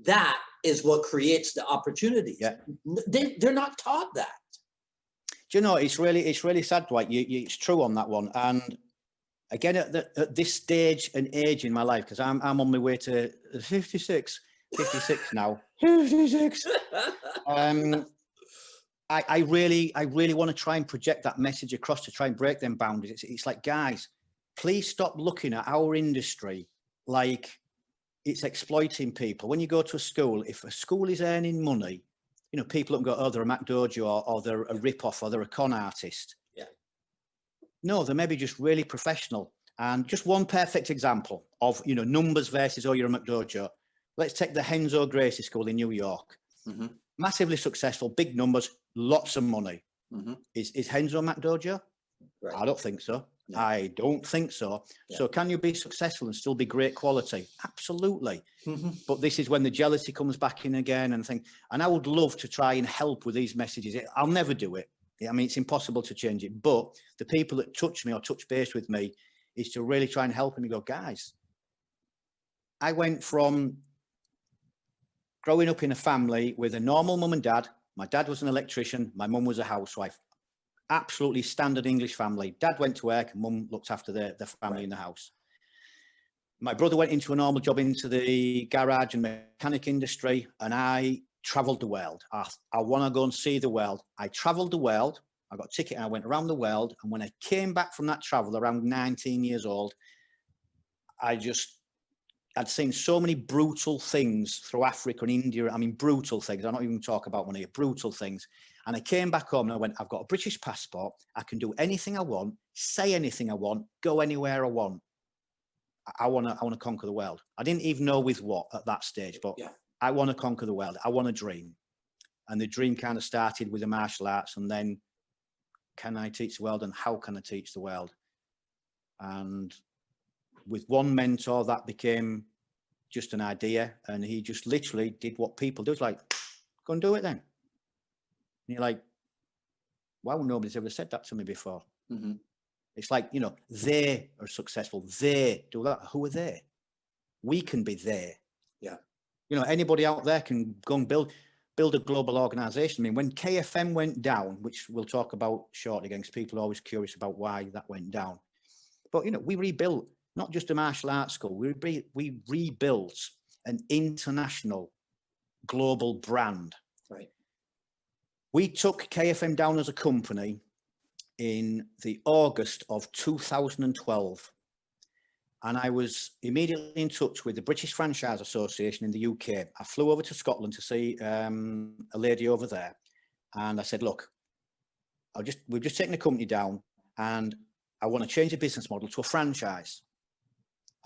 that is what creates the opportunities. Yeah. They're not taught that. Do you know, it's really sad, Dwight. It's true on that one. And again, at this stage and age in my life, because I'm on my way to 56 now. 56. I really want to try and project that message across to try and break them boundaries. It's like, guys, please stop looking at our industry like it's exploiting people. When you go to a school, if a school is earning money, you know, people don't go, oh, they're a McDojo, or they're a rip-off, or they're a con artist. Yeah. No, they're maybe just really professional. And just one perfect example of, you know, numbers versus, oh, you're a McDojo. Let's take the Henzo Gracie School in New York. Mm-hmm. Massively successful, big numbers, lots of money. Mm-hmm. Is Henzo McDojo? Right. I don't think so. No. I don't think so. Yeah. So can you be successful and still be great quality? Absolutely. Mm-hmm. But this is when the jealousy comes back in again and think, and I would love to try and help with these messages. I'll never do it. I mean, it's impossible to change it. But the people that touch me or touch base with me is to really try and help them. You go, guys, I went from growing up in a family with a normal mum and dad. My dad was an electrician. My mum was a housewife. Absolutely standard English family. Dad went to work, mum looked after the family in the house. My brother went into a normal job into the garage and mechanic industry, and I traveled the world. I want to go and see the world. I traveled the world. I got a ticket and I went around the world. And when I came back from that travel around 19 years old, I'd seen so many brutal things through Africa and India. I mean, brutal things. I'm not even talking about money, brutal things. And I came back home and I went, I've got a British passport. I can do anything I want, say anything I want, go anywhere I want. I want to conquer the world. I didn't even know with what at that stage, but I want to conquer the world. I want to dream. And the dream kind of started with the martial arts, and then can I teach the world, and how can I teach the world? And with one mentor, that became just an idea, and he just literally did what people do. It's like, go and do it then. And you're like, wow, nobody's ever said that to me before. Mm-hmm. It's like, you know, they are successful. They do that. Who are they? We can be there. Yeah. You know, anybody out there can go and build a global organization. I mean, when KFM went down, which we'll talk about shortly, because people are always curious about why that went down. But, you know, we rebuilt not just a martial arts school. We rebuilt an international global brand. Right. We took KFM down as a company in the August of 2012. And I was immediately in touch with the British Franchise Association in the UK. I flew over to Scotland to see a lady over there. And I said, look, we've just taken the company down, and I want to change the business model to a franchise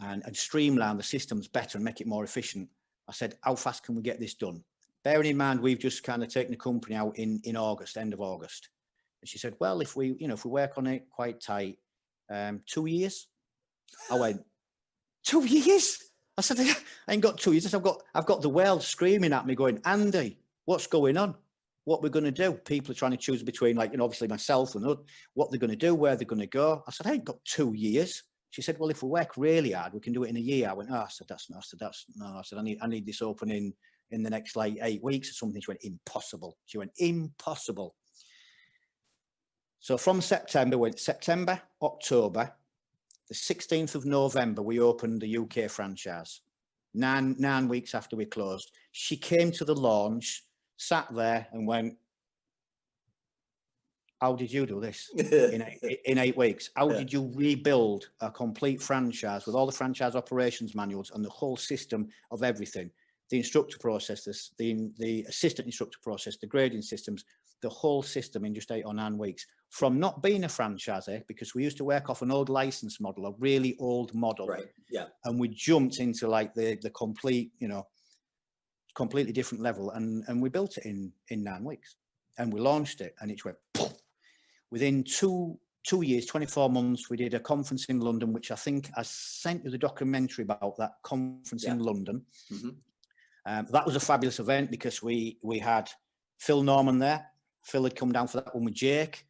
and streamline the systems better and make it more efficient. I said, how fast can we get this done? Bearing in mind, we've just kind of taken the company out in August, end of August. And she said, well, if we work on it quite tight, 2 years. I went, 2 years? I said, I ain't got 2 years. I said, I've got the world screaming at me going, Andy, what's going on? What we're going to do? People are trying to choose between, like, you know, obviously myself and what they're going to do, where they're going to go. I said, I ain't got 2 years. She said, well, if we work really hard, we can do it in a year. I went, oh, I said, I said, I need this opening in the next like 8 weeks or something. She went, impossible. She went, impossible. So from September, October, the 16th of November, we opened the UK franchise. Nine weeks after we closed, she came to the launch, sat there and went, how did you do this in 8 weeks? How did you rebuild a complete franchise with all the franchise operations manuals and the whole system of everything? The instructor process, the assistant instructor process, the grading systems, the whole system in just 8 or 9 weeks. From not being a franchisee, because we used to work off an old license model, a really old model. Right. Yeah. And we jumped into like the complete, you know, completely different level, and we built it in 9 weeks. and we launched it, and it went poof. Within two years, 24 months, we did a conference in London, which I think I sent you the documentary about that conference in London. That was a fabulous event because we had Phil Norman there. Phil had come down for that one with Jake.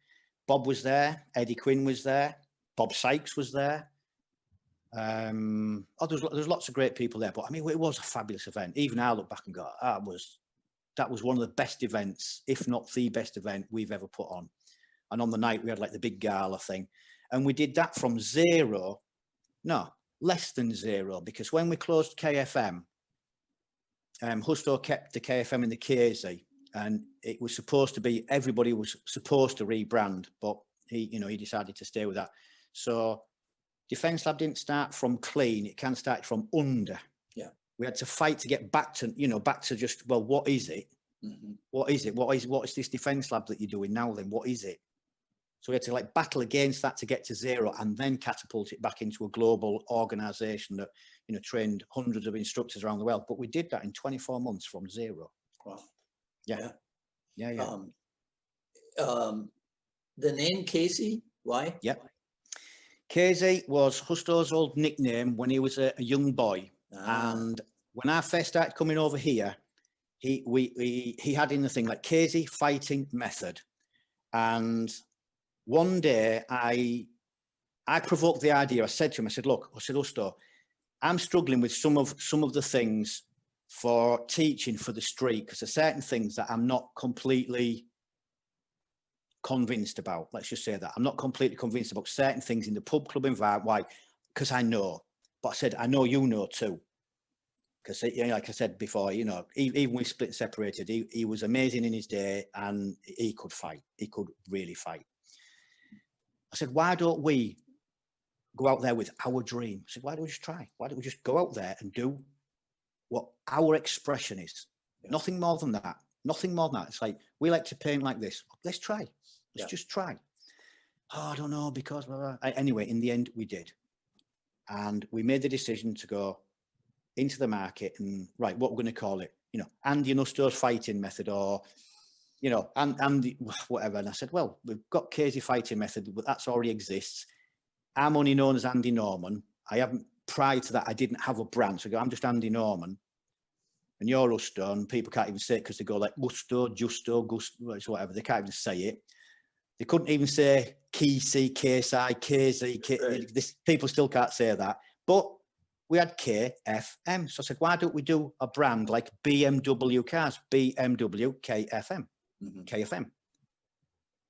Bob was there. Eddie Quinn was there. Bob Sykes was there. There's lots of great people there, but I mean, it was a fabulous event. Even I look back and go, that was one of the best events, if not the best event we've ever put on. And on the night we had like the big gala thing, and we did that from less than zero, because when we closed KFM, Husto kept the KFM in the KZ, and it was supposed to be, everybody was supposed to rebrand, but he decided to stay with that. So Defence Lab didn't start from clean; it can start from under. Yeah, we had to fight to get back to just, well, what is it? What is it? What is this Defence Lab that you're doing now? Then what is it? So we had to like battle against that to get to zero, and then catapult it back into a global organisation that trained hundreds of instructors around the world. But we did that in 24 months from zero. Wow. Yeah. The name Casey, why? Yep. Casey was Husto's old nickname when he was a young boy, and when I first started coming over here, he had in the thing like Casey Fighting Method, and one day I provoked the idea. I said to him, look, Husto, I'm struggling with some of the things for teaching for the street, because there's certain things that I'm not completely convinced about. Let's just say that I'm not completely convinced about certain things in the pub club environment. Why? Because I know. But I said, I know you know too. Because like I said before, even we split and separated, he was amazing in his day, and he could fight. He could really fight. I said, why don't we go out there with our dream? I said, why don't we just try? Why don't we just go out there and do what our expression is? Yeah. Nothing more than that. Nothing more than that. It's like, we like to paint like this. Let's try. Let's just try. Oh, I don't know, because... Anyway, in the end, we did. And we made the decision to go into the market and, right, what we're going to call it, Andy and Husto's Fighting Method, or... and whatever. And I said, well, we've got Casey Fighting Method, but that's already exists. I'm only known as Andy Norman. Prior to that, I didn't have a brand. So I go, I'm just Andy Norman. And you're Husto, and people can't even say it because they go like Husto, Justo, Gusto, whatever. They can't even say it. They couldn't even say Casey, KSI, KZ. People still can't say that. But we had KFM. So I said, why don't we do a brand like BMW cars? BMW, KFM. KFM.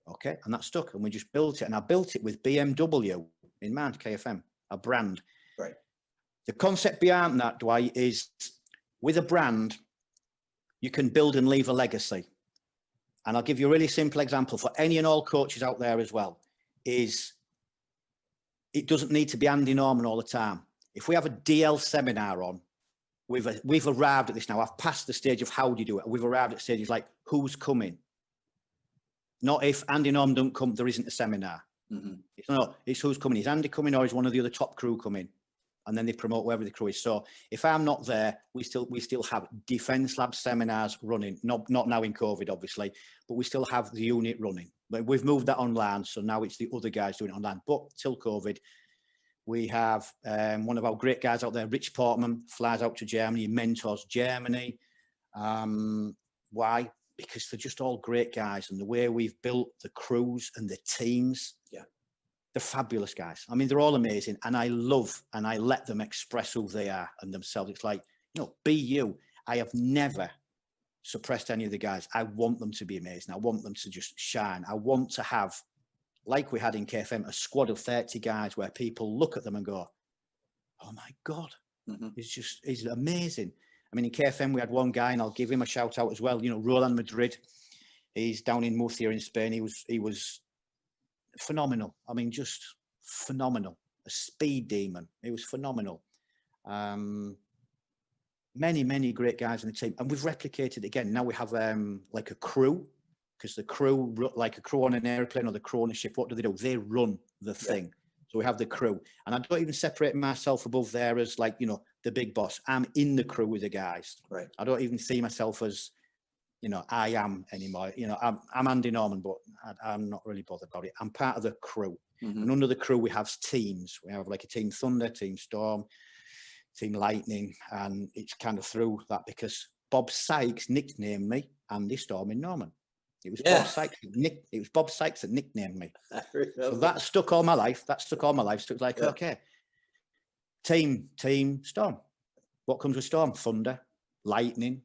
Okay, and that stuck, and we just built it, and I built it with BMW in mind, KFM, a brand. Right. The concept behind that, Dwight, is with a brand, you can build and leave a legacy. And I'll give you a really simple example for any and all coaches out there as well, is it doesn't need to be Andy Norman all the time. If we have a DL seminar on, we've arrived at this now. I've passed the stage of how do you do it. We've arrived at stages like who's coming. Not if Andy Norman don't come, there isn't a seminar. It's who's coming. Is Andy coming, or is one of the other top crew coming? And then they promote wherever the crew is. So if I'm not there, we still have Defence Lab seminars running. Not now in COVID, obviously, but we still have the unit running. But we've moved that online, so now it's the other guys doing it online. But till COVID, we have one of our great guys out there, Rich Portman, flies out to Germany, he mentors Germany. Why? Because they're just all great guys, and the way we've built the crews and the teams, they're fabulous guys. I mean, they're all amazing, and I love and I let them express who they are and themselves. It's like, be you. I have never suppressed any of the guys. I want them to be amazing. I want them to just shine. I want to have, like we had in KFM, a squad of 30 guys where people look at them and go, oh my God, he's amazing. I mean, in KFM, we had one guy, and I'll give him a shout out as well. Roland Madrid. He's down in Murcia in Spain. He was phenomenal. I mean, just phenomenal. A speed demon. He was phenomenal. Many great guys in the team, and we've replicated again. Now we have like a crew, because the crew, like a crew on an airplane or the crew on a ship, what do? They run the thing. So we have the crew, and I don't even separate myself above there as like, the big boss. I'm in the crew with the guys. Right. I don't even see myself as you know, I am anymore. You know, I'm Andy Norman, but I'm not really bothered about it. I'm part of the crew. And under the crew, we have teams. We have like a Team Thunder, Team Storm, Team Lightning. And it's kind of through that because Bob Sykes nicknamed me Andy Storm in Norman. It was Bob Sykes. It was Bob Sykes that nicknamed me. So that stuck all my life. So it's like, okay, Team Storm. What comes with Storm? Thunder, lightning,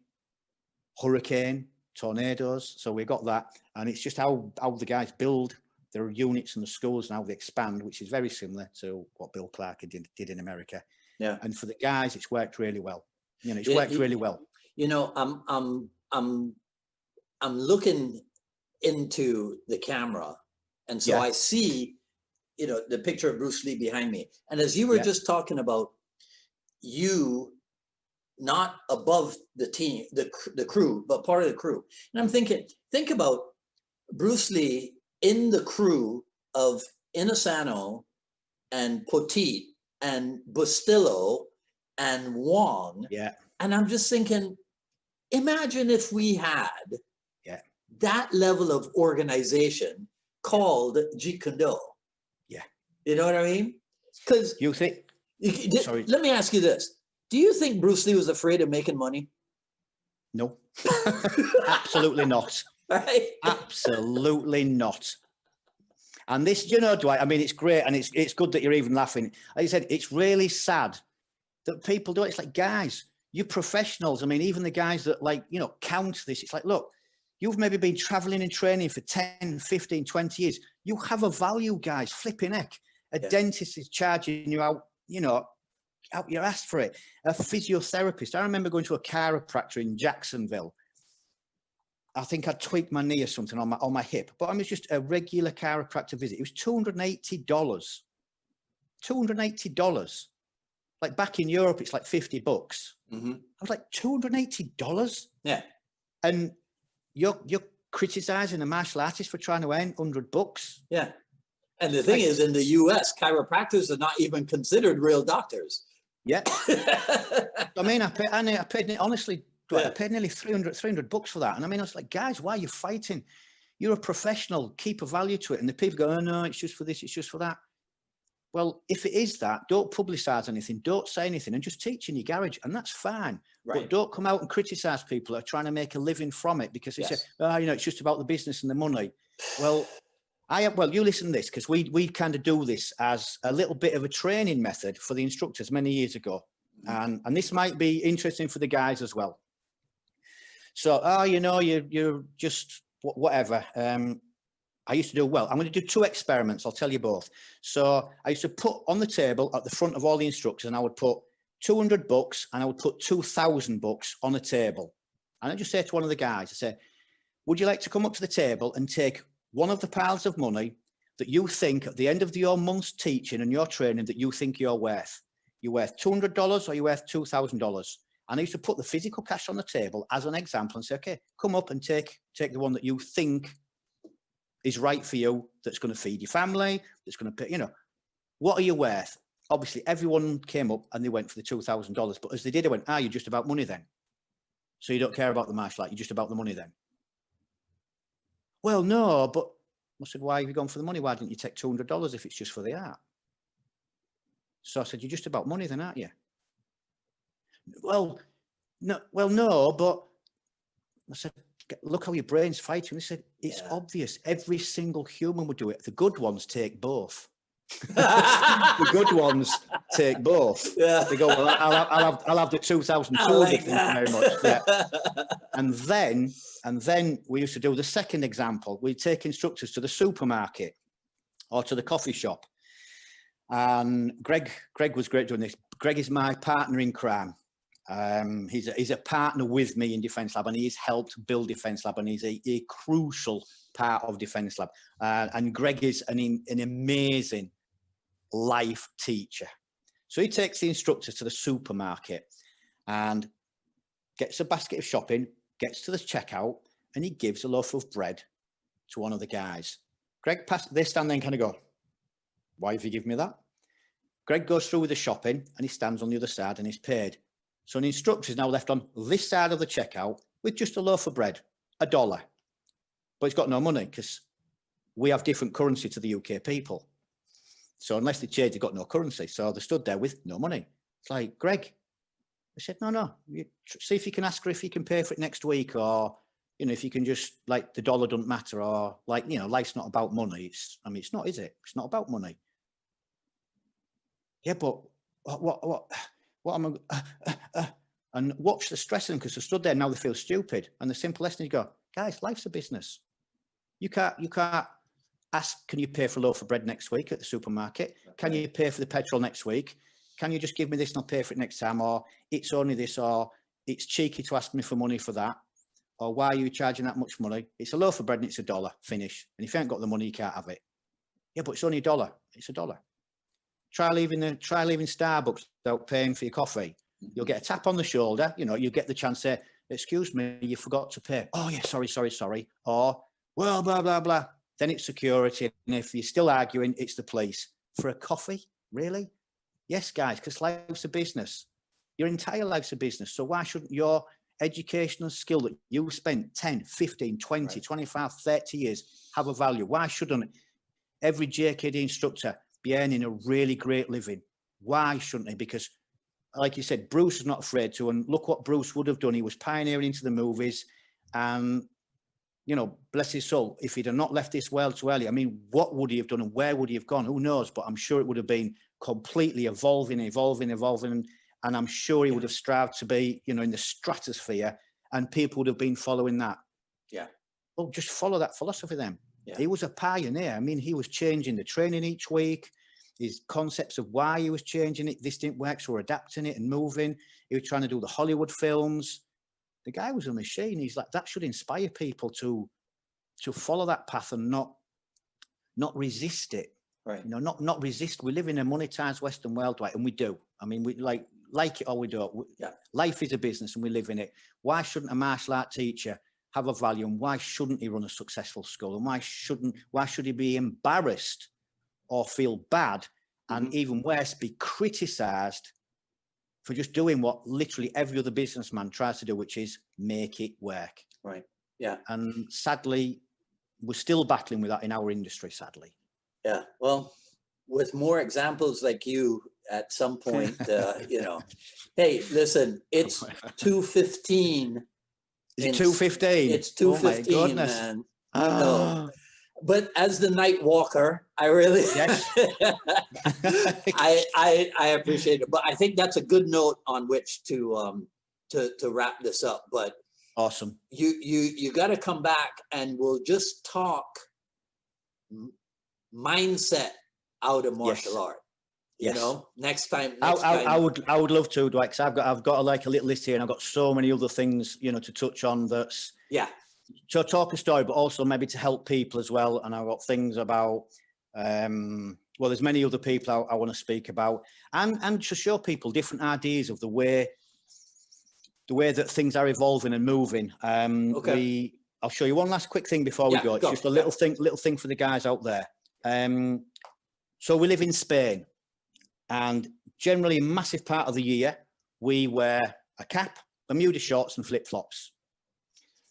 hurricane, tornadoes. So we got that, and it's just how the guys build their units in the schools and how they expand, which is very similar to what Bill Clark did in America. Yeah. And for the guys, it's worked really well. You know, it's worked really well. You know, I'm looking into the camera, and so I see, you know, the picture of Bruce Lee behind me. And as you were just talking about you not above the team, the crew, but part of the crew. And I'm thinking, think about Bruce Lee in the crew of Inosanto and Poteet and Bustillo and Wong. Yeah. And I'm just thinking, imagine if we had that level of organization called Jeet Kune Do. Yeah. You know what I mean? Because you think, sorry. Let me ask you this. Do you think Bruce Lee was afraid of making money? No, absolutely not. Right? Absolutely not. And this, you know, Dwight, I mean, it's great. And it's good that you're even laughing. Like I said, it's really sad that people do it. It's like, guys, you're professionals. I mean, even the guys that like, you know, count this. It's like, look, you've maybe been traveling and training for 10, 15, 20 years. You have a value, guys, flipping heck. A dentist is charging you out, you know, out your ass for it. A physiotherapist. I remember going to a chiropractor in Jacksonville. I think I tweaked my knee or something on my hip, but I was just a regular chiropractor visit. It was $280. $280. Like back in Europe, it's like $50. I was like, $280? Yeah. And you're criticizing a martial artist for trying to earn $100? Yeah. And the thing is, in the US, chiropractors are not even considered real doctors. Yeah. I mean, I paid honestly, I paid nearly $300 for that. And I mean, I was like, guys, why are you fighting? You're a professional, keep a value to it. And the people go, oh no, it's just for this, it's just for that. Well, if it is that, don't publicize anything, don't say anything, and just teach in your garage, and that's fine. Right. But don't come out and criticize people who are trying to make a living from it because they say, oh, you know, it's just about the business and the money. Well, you listen to this because we kind of do this as a little bit of a training method for the instructors many years ago. And this might be interesting for the guys as well. So, oh, you know, you're just whatever. I used to do, well, I'm going to do 2 experiments. I'll tell you both. So I used to put on the table at the front of all the instructors, and I would put $200 and I would put $2,000 on a table. And I just say to one of the guys, I say, would you like to come up to the table and take one of the piles of money that you think at the end of your month's teaching and your training that you think you're worth? You're worth $200 or you're worth $2,000? And I used to put the physical cash on the table as an example and say, okay, come up and take the one that you think is right for you, that's going to feed your family, that's going to pay, you know, what are you worth? Obviously, everyone came up and they went for the $2,000. But as they did, I went, you're just about money then. So you don't care about the martial art, you're just about the money then. Well, no, but I said, why have you gone for the money? Why didn't you take $200 if it's just for the art? So I said, you're just about money then, aren't you? Well, no, but I said, look how your brain's fighting. They said, it's obvious. Every single human would do it. The good ones take both. The good ones take both. Yeah. They go, well, I'll have the 2,200. Thank you very much. Yeah. And then we used to do the second example. We'd take instructors to the supermarket or to the coffee shop. And Greg was great doing this. Greg is my partner in crime. He's a partner with me in Defence Lab, and he's helped build Defence Lab, and he's a crucial part of Defence Lab. And Greg is an amazing life teacher. So he takes the instructors to the supermarket and gets a basket of shopping, gets to the checkout, and he gives a loaf of bread to one of the guys. Greg they stand there and kind of go, why have you given me that? Greg goes through with the shopping and he stands on the other side and he's paid. So an instructor is now left on this side of the checkout with just a loaf of bread. $1, but it's got no money because we have different currency to the UK people. So unless they change, they've got no currency. So they stood there with no money. It's like, Greg, I said, no, you see if you can ask her if you can pay for it next week, or, you know, if you can just, like, the dollar doesn't matter, or, like, you know, life's not about money. It's not, is it? It's not about money. Yeah, but what am I, and watch the stress of them, because they stood there, now they feel stupid. And the simple lesson is, go, guys, life's a business. You can't ask, can you pay for a loaf of bread next week at the supermarket? Okay. Can you pay for the petrol next week? Can you just give me this and I'll pay for it next time? Or it's only this, or it's cheeky to ask me for money for that. Or why are you charging that much money? It's a loaf of bread and it's $1, finish. And if you ain't got the money, you can't have it. Yeah, but it's only $1. It's $1. Try leaving Starbucks without paying for your coffee. You'll get a tap on the shoulder. You know, you get the chance to say, excuse me, you forgot to pay. Oh yeah, sorry. Or, well, blah, blah, blah. Then it's security. And if you're still arguing, it's the police. For a coffee? Really? Yes, guys, because life's a business. Your entire life's a business. So why shouldn't your educational skill that you spent 10, 15, 20, right, 25, 30 years have a value? Why shouldn't every JKD instructor be earning a really great living? Why shouldn't they? Because, like you said, Bruce is not afraid to, and look what Bruce would have done. He was pioneering into the movies, and, you know, bless his soul, if he'd have not left this world too early, I mean, what would he have done and where would he have gone? Who knows? But I'm sure it would have been completely evolving. And I'm sure he would have strived to be, you know, in the stratosphere, and people would have been following that. Yeah. Well, just follow that philosophy then. Yeah. He was a pioneer. I mean, he was changing the training each week, his concepts of why he was changing it. This didn't work, so we're adapting it and moving. He was trying to do the Hollywood films. The guy was a machine. He's like, that should inspire people to follow that path and not resist it. Right. You know, not resist. We live in a monetized Western world, right? And we do. I mean, we like it or we don't. Yeah. Life is a business and we live in it. Why shouldn't a martial art teacher have a value, and why shouldn't he run a successful school? And why should he be embarrassed or feel bad, and even worse, be criticized for just doing what literally every other businessman tries to do, which is make it work? Right. Yeah. And sadly, we're still battling with that in our industry, sadly. Yeah. Well, with more examples like you at some point, you know, hey, listen, it's 2:15. Is it 2:15? It's 2:15, man. No. But as the night walker, I really, yes. I appreciate it. But I think that's a good note on which to wrap this up. But awesome. You got to come back and we'll just talk mindset out of martial art. You know, next time. I would love to, Dwight, because I've got like a little list here, and I've got so many other things, you know, to touch on. That's to talk a story, but also maybe to help people as well. And I've got things about well, there's many other people I want to speak about, and to show people different ideas of the way that things are evolving and moving. Okay. I'll show you one last quick thing before we go. It's just a little thing for the guys out there. So we live in Spain. And generally, a massive part of the year, we wear a cap, Bermuda shorts, and flip-flops.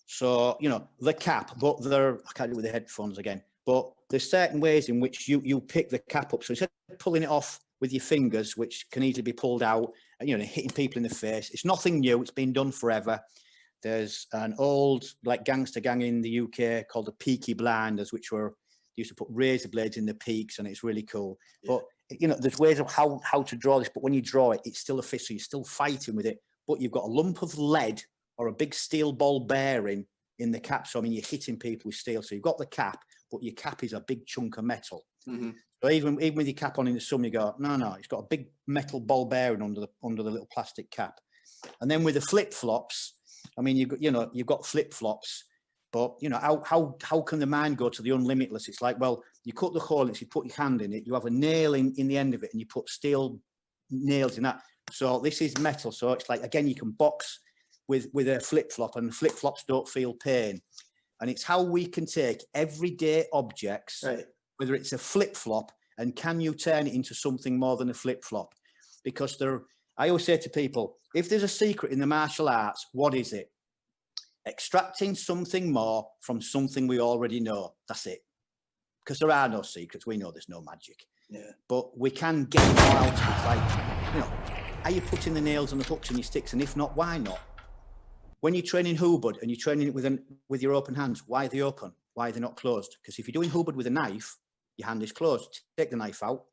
So, you know, the cap, but I can't do it with the headphones again, but there's certain ways in which you pick the cap up. So instead of pulling it off with your fingers, which can easily be pulled out, you know, hitting people in the face, it's nothing new. It's been done forever. There's an old, like, gangster gang in the UK called the Peaky Blinders, which used to put razor blades in the peaks, and it's really cool. Yeah. But you know, there's ways of how to draw this, but when you draw it, it's still a fist, so you're still fighting with it, but you've got a lump of lead or a big steel ball bearing in the cap. So, I mean, you're hitting people with steel. So you've got the cap, but your cap is a big chunk of metal. Mm-hmm. So even with your cap on in the sun, you go, no, it's got a big metal ball bearing under the little plastic cap. And then with the flip-flops, I mean, you've got flip-flops, but, you know, how can the mind go to the unlimitless? It's like, well, you cut the hole in it, you put your hand in it, you have a nail in the end of it, and you put steel nails in that. So this is metal. So it's like, again, you can box with a flip-flop, and flip-flops don't feel pain. And it's how we can take everyday objects, right, whether it's a flip-flop, and can you turn it into something more than a flip-flop? Because I always say to people, if there's a secret in the martial arts, what is it? extracting something more from something we already know. That's it. Because there are no secrets. We know there's no magic. Yeah. But we can get more out of it. Like, you know, are you putting the nails and the hooks in your sticks? And if not, why not? When you're training Hubud and you're training it with your open hands, why are they open? Why are they not closed? Because if you're doing Hubud with a knife, your hand is closed. Take the knife out.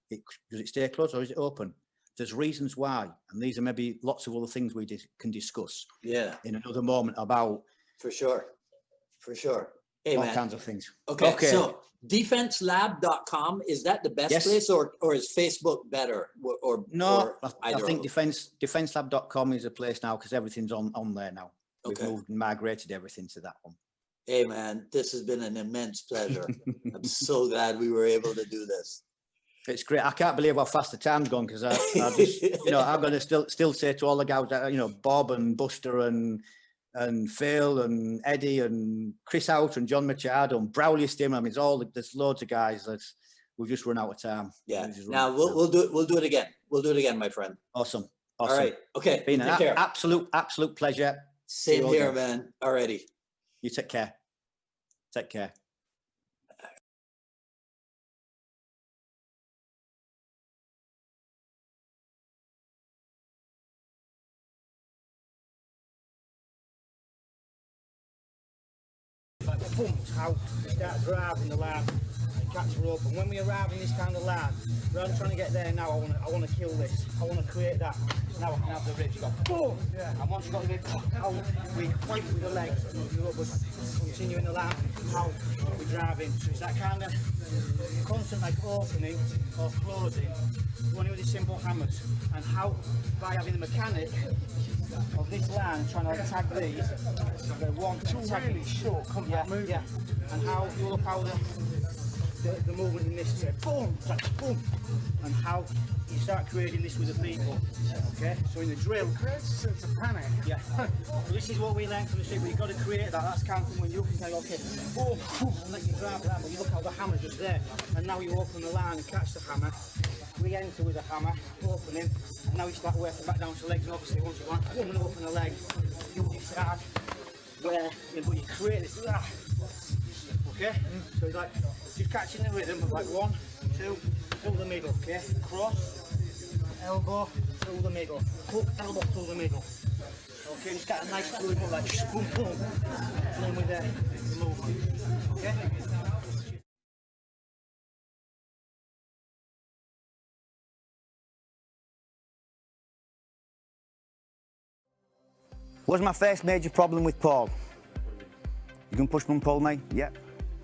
Does it stay closed or is it open? There's reasons why. And these are maybe lots of other things we can discuss in another moment about. For sure. For sure. Hey, all man. kinds of things. Okay. So defenselab.com, is that the best place or is Facebook better? No, I think either defenselab.com is a place now because everything's on there now. We've moved and migrated everything to that one. Hey, man, this has been an immense pleasure. I'm so glad we were able to do this. It's great. I can't believe how fast the time's gone because I just, you know, I'm going to still say to all the guys that, you know, Bob and Buster and Phil and Eddie and Chris Out and John Machado and Browley Stim. I mean, there's loads of guys that we've just run out of time. Yeah. Now we'll do it again. We'll do it again, my friend. Awesome. All right. Okay. Been an absolute pleasure. Same here, man. Alrighty. You take care. Take care. Like pumped out, we start driving the lad and catch her up. And when we arrive in this kind of land, rather than trying to get there now, I want to kill this. I want to create that. Now I can have the ribs go boom. Yeah. And once you've got the ribs out, we point with the legs and you up, continuing the land, how we're driving. So it's that kind of constant like opening or closing, running with these simple hammers. And how by having the mechanic of this line trying to attack these, the one attacking really short, yeah, and how you look how the movement in this boom, boom, and how you start creating this with the people. Okay, so in the drill, it creates a sense of panic. Yeah, so this is what we learned from the street. But you've got to create that. That's kind of when you can say, okay, boom, boom, and let you drive that. But you look how the hammer's just there, and now you open the line and catch the hammer. Re-enter with a hammer, opening, and now you start working back down to legs. And obviously, once you want to open the leg, you start where but you create this. Okay, so it's like just catching the rhythm of like 1, 2, through the middle. Okay, cross, elbow, through the middle, hook, elbow, through the middle. Okay, just got a nice fluid like boom, boom, playing with the movement. Okay. What's my first major problem with Paul? You can push and pull me? Yeah.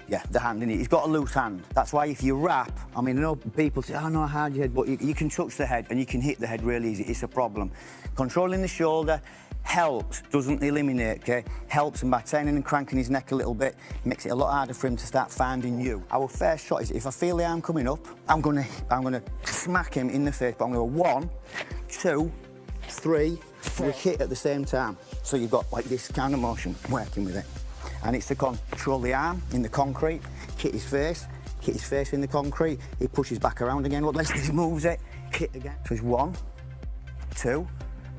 Yeah, the hand, innit? He's got a loose hand. That's why if you wrap, I mean, I know people say, oh no, hard your head, but you can touch the head and you can hit the head really easy. It's a problem. Controlling the shoulder helps, doesn't eliminate, okay? Helps, and by turning and cranking his neck a little bit, makes it a lot harder for him to start finding you. Our first shot is if I feel the arm coming up, I'm gonna smack him in the face, but I'm gonna 1, 2, 3, we hit at the same time. So you've got like this kind of motion working with it. And it's to control the arm in the concrete, hit his face in the concrete, he pushes back around again, look, he moves it, hit again. So it's 1, 2,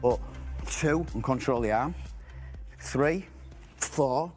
up, 2, and control the arm, 3, 4,